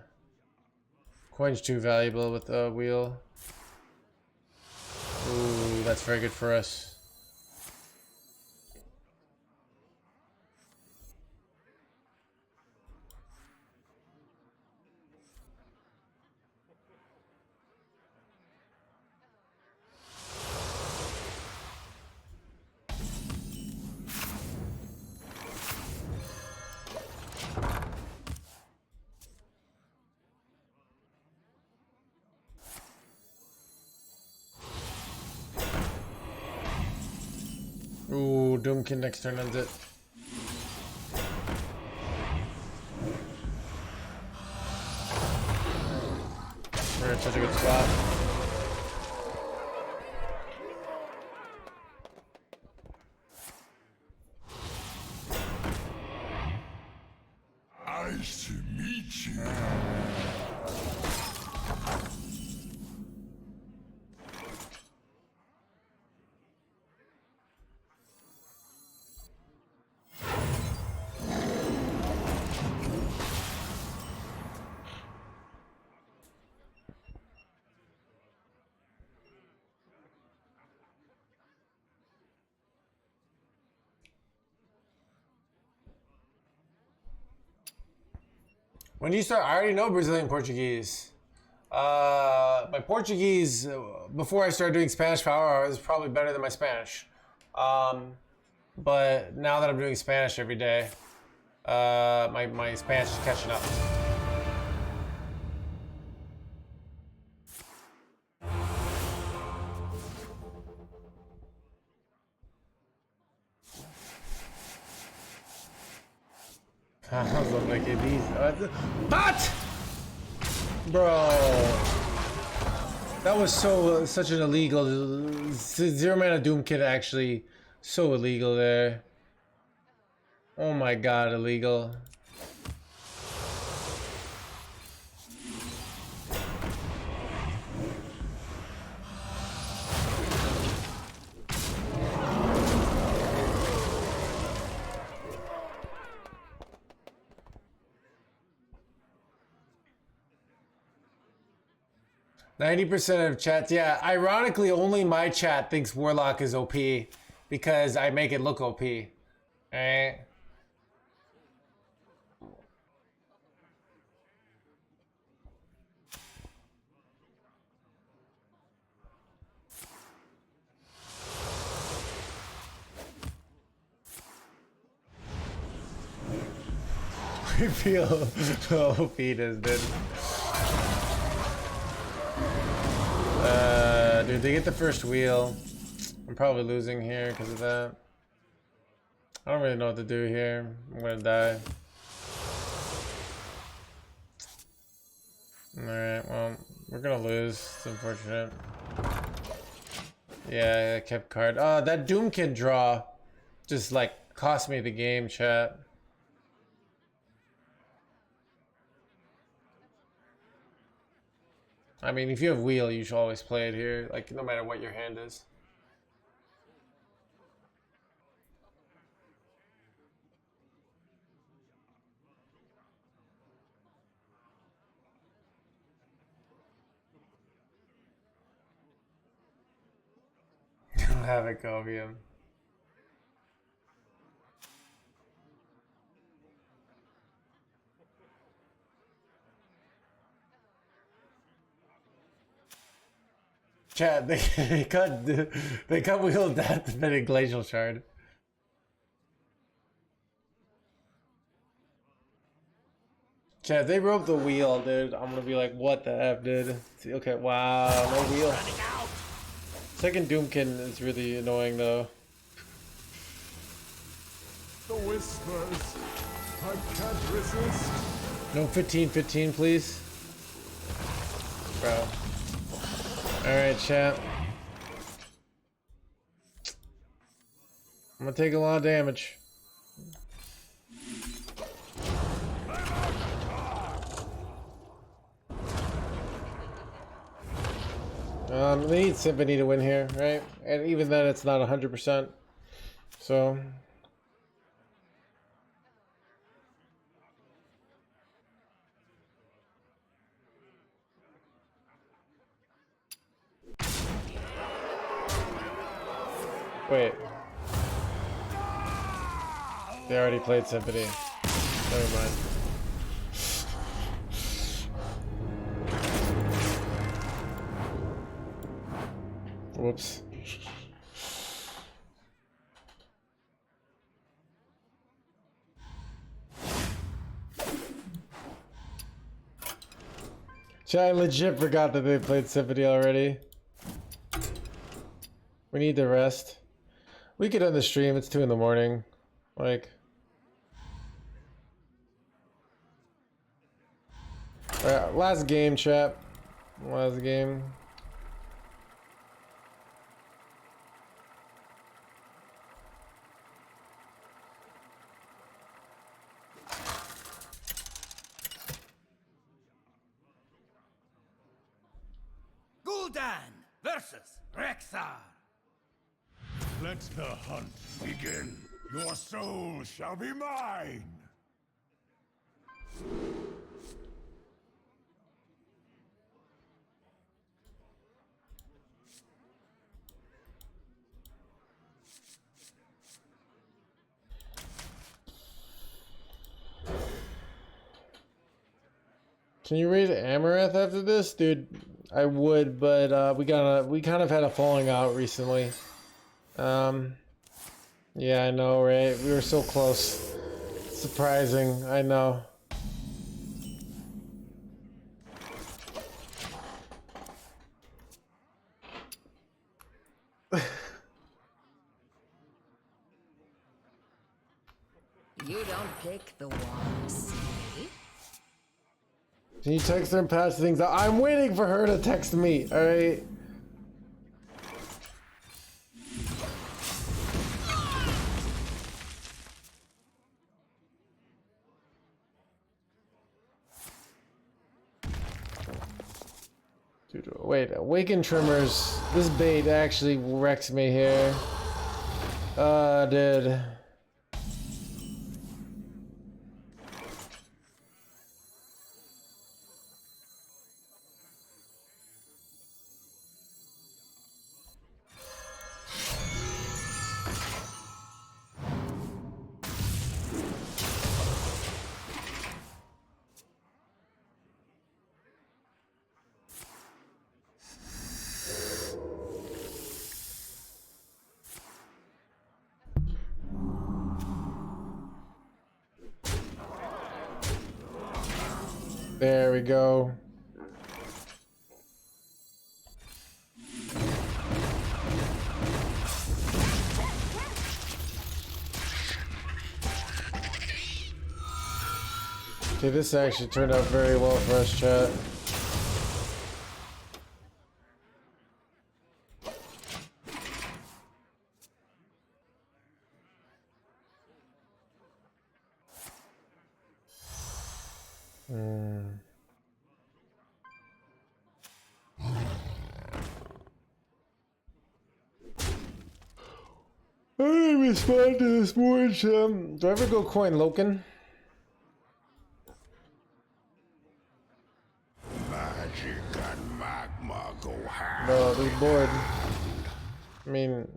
coin's too valuable with the wheel. Ooh, that's very good for us. Ooh, Doomkin next turn ends it. We're in such a good spot. Nice to meet you. When do you start? I already know Brazilian Portuguese. My Portuguese, before I started doing Spanish Power Hour, is probably better than my Spanish. But now that I'm doing Spanish every day, my Spanish is catching up. But, bro, that was such an illegal. Zero Mana Doom Kit actually so illegal there. Oh my god, illegal. %90 of chats, yeah. Ironically, only my chat thinks Warlock is OP because I make it look OP. Alright? I feel so OP it is, dude. Dude, they get the first wheel. I'm probably losing here because of that. I don't really know what to do here. I'm gonna die. Alright, well, we're gonna lose. It's unfortunate. Yeah, I kept card. Oh, that Doom Kid draw just like cost me the game, chat. I mean, if you have wheel, you should always play it here, like no matter what your hand is. Have it go, him. Chat, they cut wheel that spinning glacial shard. Chat, they broke the wheel, dude. I'm gonna be like, what the F, dude? Okay, wow, no wheel. Second Doomkin is really annoying though. The whispers. I can't resist. No 15-15, please. Bro. Alright, chat. I'm gonna take a lot of damage. They need Symphony to win here, right? And even then, it's not 100%. So. Wait. They already played Symphony. Never mind. Whoops. I legit forgot that they played Symphony already. We need to rest. We could end the stream, it's 2 in the morning. Like. Alright, last game, chat. last game. Gul'dan versus Rexar. Let the hunt begin. Your soul shall be mine. Can you raid Amaranth after this? Dude, I would, but we kind of had a falling out recently. Yeah, I know, right? We were so close. Surprising, I know. You don't pick the ones. Can you text her and pass things out? I'm waiting for her to text me, alright? Dude, wait, Awaken Trimmers. This bait actually wrecks me here. Dude. There we go. Okay, this actually turned out very well for us, chat. I didn't respond to this morning, do I ever go coin Loken? Magic and magma go hand. No, they're bored. I mean,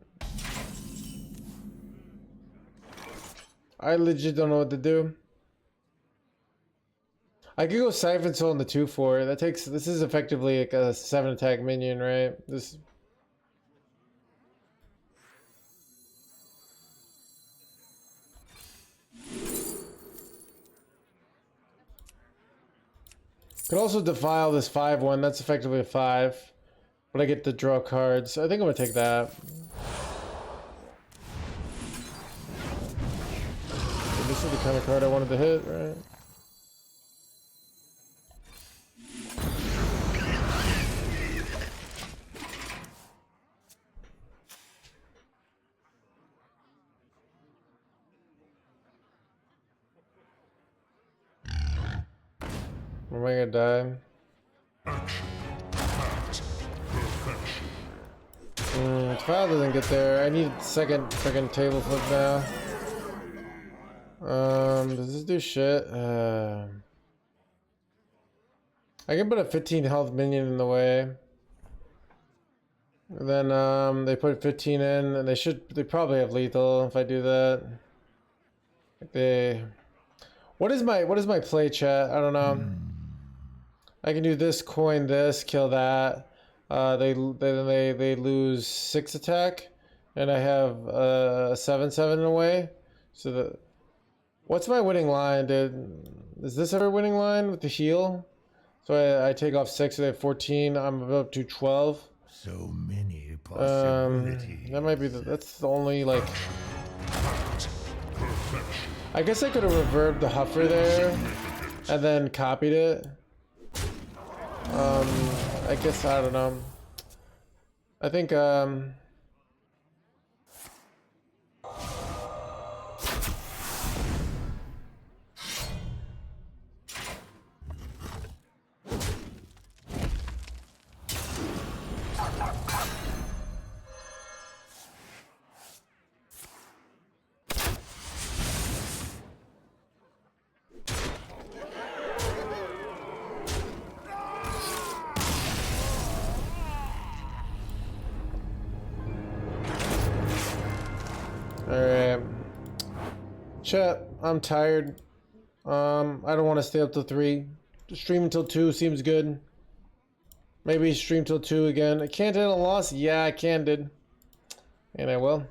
I legit don't know what to do. I could go Siphon Soul in the 2-4. That takes. This is effectively like a 7 attack minion, right? This. Could also defile this 5-1. That's effectively a 5. But I get to draw cards. I think I'm gonna take that. So this is the kind of card I wanted to hit, right? Am I gonna die? File doesn't get there. I need second freaking table flip now. Does this do shit? I can put a 15 health minion in the way. And then they put 15 in, and they probably have lethal if I do that. What is my play, chat? I don't know. I can do this, coin this, kill that. They lose 6 attack, and I have 7/7 in a way. So what's my winning line, dude? Is this ever winning line with the heal? So I take off 6, so they have 14. I'm up to 12. So many possibilities. That might be that's the only like. I guess I could have reverbed the Huffer there, and then copied it. I guess I don't know. I think alright. Chat, I'm tired. I don't want to stay up till 3. Stream until 2 seems good. Maybe stream till 2 again. I can't hit a loss? Yeah, I can, dude. And I will.